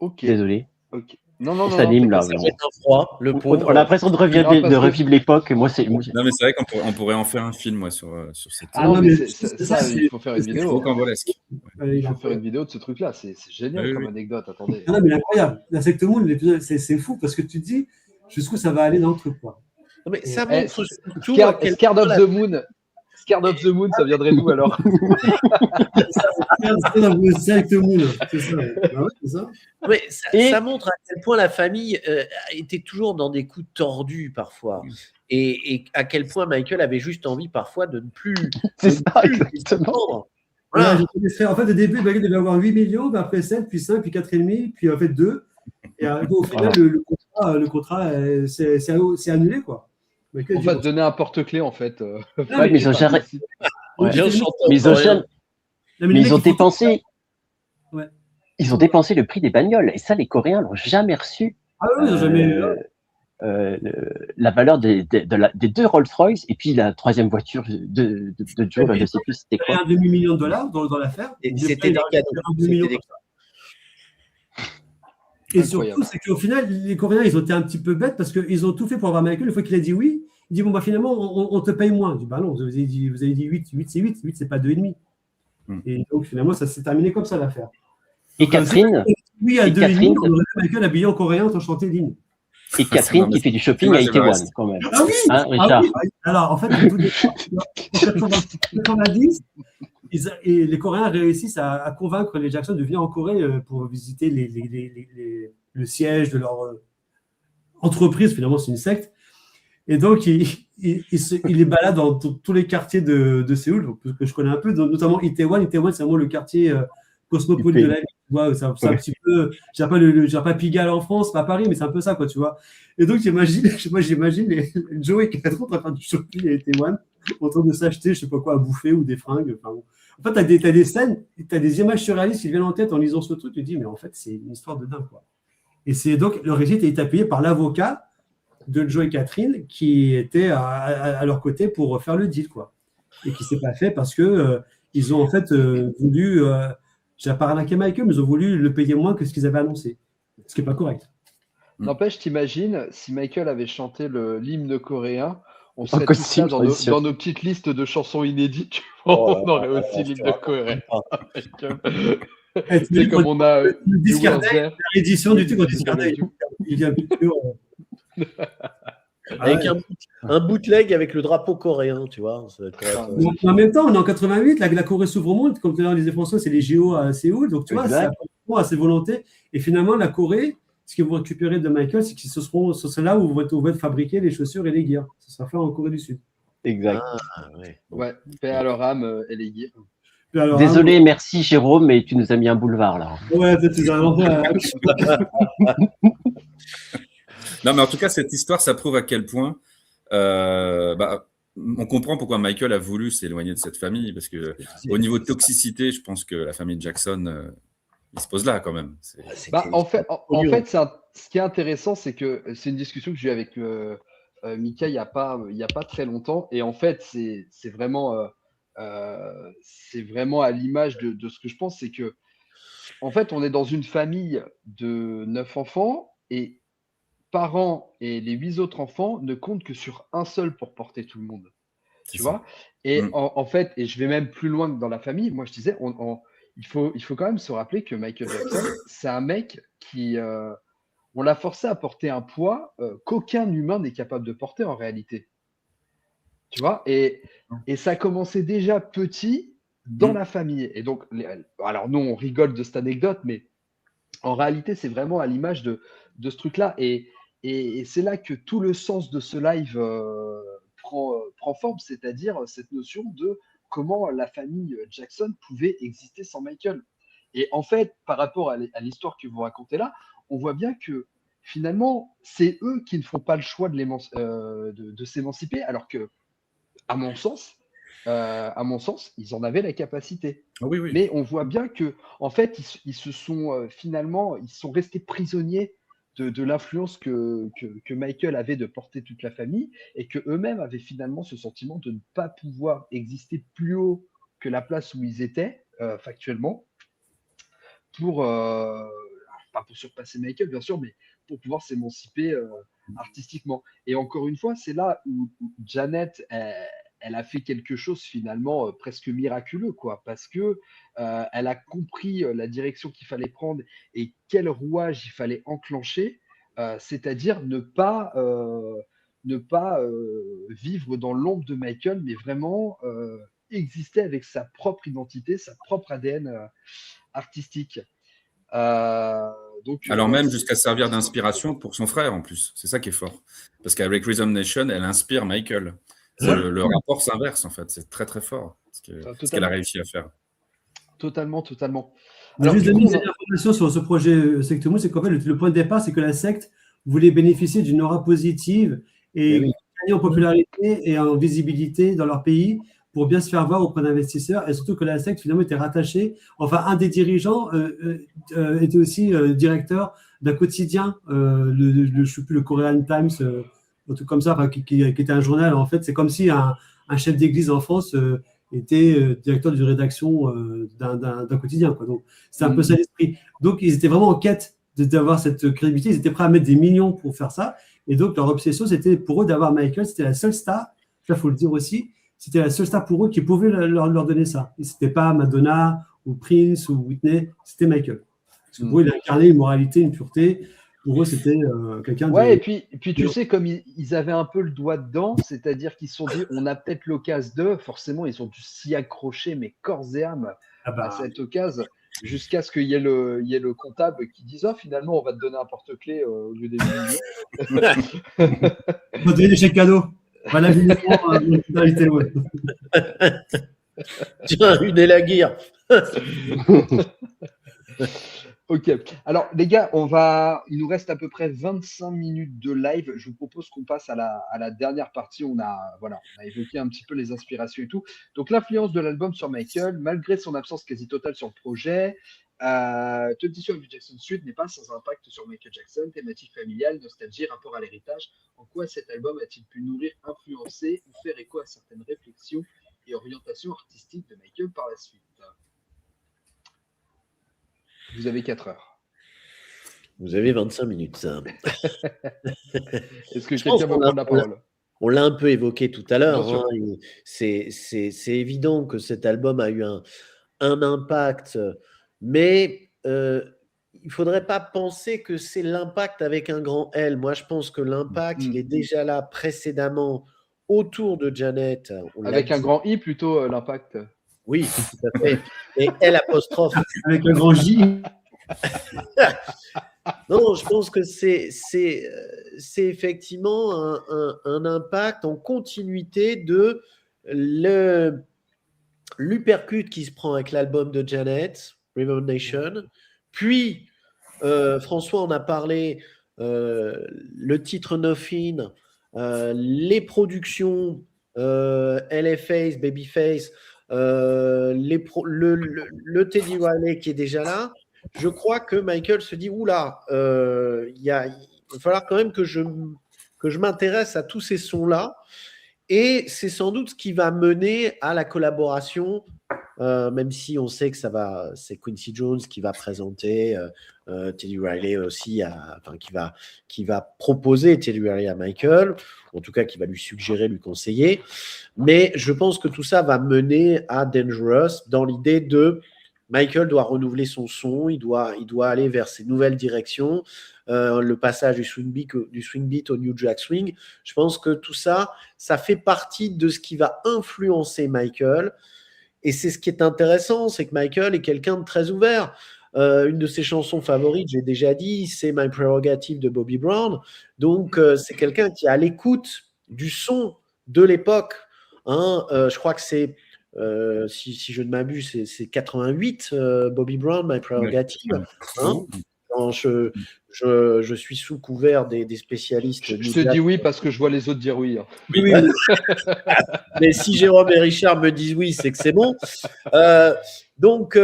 Ok. Désolé. Okay. Non. Ça s'anime là. On a l'impression de revivre l'époque. Moi, c'est. Non, mais c'est vrai qu'on pourrait en faire un film sur cette. Ah non, mais il faut faire une vidéo. Il faut faire une vidéo de ce truc-là. C'est génial comme anecdote. Attendez. Non, mais incroyable. La secte Moon, c'est fou parce que tu te dis jusqu'où ça va aller dans le truc, quoi. Non, mais ça montre tout. Scared of the Moon. Scared of the Moon, ça viendrait d'où alors? Secte Moon, c'est ça. C'est ça. Mais ça montre à quel point la famille était toujours dans des coups tordus parfois. Et à quel point Michael avait juste envie parfois de ne plus. C'est ça, exactement. Voilà. En fait, au début, Michael devait avoir 8 millions, puis après 7, puis 5, puis 4,5, puis en fait 2. Et au final, le contrat c'est annulé, quoi. On va te donner un porte-clés, en fait. Mais ils ont jamais. Ils ont dépensé. Ouais. Ils ont dépensé le prix des bagnoles. Et ça, les Coréens l'ont jamais reçu. Ah oui, ils n'ont jamais. La valeur des 2 Rolls-Royce et puis la 3e voiture de Joe, je ne sais plus c'était quoi. $1 demi-million dans l'affaire. C'était des cadeaux. Et surtout, c'est qu'au final, les Coréens, ils ont été un petit peu bêtes parce qu'ils ont tout fait pour avoir Michael. Une fois qu'il a dit oui, il dit bon, bah finalement, on te paye moins. Je dis bah non, vous avez dit 8, c'est 8, c'est pas 2,5. Et donc finalement, ça s'est terminé comme ça l'affaire. Et Catherine Oui, à 2,5, on aurait Michael habillé en coréen en chanter l'hymne. Et Catherine qui fait du shopping à Itaewon quand même. Ah oui, Richard. Alors en fait, en 90, et les Coréens réussissent à convaincre les Jackson de venir en Corée pour visiter le siège de leur entreprise. Finalement, c'est une secte. Et donc, il les balade dans tous les quartiers de Séoul, que je connais un peu, notamment Itaewon. Itaewon, c'est vraiment le quartier cosmopolite de la ville. Ouais, c'est un petit peu peu, je dirais pas Pigalle en France, pas Paris, mais c'est un peu ça, quoi, tu vois. Et donc, j'imagine Joey qui est en train de faire du shopping avec Taïwan, en train de s'acheter, je sais pas quoi, à bouffer ou des fringues. Enfin, bon. En fait, t'as des scènes, t'as des images surréalistes qui viennent en tête en lisant ce truc, tu te dis, mais en fait, c'est une histoire de dingue, quoi. Et c'est donc, le récit est appuyé par l'avocat de Joe et Catherine qui était à leur côté pour faire le deal, quoi. Et qui s'est pas fait parce que ils ont en fait voulu, j'ai pas arnaqué Michael, mais ils ont voulu le payer moins que ce qu'ils avaient annoncé, ce qui est pas correct. N'empêche, t'imagines, si Michael avait chanté l'hymne coréen, on En serait tous costume, là dans nos petites listes de chansons inédites. On aurait aussi l'hymne coréen. C'est comme on a l'édition du truc en discardé. Il vient avec un bootleg avec le drapeau coréen, tu vois. En même temps, on est en 88, la Corée s'ouvre au monde. Comme tu disais, François, c'est les JO à Séoul. Donc, tu vois, ça correspond à ses volontés. Et finalement, la Corée, ce que vous récupérez de Michael, c'est que ce sera là où vous êtes fabriquer les chaussures et les gears. Ça sera fait en Corée du Sud. Exact. Ouais, paix à leur âme et les gears. Alors, désolé, merci Jérôme, mais tu nous as mis un boulevard là. Ouais, tu as Non, mais en tout cas, cette histoire, ça prouve à quel point on comprend pourquoi Michael a voulu s'éloigner de cette famille, parce que au niveau de toxicité, je pense que la famille Jackson, il se pose là quand même. En fait, ce qui est intéressant, c'est que c'est une discussion que j'ai eue avec Mika il y a pas très longtemps, et en fait, c'est vraiment à l'image de ce que je pense, c'est que en fait, on est dans une famille de 9 enfants et parents et les 8 autres enfants ne comptent que sur un seul pour porter tout le monde. Tu vois? Et en fait, et je vais même plus loin que dans la famille, moi je disais, il faut quand même se rappeler que Michael Jackson, c'est un mec qui, on l'a forcé à porter un poids qu'aucun humain n'est capable de porter en réalité. Tu vois? Et ça a commencé déjà petit dans la famille. Et donc, alors nous, on rigole de cette anecdote, mais en réalité, c'est vraiment à l'image de ce truc-là. Et c'est là que tout le sens de ce live prend forme, c'est-à-dire cette notion de comment la famille Jackson pouvait exister sans Michael. Et en fait, par rapport à l'histoire que vous racontez là, on voit bien que finalement, c'est eux qui ne font pas le choix de s'émanciper, alors que, à mon sens, ils en avaient la capacité. Oui. Mais on voit bien que, en fait, ils se sont finalement, ils sont restés prisonniers de l'influence que Michael avait de porter toute la famille, et que eux-mêmes avaient finalement ce sentiment de ne pas pouvoir exister plus haut que la place où ils étaient factuellement, pas pour surpasser Michael bien sûr, mais pour pouvoir s'émanciper artistiquement. Et encore une fois, c'est là où Janet elle a fait quelque chose finalement presque miraculeux, quoi, parce que elle a compris la direction qu'il fallait prendre et quel rouage il fallait enclencher, c'est-à-dire ne pas vivre dans l'ombre de Michael, mais vraiment exister avec sa propre identité, sa propre ADN artistique. Alors même jusqu'à servir d'inspiration pour son frère en plus. C'est ça qui est fort. Parce qu'avec Rhythm Nation, elle inspire Michael. Le rapport s'inverse en fait. C'est très très fort ce qu'elle a réussi à faire. Totalement. Alors, juste une information sur ce projet Secte Mou, c'est qu'en fait le point de départ, c'est que la secte voulait bénéficier d'une aura positive et gagner en popularité et en visibilité dans leur pays pour bien se faire voir auprès d'investisseurs, et surtout que la secte finalement était rattachée, enfin un des dirigeants était aussi directeur d'un quotidien, je ne sais plus, le Korean Times, un truc comme ça, qui était un journal. En fait, c'est comme si un chef d'église en France était directeur d'une rédaction d'un quotidien, quoi. Donc c'est un peu ça l'esprit. Donc ils étaient vraiment en quête d'avoir cette crédibilité, ils étaient prêts à mettre des millions pour faire ça, et donc leur obsession c'était pour eux d'avoir Michael, c'était la seule star, ça faut le dire aussi, c'était la seule star pour eux qui pouvait leur donner ça. Et c'était pas Madonna ou Prince ou Whitney, c'était Michael. Parce que pour eux, il incarnait une moralité, une pureté. Pour eux, c'était quelqu'un de... Ouais, et puis tu sais, comme ils avaient un peu le doigt dedans, c'est-à-dire qu'ils se sont dit, on a peut-être l'occasion de, forcément, ils ont dû s'y accrocher, mais corps et âme, à cette occasion, jusqu'à ce qu'il y ait le comptable qui dise, oh, finalement, on va te donner un porte-clés au lieu des millions. On va donner des chèques cadeaux. Voilà, Tiens, une et la guire. Ok. Alors, les gars, il nous reste à peu près 25 minutes de live. Je vous propose qu'on passe à la dernière partie. On a évoqué un petit peu les inspirations et tout. Donc, l'influence de l'album sur Michael, malgré son absence quasi totale sur le projet, 22 of Jackson Street n'est pas sans impact sur Michael Jackson. Thématique familiale, nostalgie, rapport à l'héritage. En quoi cet album a-t-il pu nourrir, influencer ou faire écho à certaines réflexions et orientations artistiques de Michael par la suite? Vous avez 4 heures. Vous avez 25 minutes. Ça. Est-ce que quelqu'un veut prendre la parole? On l'a un peu évoqué tout à l'heure. Bien sûr. Hein, c'est évident que cet album a eu un impact, mais il ne faudrait pas penser que c'est l'impact avec un grand L. Moi, je pense que l'impact, il est déjà là précédemment autour de Janet. Avec un grand I plutôt, l'impact. Oui, tout à fait. Et L apostrophe. Avec un grand J. Non, je pense que c'est effectivement un impact en continuité de l'uppercut qui se prend avec l'album de Janet, River Nation. Puis, François en a parlé, le titre Nothing, les productions LFace, Babyface, le Teddy Riley qui est déjà là. Je crois que Michael se dit oula, il va falloir quand même que je m'intéresse à tous ces sons-là. Et c'est sans doute ce qui va mener à la collaboration, même si on sait que c'est Quincy Jones qui va présenter, Teddy Riley aussi, qui va proposer Teddy Riley à Michael, en tout cas qui va lui suggérer, lui conseiller. Mais je pense que tout ça va mener à Dangerous dans l'idée de Michael doit renouveler son son, il doit aller vers ses nouvelles directions, le passage du swing beat au New Jack Swing. Je pense que tout ça, ça fait partie de ce qui va influencer Michael. Et c'est ce qui est intéressant, c'est que Michael est quelqu'un de très ouvert. Une de ses chansons favorites, j'ai déjà dit, c'est My Prerogative de Bobby Brown. Donc, c'est quelqu'un qui est à l'écoute du son de l'époque. Hein, je crois que c'est... si je ne m'abuse, c'est 88, Bobby Brown, My Prerogative. Hein, quand je suis sous couvert des spécialistes. Je te dis oui parce que je vois les autres dire oui. Hein. Oui. Mais si Jérôme et Richard me disent oui, c'est que c'est bon. Donc,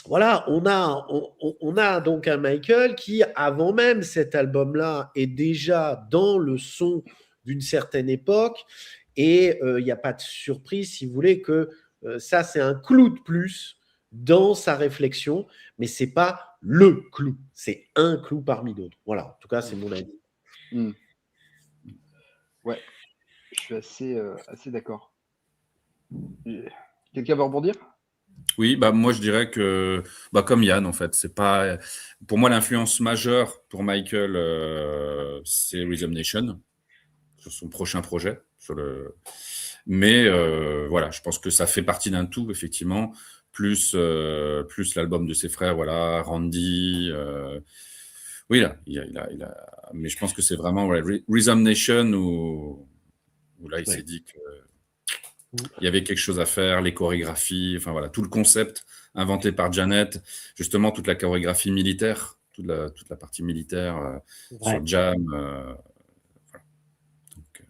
voilà, on a donc un Michael qui, avant même cet album-là, est déjà dans le son d'une certaine époque. Et il n'y a pas de surprise, si vous voulez, que ça, c'est un clou de plus dans sa réflexion, mais ce n'est pas le clou, c'est un clou parmi d'autres. Voilà, en tout cas, c'est mon avis. Ouais, je suis assez d'accord. Quelqu'un veut rebondir ? Oui, moi je dirais que, comme Yann en fait, c'est pas pour moi l'influence majeure pour Michael, c'est Rhythm Nation sur son prochain projet. Mais voilà, je pense que ça fait partie d'un tout effectivement, plus l'album de ses frères, voilà, Randy. Oui, là, mais je pense que c'est vraiment Rhythm Nation où là il s'est dit que il y avait quelque chose à faire, les chorégraphies, enfin voilà, tout le concept inventé par Janet, justement toute la chorégraphie militaire, toute la partie militaire sur Jam. Voilà. Donc,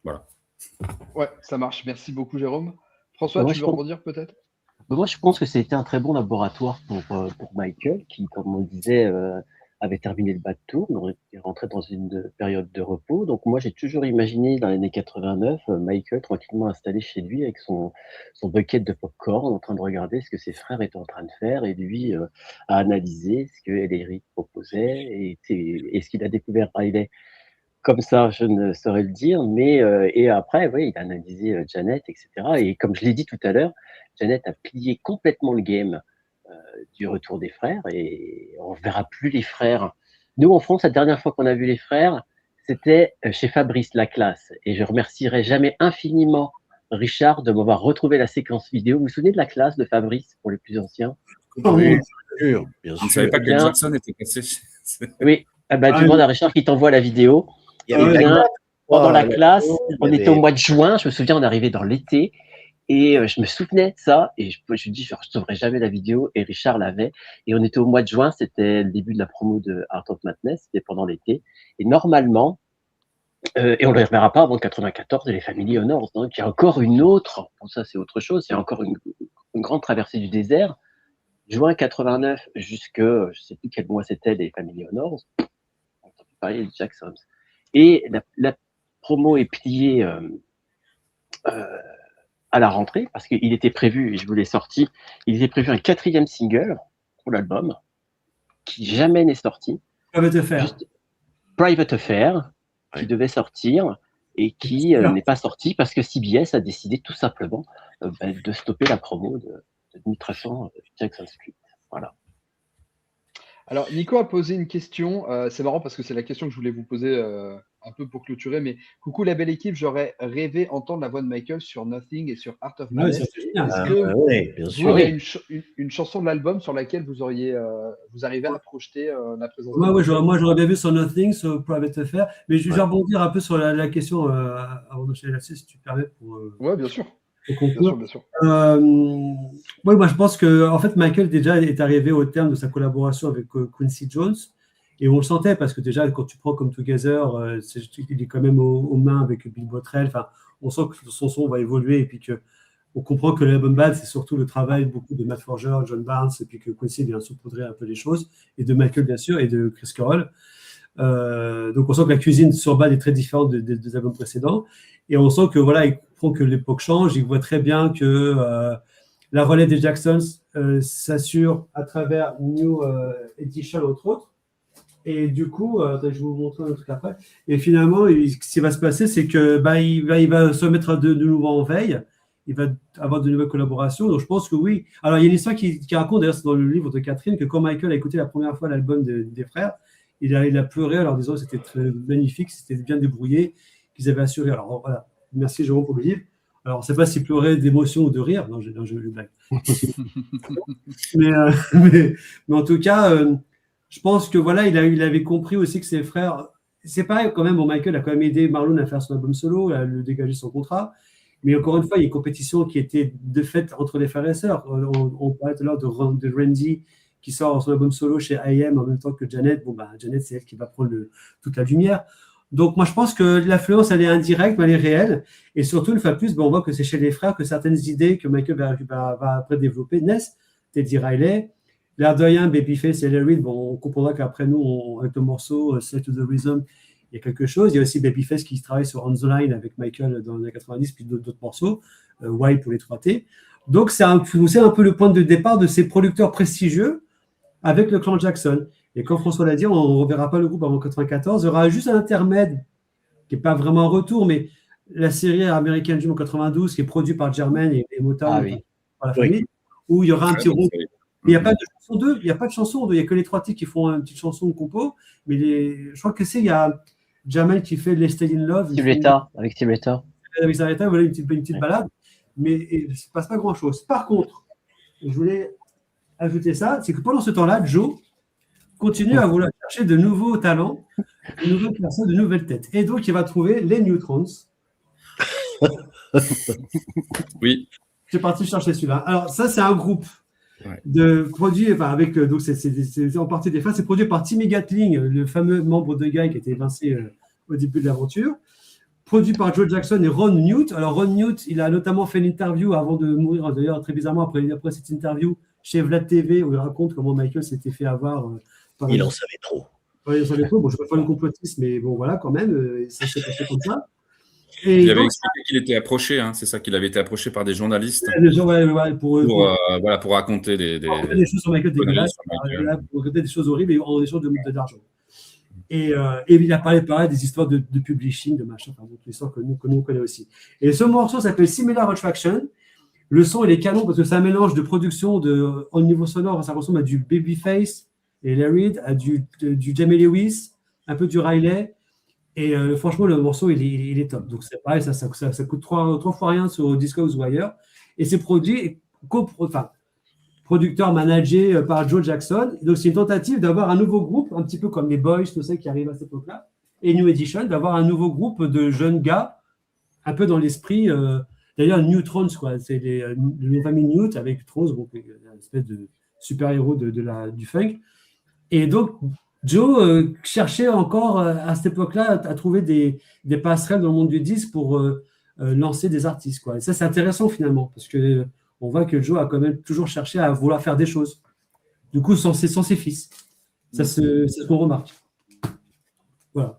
voilà. Ouais, ça marche. Merci beaucoup, Jérôme. François, tu veux rebondir peut-être ? Moi, je pense que c'était un très bon laboratoire pour Michael, qui, comme on disait, avait terminé le bas de tour, on est rentré dans une période de repos. Donc moi, j'ai toujours imaginé dans les années 89, Michael tranquillement installé chez lui avec son bucket de popcorn, en train de regarder ce que ses frères étaient en train de faire et lui à analyser ce que Eric proposait et ce qu'il a découvert. Il est comme ça, je ne saurais le dire, mais et après, oui, il a analysé Janet, etc. Et comme je l'ai dit tout à l'heure, Janet a plié complètement le game du retour des frères et on ne verra plus les frères. Nous, en France, la dernière fois qu'on a vu les frères, c'était chez Fabrice Laclasse. Et je remercierai jamais infiniment Richard de m'avoir retrouvé la séquence vidéo. Vous vous souvenez de la classe de Fabrice pour les plus anciens ? Oui, bien sûr. Je ne savais pas que Jackson était passé. Oui, tu demandes à Richard qui t'envoie la vidéo. Pendant la classe, on était au mois de juin, je me souviens, on arrivait dans l'été. Et je me souvenais de ça, et je me dis, genre, je ne sauverai jamais la vidéo, et Richard l'avait. Et on était au mois de juin, c'était le début de la promo de Art of Madness, c'était pendant l'été. Et normalement, et on ne les reverra pas avant 94 et les Family Honors. Donc, il y a encore une autre, bon, ça c'est autre chose, c'est encore une grande traversée du désert. Juin 89 jusque, je ne sais plus quel mois c'était, les Family Honors. On peut parler de Jacksons. Et la promo est pliée à la rentrée, parce qu'il était prévu, et je vous l'ai sorti, il était prévu un 4e single pour l'album, qui jamais n'est sorti. Private Affair. Private Affair, qui devait sortir, et qui n'est pas sorti, parce que CBS a décidé tout simplement de stopper la promo de 1300 Jackson Street. Voilà. Alors, Nico a posé une question. C'est marrant parce que c'est la question que je voulais vous poser un peu pour clôturer. Mais coucou la belle équipe, j'aurais rêvé entendre la voix de Michael sur Nothing et sur Art of Madness. Est-ce que oui, bien vous sûr. auriez une chanson de l'album sur laquelle vous arrivez à projeter la présence de moi, j'aurais bien vu sur Nothing, sur Private Affair. Mais je vais rebondir un peu sur la question avant d'enchaîner là-dessus, si tu permets. Oui, bien sûr. Bien sûr. Oui, moi je pense que en fait Michael déjà est arrivé au terme de sa collaboration avec Quincy Jones, et on le sentait parce que déjà quand tu prends Come Together, il est quand même aux mains avec Bill Bottrell. Enfin, on sent que son son va évoluer, et puis que on comprend que l'album Bad, c'est surtout le travail beaucoup de Matt Forger, John Barnes, et puis que Quincy vient saupoudrer un peu les choses, et de Michael bien sûr, et de Chris Correll. Donc on sent que la cuisine sur Bad est très différente des albums précédents, et on sent que voilà, il comprend que l'époque change. Il voit très bien que la relève des Jacksons s'assure à travers New Edition entre autres, et du coup, je vais vous montrer un truc après. Et finalement, ce qui va se passer, c'est que il va se mettre de nouveau en veille. Il va avoir de nouvelles collaborations. Donc je pense que oui. Alors il y a une histoire qui raconte, d'ailleurs c'est dans le livre de Catherine, que quand Michael a écouté la première fois l'album des frères, il a pleuré en leur disant que c'était très magnifique, c'était bien débrouillé, qu'ils avaient assuré. Alors voilà, merci Jérôme pour le livre. Alors on ne sait pas s'il pleurait d'émotion ou de rire. Non, je blague. mais en tout cas, je pense que voilà, il avait compris aussi que ses frères. C'est pareil quand même. Bon, Michael a quand même aidé Marlon à faire son album solo, à le dégager son contrat. Mais encore une fois, il y a une compétition qui était de fait entre les frères et sœurs. On parlait tout à l'heure de Randy qui sort son album solo chez IM en même temps que Janet. Bon, Janet, c'est elle qui va prendre toute la lumière. Donc, moi, je pense que l'influence, elle est indirecte, mais elle est réelle. Et surtout, une fois de plus, on voit que c'est chez les frères que certaines idées que Michael va après développer naissent. Teddy Riley, l'air de rien, Babyface et Larry. Bon, on comprendra qu'après nous, avec le morceau Say to the Rhythm, il y a quelque chose. Il y a aussi Babyface qui travaille sur On the Line avec Michael dans les années 90, puis d'autres morceaux, Wild pour les 3T. Donc, c'est un peu le point de départ de ces producteurs prestigieux avec le clan Jackson. Et comme François l'a dit, on ne reverra pas le groupe avant 94. Il y aura juste un intermède qui n'est pas vraiment un retour, mais la série American Dream en 92, qui est produite par Jermaine et Motown, par la famille, où il y aura un petit rôle. Il n'y a pas de chanson 2, il n'y a pas de chanson 2, il n'y a que les 3 titres qui font une petite chanson de compo. Mais je crois que il y a Jermaine qui fait Les Stay in Love. Avec Steve Retta. Avec Sarita, voilà une petite balade. Mais il ne se passe pas grand-chose. Par contre, je voulais ajouter ça, c'est que pendant ce temps-là, Joe continue à vouloir chercher de nouveaux talents, de nouvelles personnes, de nouvelles têtes. Et donc, il va trouver les Neutrons. Oui. Je suis parti chercher celui-là. Alors, ça, c'est un groupe de produits, avec, donc c'est en partie des fans, c'est produit par Timmy Gatling, le fameux membre de Guy qui a été évincé au début de l'aventure. Produit par Joe Jackson et Ron Newt. Alors, Ron Newt, il a notamment fait une interview avant de mourir, d'ailleurs, très bizarrement, après cette interview chez Vlad TV, où il raconte comment Michael s'était fait avoir. Il en savait trop. Oui, il en savait trop. Bon, je ne vais pas faire une complotiste, mais bon, voilà, quand même, ça s'est passé comme ça. Et il avait expliqué qu'il était approché, c'est ça, qu'il avait été approché par des journalistes pour raconter des choses sur Michael dégueulasses, pour raconter des choses horribles et en échange d'argent. Et il a parlé pareil des histoires de publishing, de machin, des histoires que nous connaissons aussi. Et ce morceau s'appelle Similar Attraction. Le son, il est canon parce que c'est un mélange de production au niveau sonore, ça ressemble à du Babyface et Larry, à du Jamie Lewis, un peu du Riley. Et franchement, le morceau, il est top. Donc, c'est pareil, ça coûte 3 fois rien sur Discogs ou ailleurs. Et c'est produit, producteur managé par Joe Jackson. Donc, c'est une tentative d'avoir un nouveau groupe, un petit peu comme les Boys, tout ça, qui arrivent à cette époque-là, et New Edition, d'avoir un nouveau groupe de jeunes gars, un peu dans l'esprit. D'ailleurs, D'ailleurs, New Thrones, quoi, c'est le famille Newt avec Thrones, donc une espèce de super-héros du funk. Et donc, Joe cherchait encore à cette époque-là à trouver des passerelles dans le monde du disque pour lancer des artistes, quoi. Et ça, c'est intéressant finalement, parce que on voit que Joe a quand même toujours cherché à vouloir faire des choses. Du coup, sans ses fils. C'est ce qu'on remarque. Voilà.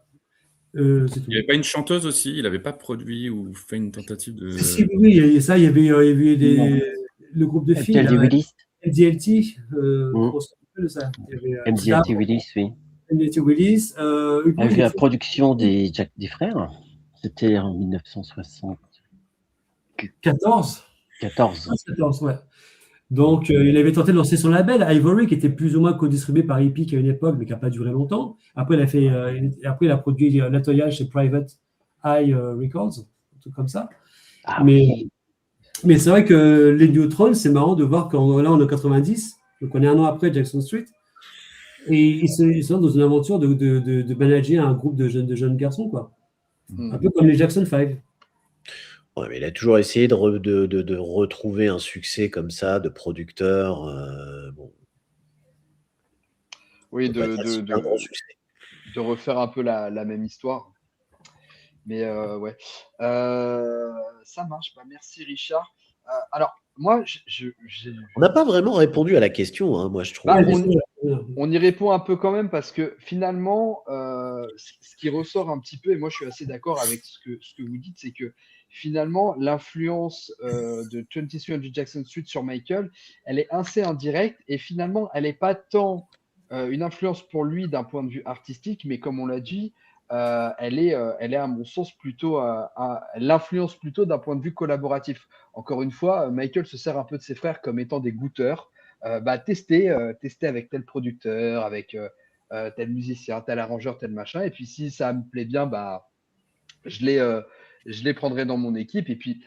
Il n'y avait pas une chanteuse aussi? Il n'avait pas produit ou fait une tentative de. Oui, il y a ça. Il y avait le groupe de filles. MDLT Willis. MDLT. On se rappelle de ça. MDLT Willis, oui. MDLT Willis. Avec la production des frères. C'était en 1974. 14, ouais. Donc, il avait tenté de lancer son label, Ivory, qui était plus ou moins co-distribué par Epic à une époque, mais qui n'a pas duré longtemps. Après, il a produit l'atelier chez Private Eye Records, un truc comme ça. Mais c'est vrai que les New Thrones, c'est marrant de voir qu'on là, on est en 90, donc on est un an après Jackson Street, et ils sont dans une aventure de manager un groupe de jeunes garçons, quoi. Un peu comme les Jackson 5. Ouais, mais il a toujours essayé de retrouver un succès comme ça, de producteur. Bon. Oui, un gros succès. De refaire un peu la même histoire. Mais ouais. Ça marche. Bah, merci, Richard. Alors, moi, on n'a pas vraiment répondu à la question, hein, moi, je trouve. Bah, on y répond un peu quand même parce que finalement, ce qui ressort un petit peu, et moi je suis assez d'accord avec ce que vous dites, c'est que finalement, l'influence de 2300 Jackson Street sur Michael, elle est assez indirecte et finalement, elle n'est pas tant une influence pour lui d'un point de vue artistique, mais comme on l'a dit, elle est à mon sens plutôt l'influence plutôt d'un point de vue collaboratif. Encore une fois, Michael se sert un peu de ses frères comme étant des goûteurs. Tester avec tel producteur, avec tel musicien, tel arrangeur, tel machin. Et puis si ça me plaît bien, je les prendrai dans mon équipe. Et puis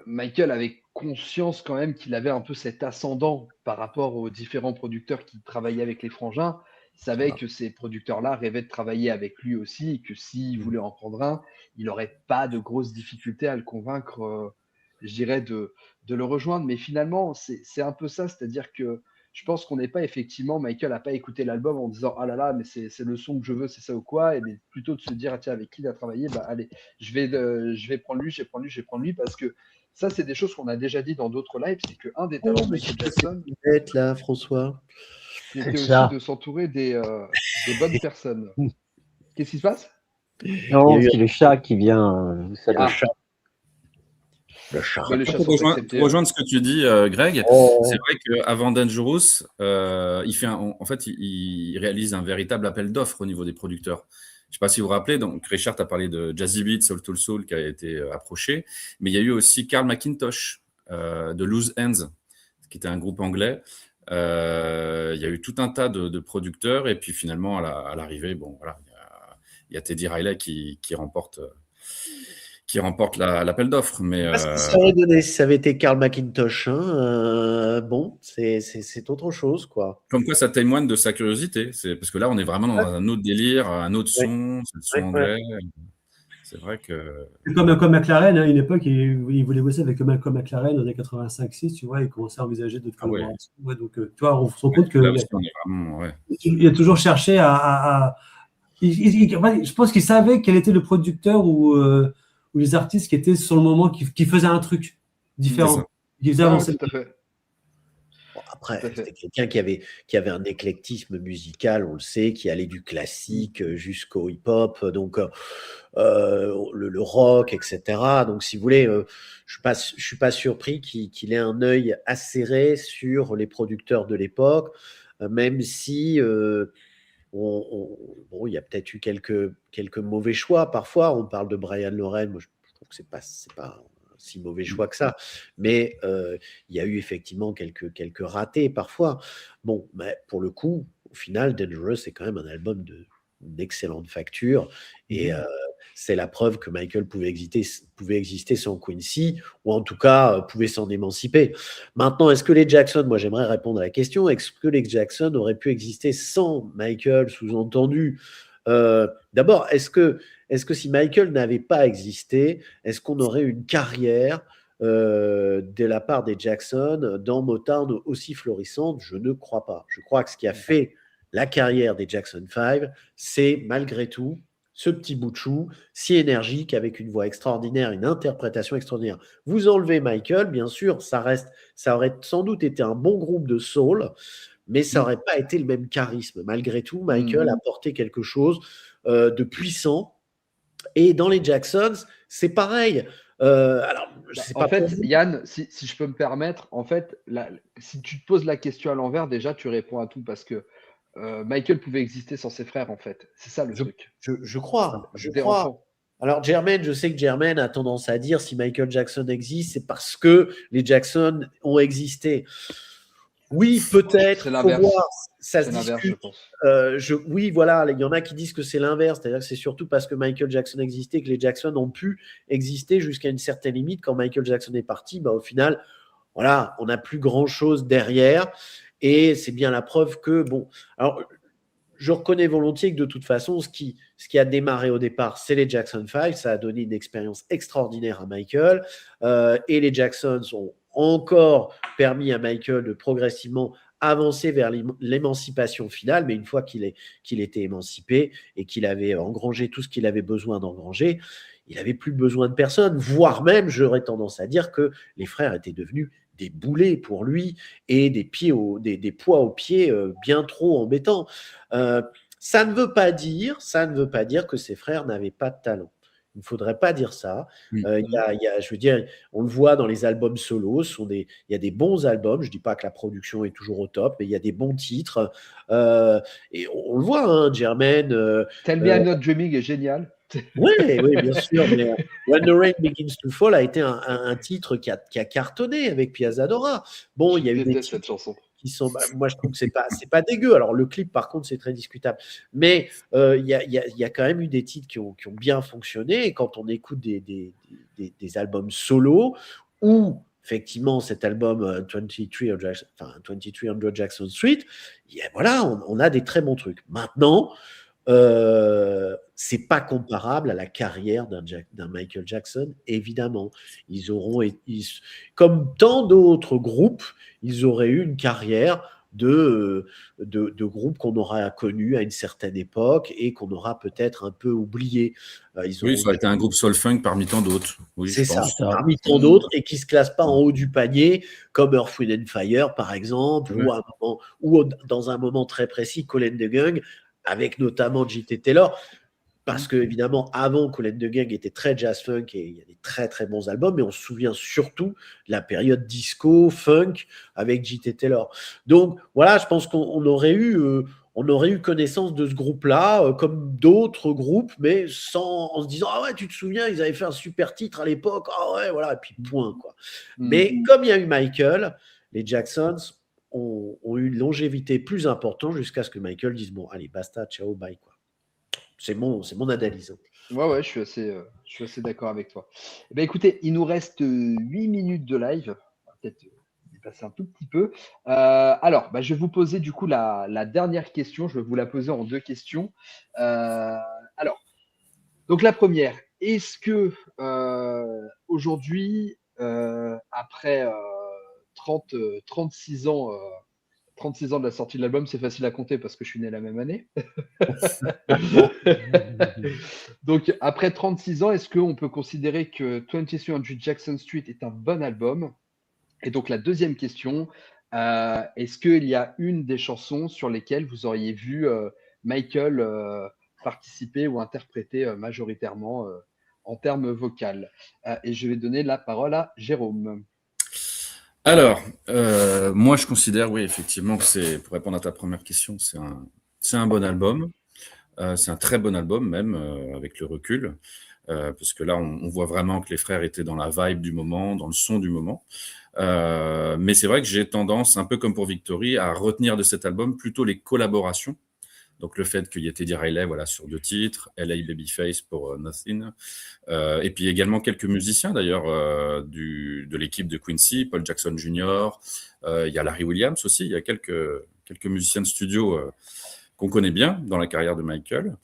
Michael avait conscience quand même qu'il avait un peu cet ascendant par rapport aux différents producteurs qui travaillaient avec les frangins. Il savait que ces producteurs-là rêvaient de travailler avec lui aussi et que s'il voulait en prendre un, il n'aurait pas de grosses difficultés à le convaincre, je dirais, de le rejoindre. Mais finalement, c'est un peu ça, c'est-à-dire que je pense qu'on n'est pas effectivement, Michael n'a pas écouté l'album en disant ah là là, mais c'est le son que je veux, c'est ça ou quoi, et plutôt de se dire ah, tiens, avec qui il a travaillé, allez, je vais prendre lui, je vais prendre lui, parce que ça, c'est des choses qu'on a déjà dit dans d'autres lives, c'est qu'un des talents de Michael Jackson, être là, François, c'était aussi de s'entourer des bonnes personnes. Qu'est-ce qui se passe? Non, c'est le chat qui vient. Le chat. Pour rejoindre ce que tu dis, Greg, c'est vrai qu'avant Dangerous, il réalise un véritable appel d'offres au niveau des producteurs. Je ne sais pas si vous vous rappelez, donc Richard a parlé de Jazzy Beat, Soul to Soul qui a été approché, mais il y a eu aussi Carl McIntosh de Loose Ends, qui était un groupe anglais. Il y a eu tout un tas de producteurs, et puis finalement, à l'arrivée, bon, voilà, il y a Teddy Riley qui remporte l'appel d'offres. Mais ce que ça aurait donné si ça avait été Carl McIntosh. Bon, c'est autre chose, quoi. Comme quoi, ça témoigne de sa curiosité. Parce que là, on est vraiment dans un autre délire, un autre son, c'est le son anglais. C'est vrai que. Comme McLaren, à une époque, il voulait bosser avec Malcolm McLaren dans les 85-6, tu vois, il commençait à envisager d'autres collaborations. Ouais, donc, tu vois, on se rend compte que. Là aussi, on est vraiment, il a toujours cherché je pense qu'il savait quel était le producteur ou les artistes qui étaient sur le moment, qui faisaient un truc différent, qui faisaient avancer. Tout à fait. Bon, après, c'était quelqu'un qui avait un éclectisme musical, on le sait, qui allait du classique jusqu'au hip-hop, donc le rock, etc. Donc, si vous voulez, je suis pas surpris qu'il ait un œil acéré sur les producteurs de l'époque, même si bon, il y a peut-être eu quelques mauvais choix parfois. On parle de Brian Loren, moi je trouve que c'est pas si mauvais choix que ça, mais il y a eu effectivement quelques ratés parfois. Bon, mais pour le coup, au final, Dangerous c'est quand même un album d'excellente facture et c'est la preuve que Michael pouvait exister sans Quincy, ou en tout cas pouvait s'en émanciper. Maintenant, est-ce que les Jackson, moi j'aimerais répondre à la question, est-ce que les Jackson auraient pu exister sans Michael, sous-entendu? D'abord, est-ce que est-ce que si Michael n'avait pas existé, est-ce qu'on aurait une carrière de la part des Jackson dans Motown aussi florissante? Je ne crois pas. Je crois que ce qui a fait la carrière des Jackson 5, c'est malgré tout ce petit bout de chou, si énergique, avec une voix extraordinaire, une interprétation extraordinaire. Vous enlevez Michael, bien sûr, ça aurait sans doute été un bon groupe de soul, mais ça n'aurait pas été le même charisme. Malgré tout, Michael a porté quelque chose de puissant. Et dans les Jacksons, c'est pareil. Alors, en fait, Yann, si je peux me permettre, en fait, si tu te poses la question à l'envers, déjà, tu réponds à tout parce que Michael pouvait exister sans ses frères, en fait. C'est ça le truc. Je crois. Alors, Jermaine, je sais que Jermaine a tendance à dire si Michael Jackson existe, c'est parce que les Jackson ont existé. Oui, peut-être. C'est l'inverse. Faut voir, ça se l'inverse, discute. je pense. Oui, voilà, il y en a qui disent que c'est l'inverse, c'est-à-dire que c'est surtout parce que Michael Jackson existait que les Jackson ont pu exister jusqu'à une certaine limite. Quand Michael Jackson est parti, au final, voilà, on n'a plus grand-chose derrière. Et c'est bien la preuve que, bon, alors, je reconnais volontiers que de toute façon, ce qui a démarré au départ, c'est les Jackson 5. Ça a donné une expérience extraordinaire à Michael. Et les Jacksons ont encore permis à Michael de progressivement avancer vers l'émancipation finale. Mais une fois qu'il était émancipé et qu'il avait engrangé tout ce qu'il avait besoin d'engranger, il n'avait plus besoin de personne. Voire même, j'aurais tendance à dire que les frères étaient devenus des boulets pour lui et des poids aux pieds bien trop embêtants. Ça ne veut pas dire que ses frères n'avaient pas de talent. Il ne faudrait pas dire ça. Je veux dire, on le voit dans les albums solos, il y a des bons albums. Je ne dis pas que la production est toujours au top, mais il y a des bons titres. Et on le voit, hein, Jermaine. Tell Me I'm Not Dreaming est génial. Oui, bien sûr. Mais When the Rain Begins to Fall a été un titre qui a cartonné avec Piazza Dora. Bon, il y a eu des cette chanson qui sont. Moi, je trouve que c'est pas dégueu. Alors, le clip, par contre, c'est très discutable. Mais il y a quand même eu des titres qui ont bien fonctionné. Et quand on écoute des albums solo ou effectivement cet album 2300 Jackson Street, voilà, on a des très bons trucs. Maintenant, c'est pas comparable à la carrière d'un Michael Jackson, évidemment. Comme tant d'autres groupes, ils auraient eu une carrière de groupes qu'on aura connus à une certaine époque et qu'on aura peut-être un peu oublié. Oui, ça aurait été un groupe soul funk parmi tant d'autres. Oui, c'est ça, parmi tant d'autres, et qui ne se classent pas en haut du panier, comme Earth, Wind & Fire, par exemple, ou dans un moment très précis, Kool and the Gang, avec notamment J.T. Taylor, parce que évidemment avant Kool and the Gang était très jazz funk et il y a des très très bons albums, mais on se souvient surtout de la période disco funk avec J.T. Taylor. Donc voilà, je pense qu'on aurait eu connaissance de ce groupe-là, comme d'autres groupes, mais en se disant ah ouais, tu te souviens, ils avaient fait un super titre à l'époque, ah ouais, voilà, et puis point quoi. Mais comme il y a eu Michael, les Jacksons ont eu une longévité plus importante jusqu'à ce que Michael dise bon, allez, basta, ciao, bye, quoi. C'est mon analyse. Ouais, je suis assez d'accord avec toi. Eh bien, écoutez, il nous reste 8 minutes de live. On va peut-être dépasser un tout petit peu. Alors, je vais vous poser du coup la dernière question. Je vais vous la poser en 2 questions. Alors, donc la première, est-ce que aujourd'hui, après 36 ans, 36 ans de la sortie de l'album, c'est facile à compter parce que je suis né la même année. Donc, après 36 ans, est-ce qu'on peut considérer que 2300 Jackson Street est un bon album? Et donc, la deuxième question, est-ce qu'il y a une des chansons sur lesquelles vous auriez vu Michael participer ou interpréter majoritairement en termes vocal? Et je vais donner la parole à Jérôme. Alors, moi, je considère, oui, effectivement, que pour répondre à ta première question, c'est un bon album. C'est un très bon album, même, avec le recul. Parce que là, on voit vraiment que les frères étaient dans la vibe du moment, dans le son du moment. Mais c'est vrai que j'ai tendance, un peu comme pour Victory, à retenir de cet album plutôt les collaborations. Donc, le fait qu'il y ait Teddy Riley sur 2 titres, LA Babyface pour Nothing, et puis également quelques musiciens d'ailleurs de l'équipe de Quincy, Paul Jackson Jr., il y a Larry Williams aussi, il y a quelques musiciens de studio qu'on connaît bien dans la carrière de Michael.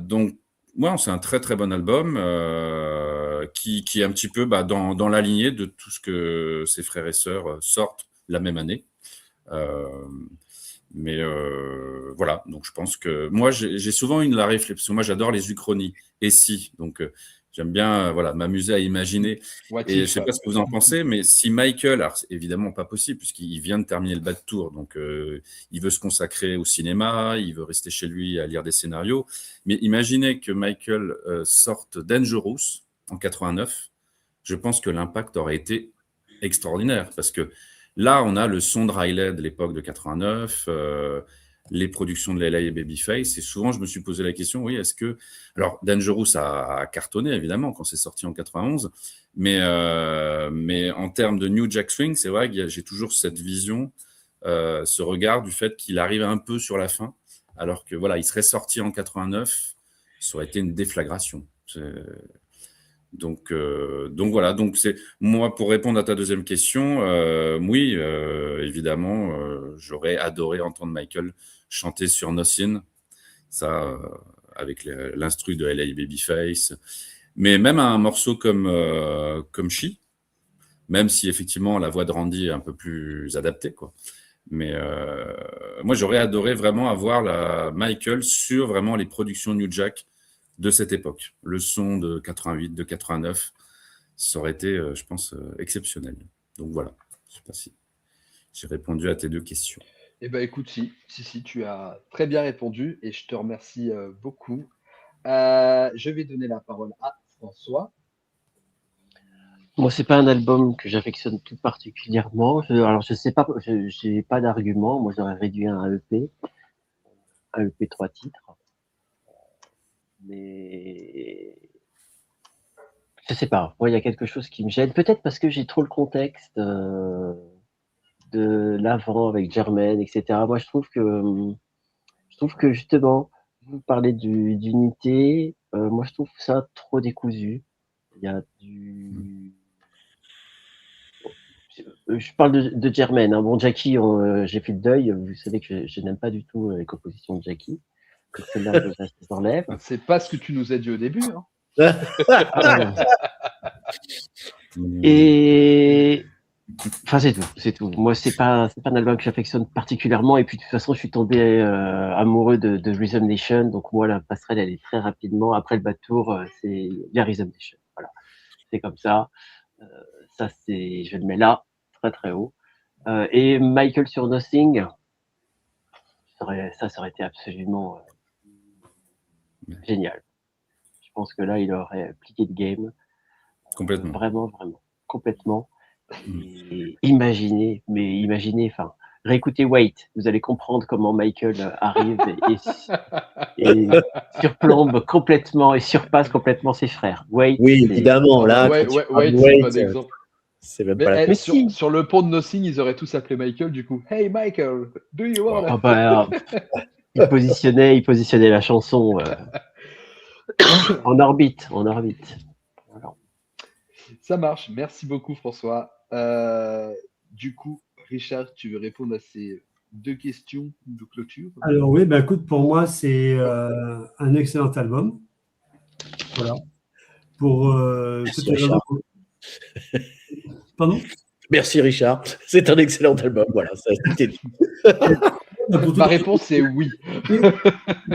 Donc, Ouais, c'est un très très bon album qui est un petit peu dans la lignée de tout ce que ses frères et sœurs sortent la même année. Mais voilà, donc je pense que moi j'ai souvent la réflexion. Moi j'adore les uchronies. Et si, donc j'aime bien voilà m'amuser à imaginer. Et je sais pas ce que vous en pensez, mais si Michael, alors c'est évidemment pas possible puisqu'il vient de terminer le bas de tour, donc il veut se consacrer au cinéma, il veut rester chez lui à lire des scénarios. Mais imaginez que Michael sorte Dangerous en 89, je pense que l'impact aurait été extraordinaire parce que là, on a le son de Riley de l'époque de 89, les productions de Layla et Babyface. Et souvent, je me suis posé la question, oui, est-ce que... Alors, Dangerous a cartonné, évidemment, quand c'est sorti en 91. Mais en termes de New Jack Swing, c'est vrai que j'ai toujours cette vision, ce regard du fait qu'il arrive un peu sur la fin, alors que voilà, il serait sorti en 89, ça aurait été une déflagration. Donc voilà, donc c'est moi pour répondre à ta deuxième question, oui, évidemment, j'aurais adoré entendre Michael chanter sur Nothing, ça avec l'instru de LA Babyface, mais même un morceau comme She, même si effectivement la voix de Randy est un peu plus adaptée, quoi. Mais moi j'aurais adoré vraiment avoir Michael sur vraiment les productions New Jack de cette époque. Le son de 88, de 89, ça aurait été, je pense, exceptionnel. Donc voilà, je ne sais pas si j'ai répondu à tes deux questions. Eh bien, écoute, si, tu as très bien répondu et je te remercie beaucoup. Je vais donner la parole à François. Moi, c'est pas un album que j'affectionne tout particulièrement. Alors, je sais pas, j'ai pas d'argument. Moi, j'aurais réduit un EP 3 titres. Mais je sais pas. Moi, il y a quelque chose qui me gêne. Peut-être parce que j'ai trop le contexte de l'avant avec Jermaine, etc. Moi, je trouve que justement, vous parlez d'unité. Moi, je trouve ça trop décousu. Il y a du Je parle de Jermaine. Hein. Bon, Jackie, j'ai fait le deuil. Vous savez que je n'aime pas du tout les compositions de Jackie. Donc celle-là, je les enlève. C'est pas ce que tu nous as dit au début. Hein. Et enfin, c'est tout. Moi, c'est pas un album que j'affectionne particulièrement. Et puis de toute façon, je suis tombé amoureux de Rhythm Nation. Donc moi, la passerelle, elle est très rapidement. Après le bas de tour, c'est bien Rhythm Nation. Voilà, c'est comme ça. Ça, je le mets là, très très haut. Et Michael sur Nothing, ça aurait été absolument génial. Je pense que là, il aurait plié le game. Complètement. Vraiment, complètement. Et imaginez, enfin, réécoutez Wait, vous allez comprendre comment Michael arrive et surplombe complètement et surpasse complètement ses frères. Wait, oui, évidemment, là. Wait, c'est un bon exemple. C'est même pas sur le pont de Nothing, ils auraient tous appelé Michael du coup. Hey Michael, do you want il positionnait la chanson en orbite. Voilà. Ça marche. Merci beaucoup François. Du coup, Richard, tu veux répondre à ces deux questions de clôture? Alors oui, écoute, pour moi, c'est un excellent album. Voilà. Pour toutes les raisons. Pardon? Merci Richard. C'est un excellent album. Voilà, ça Ma réponse c'est oui.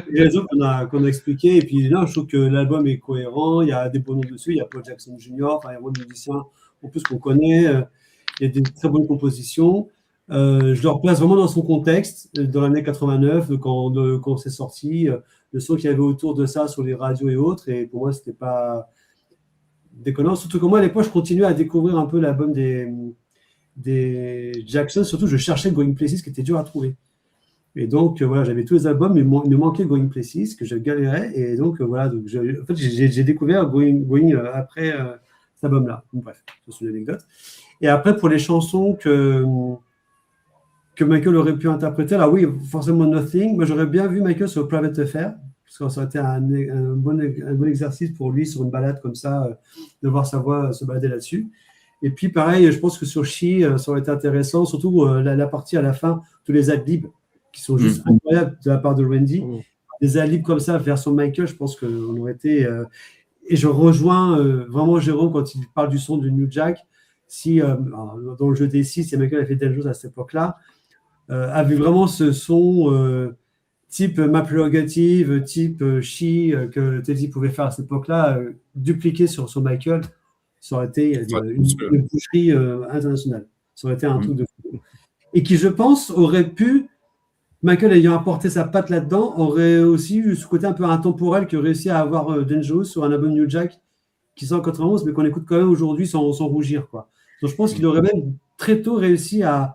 Les raisons qu'on a expliquées. Et puis là, je trouve que l'album est cohérent. Il y a des bons noms dessus. Il y a Paul Jackson Jr. Enfin, il y a beaucoup de musiciens en plus qu'on connaît. Il y a des très bonnes compositions. Je le replace vraiment dans son contexte, dans l'année 89, quand c'est sorti, le son qu'il y avait autour de ça sur les radios et autres. Et pour moi, c'était pas déconnant. Surtout que moi, à l'époque, je continuais à découvrir un peu l'album des Jackson. Surtout, je cherchais Going Places, qui était dur à trouver. Et donc, voilà, j'avais tous les albums, mais il me manquait Going Places, que je galérais. Et donc, voilà, donc en fait, j'ai découvert Going après cet album-là. Bref, c'est une anecdote. Et après, pour les chansons que Michael aurait pu interpréter, alors oui, forcément Nothing. Moi, j'aurais bien vu Michael sur Private Affair, parce que ça aurait été un bon exercice pour lui sur une balade comme ça, de voir sa voix se balader là-dessus. Et puis, pareil, je pense que sur She, ça aurait été intéressant, surtout la partie à la fin, tous les ad-libs qui sont juste incroyables de la part de Randy. des alibs comme ça version Michael, je pense qu'on aurait été. Et je rejoins vraiment Jérôme quand il parle du son de New Jack. Si dans le jeu des 6, c'est Michael a fait Dangerous à cette époque-là, avait vraiment ce son type Ma Prerogative, type She que Teddy pouvait faire à cette époque-là, dupliqué sur Michael, ça aurait été une boucherie internationale. Ça aurait été un truc de fou. Et qui, je pense, aurait pu, Michael ayant apporté sa patte là-dedans, aurait aussi eu ce côté un peu intemporel qui réussi à avoir Dangerous sur un album New Jack qui sort en 91, mais qu'on écoute quand même aujourd'hui sans rougir, quoi. Donc je pense qu'il aurait même très tôt réussi à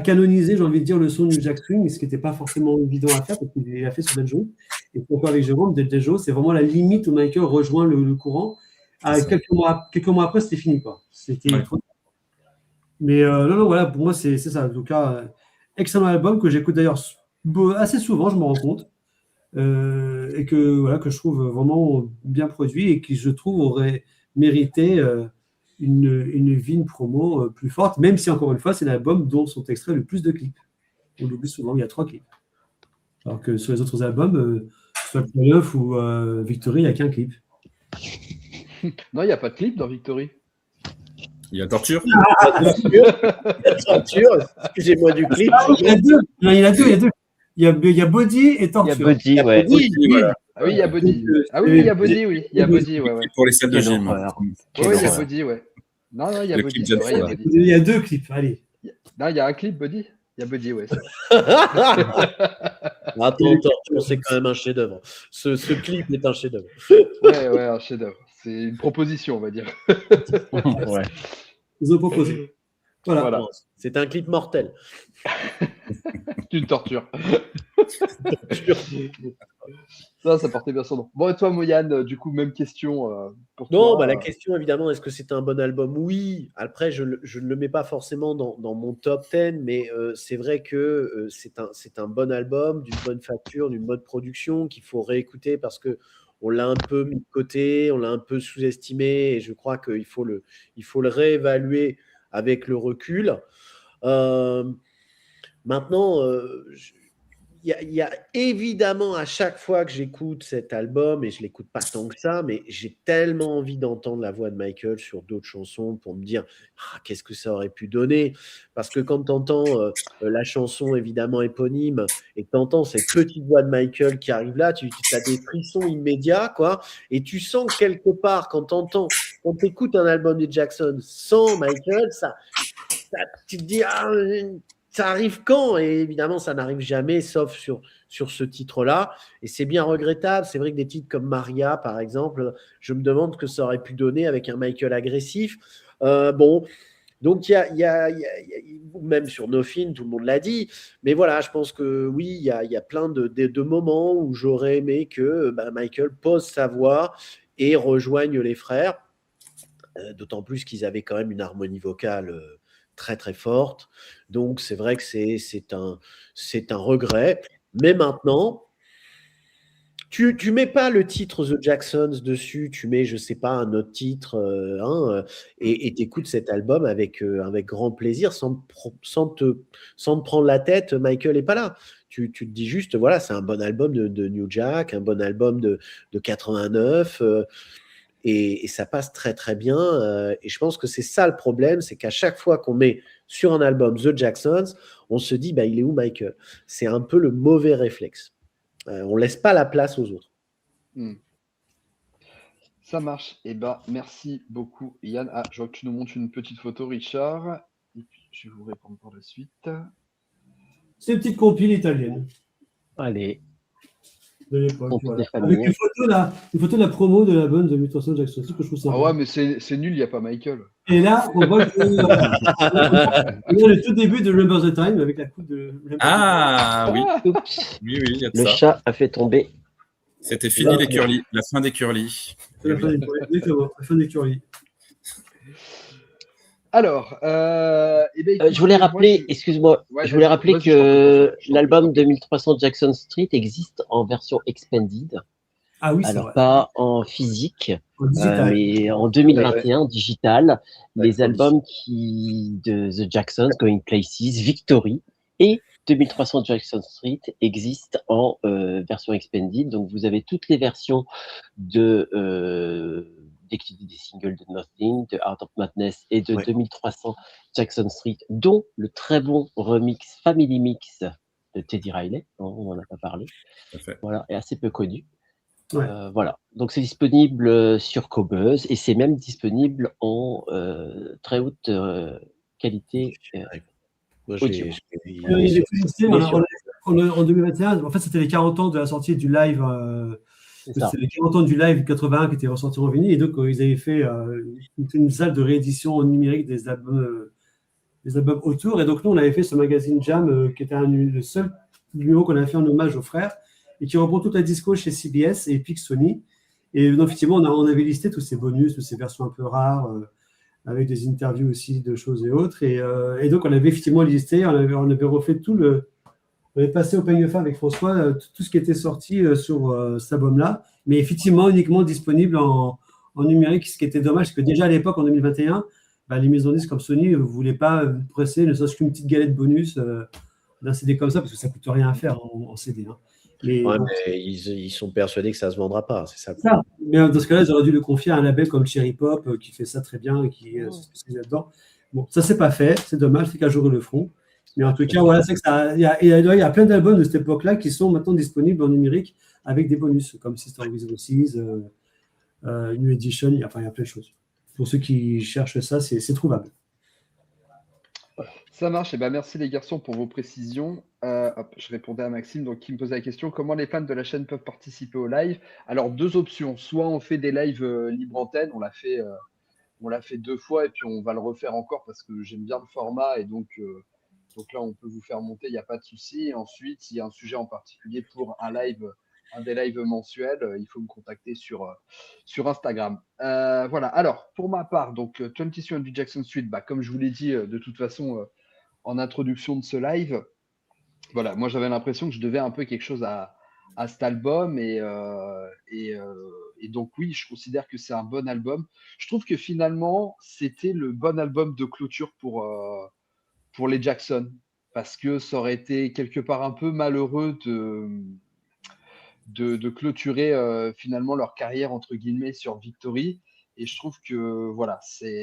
canoniser, j'ai envie de dire, le son New Jack Swing, ce qui n'était pas forcément évident à faire parce qu'il l'a fait sur Dangerous. Et pourquoi avec Jérôme, Dangerous, c'est vraiment la limite où Michael rejoint le courant. Quelques mois après, c'était fini, quoi. C'était trop. Mais non, voilà, pour moi, c'est ça. En tout cas, excellent album que j'écoute d'ailleurs assez souvent, je me rends compte. Et que je trouve vraiment bien produit et qui, je trouve, aurait mérité une vie, une promo plus forte, même si, encore une fois, c'est l'album dont sont extraits le plus de clips. On l'oublie souvent, il y a 3 clips. Alors que sur les autres albums, soit Triumph ou Victory, il n'y a qu'un clip. Non, il n'y a pas de clip dans Victory. Il y a Torture. Torture, excusez-moi du clip. Il y a deux. Il y a Body et Torture. Il y a Body, ouais. Ah oui, il y a Body. Ah oui, il y a Body, oui. Il y a Body, ouais. Pour les salles de gym. Oui, il y a Body, ouais. Non, il y a Body. Il y a 2 clips, allez. Non, il y a un clip Body. Il y a Body, ouais. Attends, Torture, c'est quand même un chef-d'œuvre. Ce clip est un chef-d'œuvre. Ouais, un chef-d'œuvre. C'est une proposition, on va dire. Ouais. Ils ont proposé. Voilà. C'est un clip mortel. Une torture. Ça portait bien son nom. Bon, et toi, Moyane, du coup, même question pour toi. Non, la question, évidemment, est-ce que c'est un bon album? Oui. Après, je ne le mets pas forcément dans mon top 10, mais c'est vrai que c'est un bon album, d'une bonne facture, d'une bonne production, qu'il faut réécouter parce que on l'a un peu mis de côté, on l'a un peu sous-estimé, et je crois qu'il faut le réévaluer avec le recul. Maintenant, il y a évidemment à chaque fois que j'écoute cet album, et je ne l'écoute pas tant que ça, mais j'ai tellement envie d'entendre la voix de Michael sur d'autres chansons pour me dire qu'est-ce que ça aurait pu donner. Parce que quand tu entends la chanson évidemment éponyme et que tu entends cette petite voix de Michael qui arrive là, tu as des frissons immédiats, quoi. Et tu sens que quelque part, quand tu écoutes un album de Jackson sans Michael, tu te dis ça arrive quand? Et évidemment, ça n'arrive jamais, sauf sur ce titre-là. Et c'est bien regrettable. C'est vrai que des titres comme Maria, par exemple, je me demande ce que ça aurait pu donner avec un Michael agressif. Bon, donc il y a même sur Nothing, tout le monde l'a dit. Mais voilà, je pense que oui, il y a plein de moments où j'aurais aimé que Michael pose sa voix et rejoigne les frères. D'autant plus qu'ils avaient quand même une harmonie vocale très très forte. Donc c'est vrai que c'est un regret. Mais maintenant, tu mets pas le titre The Jacksons dessus, tu mets, je sais pas, un autre titre et t'écoutes cet album avec grand plaisir sans te prendre la tête. Michael est pas là. Tu te dis juste, voilà, c'est un bon album de New Jack, un bon album de 89. Et ça passe très très bien. Et je pense que c'est ça le problème, c'est qu'à chaque fois qu'on met sur un album The Jacksons, on se dit, il est où Michael? C'est un peu le mauvais réflexe. On ne laisse pas la place aux autres. Ça marche. Merci beaucoup, Yann. Je vois que tu nous montres une petite photo, Richard. Et puis, je vais vous répondre par la suite. C'est une petite compile italienne. Allez. De l'époque, voilà. Avec une photo de la promo de la bonne de 1300 Jackson, que je trouve ça. Ah ouais, mais c'est nul, il n'y a pas Michael. Et là, on voit le tout début de Remember the Time avec la coupe de. Oui. Oui, il y a de ça. Le chat a fait tomber. C'était fini les curly, la fin des curly. La fin des curly. Alors, je voulais rappeler, excuse-moi, je voulais rappeler que l'album de 1300 Jackson Street existe en version expanded. Ah oui, alors pas en physique, mais en 2021 digital. Les albums de The Jacksons, Going Places, Victory et 2300 Jackson Street existe en version expanded. Donc, vous avez toutes les versions des singles de Nothing, de Art of Madness et de 2300 Jackson Street, dont le très bon remix Family Mix de Teddy Riley, on n'en a pas parlé. Voilà, est assez peu connu. Ouais. Voilà, donc c'est disponible sur Qobuz et c'est même disponible en très haute qualité audio. En 2021, en fait, c'était les 40 ans de la sortie du live. C'était les 40 ans du live 81 qui était ressorti en vinyle. Et donc, ils avaient fait une salle de réédition en numérique des albums autour. Et donc, nous, on avait fait ce magazine Jam qui était le seul numéro qu'on avait fait en hommage aux frères et qui reprend toute la disco chez CBS et Epic Sony. Et donc, effectivement, on avait listé tous ces bonus, toutes ces versions un peu rares, avec des interviews aussi de choses et autres. Et donc, on avait effectivement listé, on avait refait on avait passé au peigne fin avec François tout ce qui était sorti sur cet album-là, mais effectivement uniquement disponible en numérique, ce qui était dommage, parce que déjà à l'époque, en 2021, les maisons de disques comme Sony ne voulaient pas presser ne serait-ce qu'une petite galette bonus d'un CD comme ça, parce que ça ne coûte rien à faire en CD. Hein. Mais ils sont persuadés que ça ne se vendra pas, c'est ça. Mais dans ce cas-là, ils auraient dû le confier à un label comme Cherry Pop qui fait ça très bien et qui se spécialise là-dedans. Bon, ça, c'est pas fait, c'est dommage, c'est qu'un jour ils le feront. Mais en tout cas, voilà, c'est que il y a plein d'albums de cette époque-là qui sont maintenant disponibles en numérique avec des bonus, comme Sister of the Seas, New Edition, il y a plein de choses. Pour ceux qui cherchent ça, c'est trouvable. Ça marche. Et merci les garçons pour vos précisions. Je répondais à Maxime donc, qui me posait la question comment les fans de la chaîne peuvent participer au live. Alors, deux options. Soit on fait des lives libre antenne, on l'a fait 2 fois et puis on va le refaire encore parce que j'aime bien le format et donc là, on peut vous faire monter, il n'y a pas de souci. Et ensuite, s'il y a un sujet en particulier pour un des lives mensuels, il faut me contacter sur Instagram. Voilà. Alors, pour ma part, donc 23 du Jackson Street, comme je vous l'ai dit de toute façon en introduction de ce live, voilà, moi j'avais l'impression que je devais un peu quelque chose à cet album et donc oui, je considère que c'est un bon album. Je trouve que finalement, c'était le bon album de clôture pour les Jackson, parce que ça aurait été quelque part un peu malheureux de clôturer finalement leur carrière entre guillemets sur Victory. Et je trouve que voilà,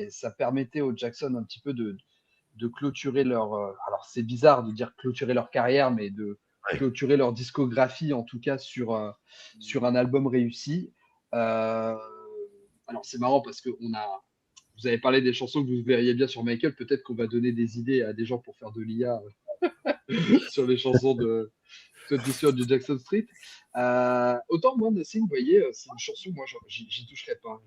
ça permettait aux Jackson un petit peu de clôturer alors c'est bizarre de dire clôturer leur carrière, mais de clôturer leur discographie en tout cas sur un album réussi. Alors c'est marrant parce que vous avez parlé des chansons que vous verriez bien sur Michael. Peut-être qu'on va donner des idées à des gens pour faire de l'IA sur les chansons de du Jackson Street. Autant moi, Nassim, vous voyez, c'est une chanson, moi, j'y toucherai pas.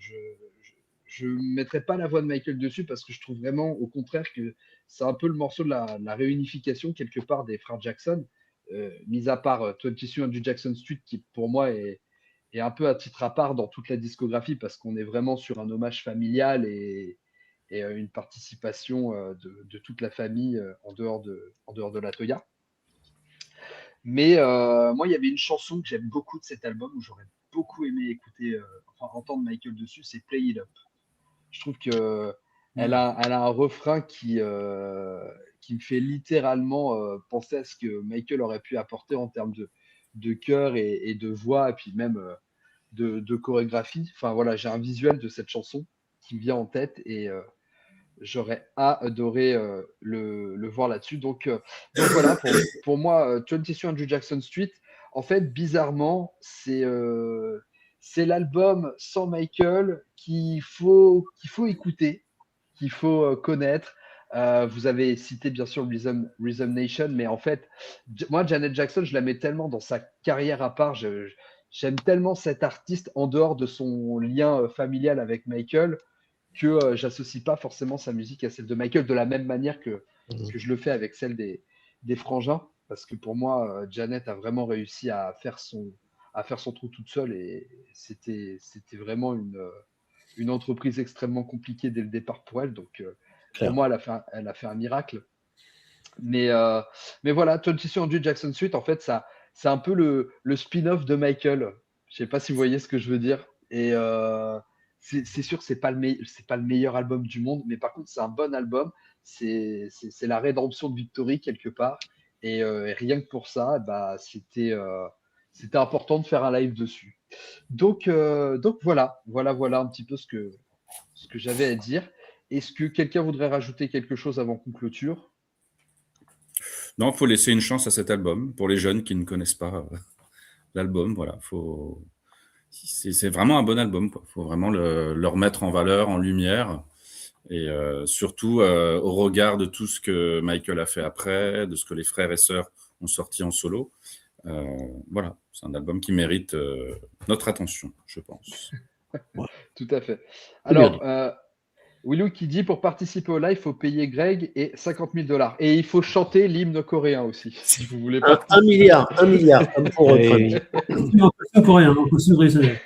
Je ne mettrai pas la voix de Michael dessus parce que je trouve vraiment, au contraire, que c'est un peu le morceau de la réunification quelque part des frères Jackson, mis à part 23 du Jackson Street, qui pour moi est un peu à titre à part dans toute la discographie parce qu'on est vraiment sur un hommage familial et une participation de toute la famille en dehors de la Toya. Mais moi, il y avait une chanson que j'aime beaucoup de cet album où j'aurais beaucoup aimé entendre Michael dessus, c'est Play It Up. Je trouve qu'elle a un refrain qui me fait littéralement penser à ce que Michael aurait pu apporter en termes de chœur et de voix, et puis même de chorégraphie. Enfin voilà, j'ai un visuel de cette chanson qui me vient en tête et j'aurais adoré le voir là-dessus. Donc voilà, pour moi, 23 du Jackson Street, en fait, bizarrement, c'est l'album sans Michael qu'il faut écouter, qu'il faut connaître. Vous avez cité bien sûr Rhythm Nation, mais en fait, moi, Janet Jackson, je la mets tellement dans sa carrière à part. J'aime tellement cet artiste en dehors de son lien familial avec Michael que j'associe pas forcément sa musique à celle de Michael de la même manière que je le fais avec celle des Frangins, parce que pour moi, Janet a vraiment réussi à faire son trou toute seule et c'était vraiment une entreprise extrêmement compliquée dès le départ pour elle. Donc pour moi, elle a fait un miracle. Mais voilà, 23 du Jackson Street, en fait, c'est un peu le spin-off de Michael. Je sais pas si vous voyez ce que je veux dire. Et c'est sûr que c'est pas le meilleur album du monde, mais par contre, c'est un bon album. C'est la rédemption de Victory quelque part. Et rien que pour ça, c'était important de faire un live dessus. Donc voilà un petit peu ce que j'avais à dire. Est-ce que quelqu'un voudrait rajouter quelque chose avant qu'on clôture? Non, il faut laisser une chance à cet album pour les jeunes qui ne connaissent pas l'album. Voilà, c'est vraiment un bon album. Il faut vraiment le remettre en valeur, en lumière. Et surtout au regard de tout ce que Michael a fait après, de ce que les frères et sœurs ont sorti en solo. Voilà, c'est un album qui mérite notre attention, je pense. Tout à fait. Alors, Willou qui dit pour participer au live, il faut payer Greg et 50 000 $. Et il faut chanter l'hymne coréen aussi, si vous voulez pas. 1 milliard, comme pour En coréen, en costume traditionnel.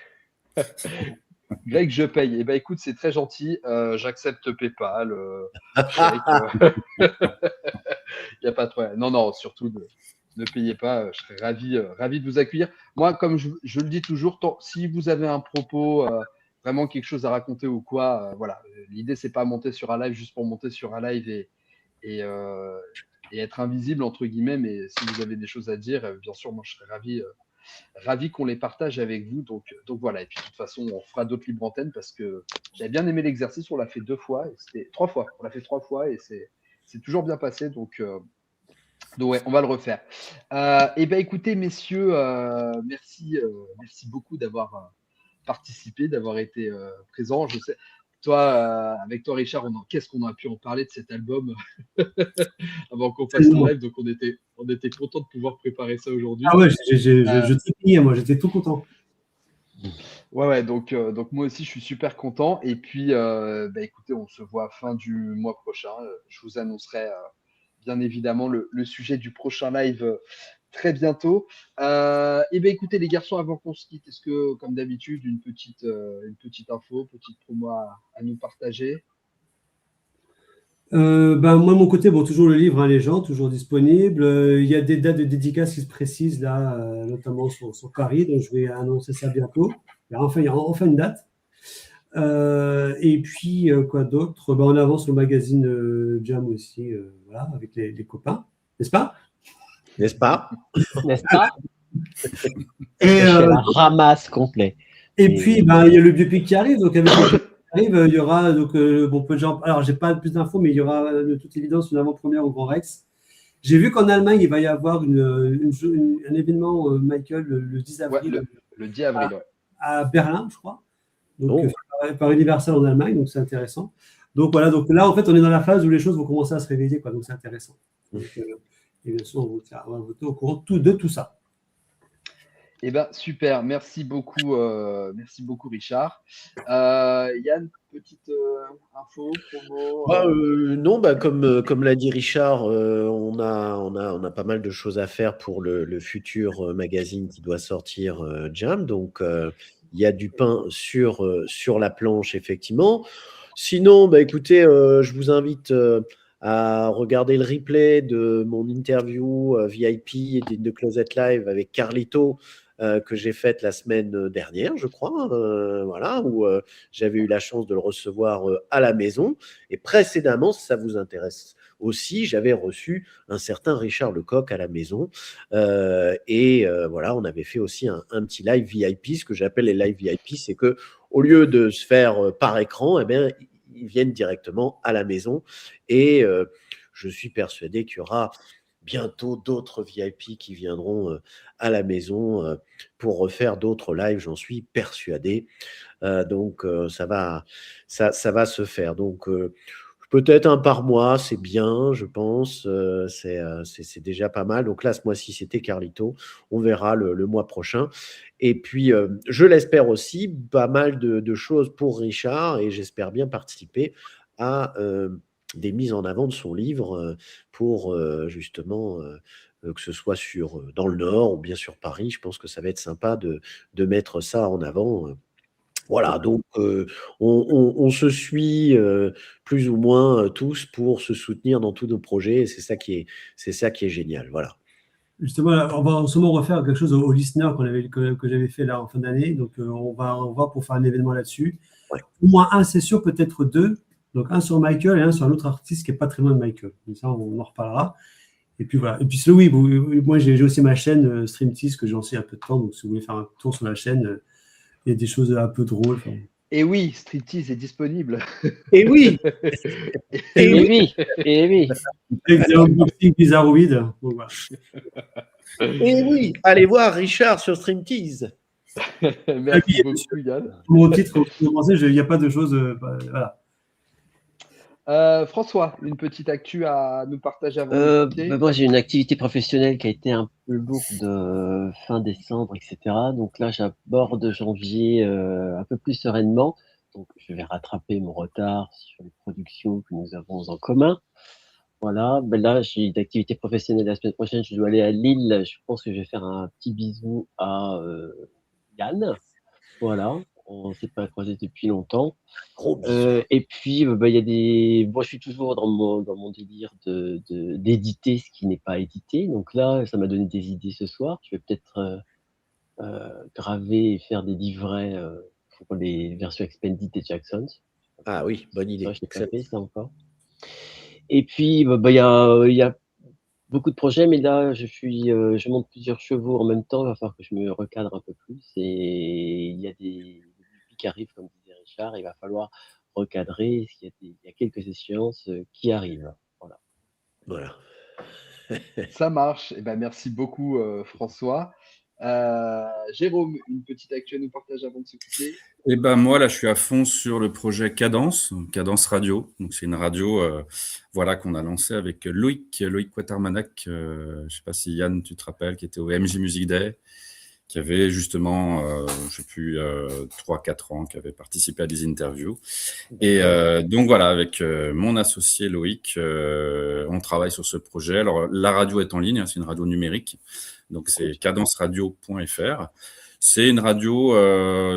Greg, je paye. Eh ben, écoute, c'est très gentil. J'accepte PayPal. Il n'y a pas de problème. Non, surtout ne payez pas. Je serais ravi de vous accueillir. Moi, comme je le dis toujours, si vous avez un propos, vraiment quelque chose à raconter ou quoi, voilà. L'idée, c'est pas monter sur un live juste pour monter sur un live et être invisible, entre guillemets. Mais si vous avez des choses à dire, bien sûr, moi, je serais ravi qu'on les partage avec vous. Donc voilà. Et puis de toute façon, on fera d'autres libres antennes parce que j'avais bien aimé l'exercice. On l'a fait 2 fois, c'était 3 fois. On l'a fait 3 fois et c'est toujours bien passé. Donc ouais, on va le refaire. Et ben écoutez, messieurs, merci beaucoup d'avoir participé, d'avoir été présent. Je sais, toi, avec toi, Richard, qu'est-ce qu'on a pu en parler de cet album avant qu'on fasse un live. Donc on était content de pouvoir préparer ça aujourd'hui. Ah ouais, je t'ai moi, j'étais tout content. Ouais, donc moi aussi, je suis super content. Et puis, écoutez, on se voit fin du mois prochain. Je vous annoncerai bien évidemment le sujet du prochain live très bientôt. Et ben écoutez, les garçons, avant qu'on se quitte, est-ce que, comme d'habitude, une petite info, petite promo à nous partager? Moi, de mon côté, toujours le livre, Les gens, toujours disponible. Il y a des dates de dédicaces qui se précisent là, notamment sur Paris, donc je vais annoncer ça bientôt. Il y a enfin une date. Et puis, quoi d'autre? On avance le magazine Jam aussi, voilà, avec les copains, n'est-ce pas? N'est-ce pas? Et la ramasse complet. Et puis, il y a le biopic qui arrive. Donc, avec le biopic qui arrive, il y aura peu de gens. Alors, j'ai pas plus d'infos, mais il y aura de toute évidence une avant-première au Grand Rex. J'ai vu qu'en Allemagne, il va y avoir un événement, Michael, le 10 avril. Le 10 avril, à Berlin, je crois. Donc, par Universal en Allemagne, donc c'est intéressant. Donc voilà, donc là, en fait, on est dans la phase où les choses vont commencer à se réveiller, quoi. Donc c'est intéressant. Donc, et bien sûr, on va voter au courant de tout ça. Eh ben super, merci beaucoup Richard. Yann, petite info, promo. Non, comme l'a dit Richard, on a pas mal de choses à faire pour le futur magazine qui doit sortir Jam. Donc il y a du pain sur la planche, effectivement. Sinon, écoutez, je vous invite à regarder le replay de mon interview VIP de Closet Live avec Carlito que j'ai faite la semaine dernière, je crois, où j'avais eu la chance de le recevoir à la maison. Et précédemment, si ça vous intéresse aussi, j'avais reçu un certain Richard Lecoq à la maison. On avait fait aussi un petit live VIP. Ce que j'appelle les live VIP, c'est que au lieu de se faire par écran, ils viennent directement à la maison. Et je suis persuadé qu'il y aura bientôt d'autres VIP qui viendront à la maison pour refaire d'autres lives, j'en suis persuadé. Donc ça va se faire. Donc peut-être un par mois, c'est bien, je pense. C'est déjà pas mal. Donc là, ce mois-ci, c'était Carlito. On verra le mois prochain. Et puis, je l'espère aussi, pas mal de choses pour Richard. Et j'espère bien participer à des mises en avant de son livre pour justement que ce soit dans le Nord ou bien sur Paris. Je pense que ça va être sympa de mettre ça en avant. Voilà, donc on se suit plus ou moins tous pour se soutenir dans tous nos projets. Et c'est ça qui est génial. Voilà. Justement, on va sûrement refaire quelque chose au listener que j'avais fait là en fin d'année. Donc, on va pour faire un événement là-dessus. Ouais. Au moins un, c'est sûr, peut-être 2. Donc, un sur Michael et un sur un autre artiste qui n'est pas très loin de Michael. Donc ça, on en reparlera. Et puis voilà. Et puis oui, bon, moi j'ai aussi ma chaîne Streamtease que j'ai lancée il y a un peu de temps. Donc si vous voulez faire un tour sur la chaîne, il y a des choses un peu drôles. Et oui, Striptease est disponible. Et oui, Et oui, et oui. Avec des unboxings bizarroïdes. Donc, voilà. et oui. Allez voir Richard sur Streamtease. Merci beaucoup, Yann. Mon titre, il n'y a pas de choses. Voilà. François, une petite actu à nous partager avant de quitter. Moi, j'ai une activité professionnelle qui a été un peu lourde fin décembre, etc. Donc là, j'aborde janvier un peu plus sereinement. Donc, je vais rattraper mon retard sur les productions que nous avons en commun. Voilà. Ben là, j'ai une activité professionnelle la semaine prochaine. Je dois aller à Lille. Je pense que je vais faire un petit bisou à Yann. Voilà. On ne s'est pas croisé depuis longtemps. Et puis, il y a des. Moi, je suis toujours dans mon délire d'éditer ce qui n'est pas édité. Donc là, ça m'a donné des idées ce soir. Je vais peut-être graver et faire des livrets pour les versions expanded des Jacksons. Ah oui, bonne idée. Je n'ai pas fait ça encore. Et puis, il y a beaucoup de projets, mais là, je monte plusieurs chevaux en même temps. Il va falloir que je me recadre un peu plus. Et il y a des qui arrivent, comme disait Richard. Il va falloir recadrer. Il y a quelques échéances qui arrivent. Voilà. Ça marche. Eh ben, merci beaucoup, François. Jérôme, une petite actu à nous partager avant de se quitter. Et ben moi là, je suis à fond sur le projet Cadence Radio. Donc c'est une radio, voilà, qu'on a lancé avec Loïc Quatermanac. Je sais pas si Yann, tu te rappelles, qui était au MJ Music Day, qui avait justement, je sais plus, 3-4 ans, qui avait participé à des interviews. Et donc voilà, avec mon associé Loïc, on travaille sur ce projet. Alors la radio est en ligne, hein, c'est une radio numérique, donc c'est cadenceradio.fr. C'est une radio,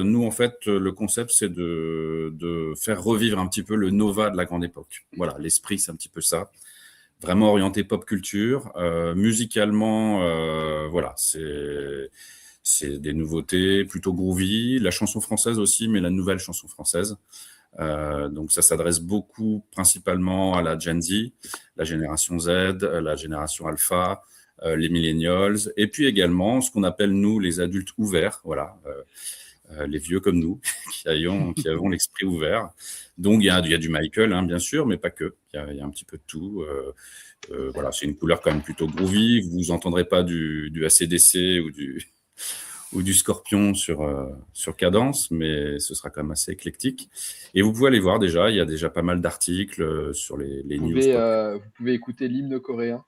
nous en fait, le concept c'est de faire revivre un petit peu le Nova de la grande époque. Voilà, l'esprit c'est un petit peu ça. Vraiment orienté pop culture, musicalement, voilà, c'est des nouveautés plutôt groovy, la chanson française aussi, mais la nouvelle chanson française. Donc ça s'adresse beaucoup principalement à la Gen Z, la génération Z, la génération Alpha, les millennials, et puis également ce qu'on appelle nous les adultes ouverts, voilà, les vieux comme nous, qui avons l'esprit ouvert. Donc il y a du Michael, hein, bien sûr, mais pas que. Il y a un petit peu de tout. Voilà, c'est une couleur quand même plutôt groovy. Vous entendrez pas du AC/DC ou du Scorpion sur Cadence, mais ce sera quand même assez éclectique. Et vous pouvez aller voir déjà, il y a déjà pas mal d'articles sur les news. Vous pouvez écouter l'hymne coréen.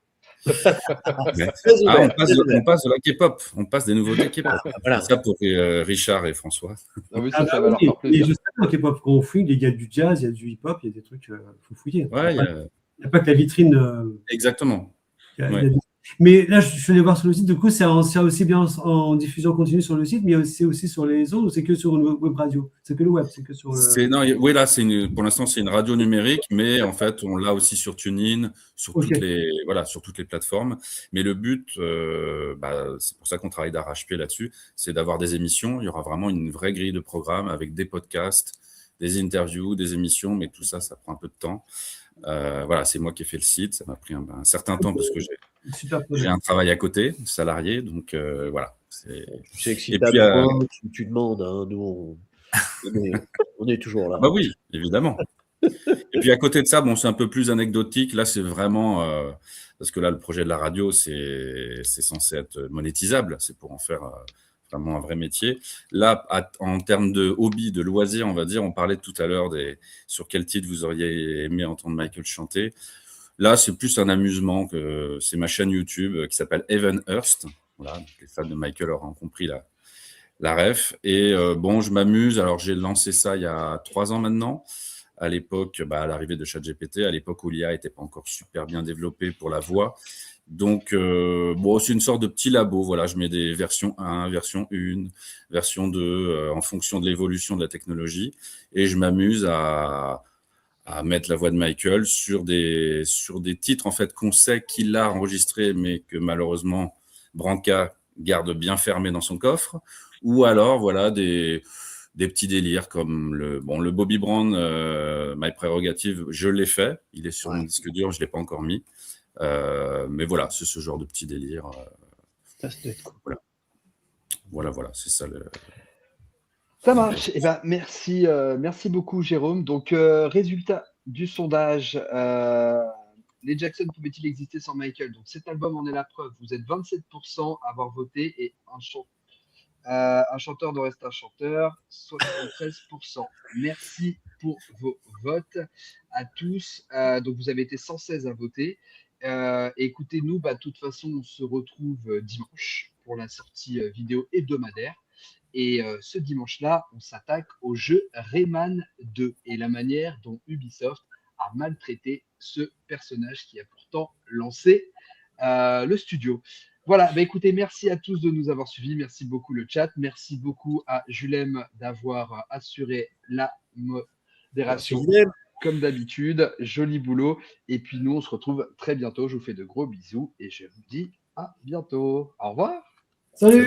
On passe de la K-pop, on passe des nouveautés K-pop. Voilà. Ça pour Richard et François. Ah oui, ça va leur faire plaisir. Et je sais pas, K-pop, quand on fouille, il y a du jazz, il y a du hip-hop, il y a des trucs, il faut fouiller. Ouais, il n'y a pas que la vitrine. Exactement. Mais là, je suis allé voir sur le site, du coup, c'est aussi bien en diffusion continue sur le site, mais c'est aussi sur les ondes, ou c'est que sur une web radio? C'est que le web, c'est que sur le... Oui, là, pour l'instant, c'est une radio numérique, mais en fait, on l'a aussi sur TuneIn, sur toutes les plateformes. Mais le but, c'est pour ça qu'on travaille d'arrache-pied là-dessus, c'est d'avoir des émissions. Il y aura vraiment une vraie grille de programme avec des podcasts, des interviews, des émissions, mais tout ça, ça prend un peu de temps. Voilà, c'est moi qui ai fait le site. Ça m'a pris un certain temps parce que j'ai un travail à côté, salarié. Donc voilà. C'est excitable. Tu demandes, hein, nous, on est toujours là. Bah oui, évidemment. Et puis à côté de ça, bon, c'est un peu plus anecdotique. Là, c'est vraiment parce que là, le projet de la radio, c'est censé être monétisable. C'est pour en faire vraiment un vrai métier. Là, en termes de hobby, de loisirs, on va dire, on parlait tout à l'heure sur quel titre vous auriez aimé entendre Michael chanter. Là, c'est plus un amusement que c'est ma chaîne YouTube qui s'appelle Evenhurst. Voilà, donc les fans de Michael auront compris la ref. Et bon, je m'amuse. Alors, j'ai lancé ça il y a 3 ans maintenant. À l'époque, à l'arrivée de ChatGPT, à l'époque où l'IA n'était pas encore super bien développée pour la voix. Donc, c'est une sorte de petit labo. Voilà, je mets des versions 1, version 1, version 2, en fonction de l'évolution de la technologie. Et je m'amuse à mettre la voix de Michael sur des titres en fait qu'on sait qu'il a enregistrés, mais que malheureusement Branca garde bien fermé dans son coffre. Ou alors, voilà, des petits délires comme le Bobby Brown, My Prerogative, je l'ai fait. Il est sur mon disque dur, je ne l'ai pas encore mis. Mais voilà, c'est ce genre de petit délire. Ça doit être cool. Voilà, c'est ça. Ça marche. Eh ben, merci beaucoup, Jérôme. Donc, résultat du sondage. Les Jackson pouvaient-ils exister sans Michael? Donc, cet album en est la preuve. Vous êtes 27% à avoir voté et un chanteur doit rester un chanteur, 73%. Merci pour vos votes à tous. Donc, vous avez été 116 à voter. Écoutez-nous, de toute façon, on se retrouve dimanche pour la sortie vidéo hebdomadaire. Et ce dimanche-là, on s'attaque au jeu Rayman 2 et la manière dont Ubisoft a maltraité ce personnage qui a pourtant lancé le studio. Voilà, écoutez, merci à tous de nous avoir suivis. Merci beaucoup le chat. Merci beaucoup à Julem d'avoir assuré la modération. Comme d'habitude, joli boulot. Et puis nous, on se retrouve très bientôt. Je vous fais de gros bisous et je vous dis à bientôt. Au revoir. Salut!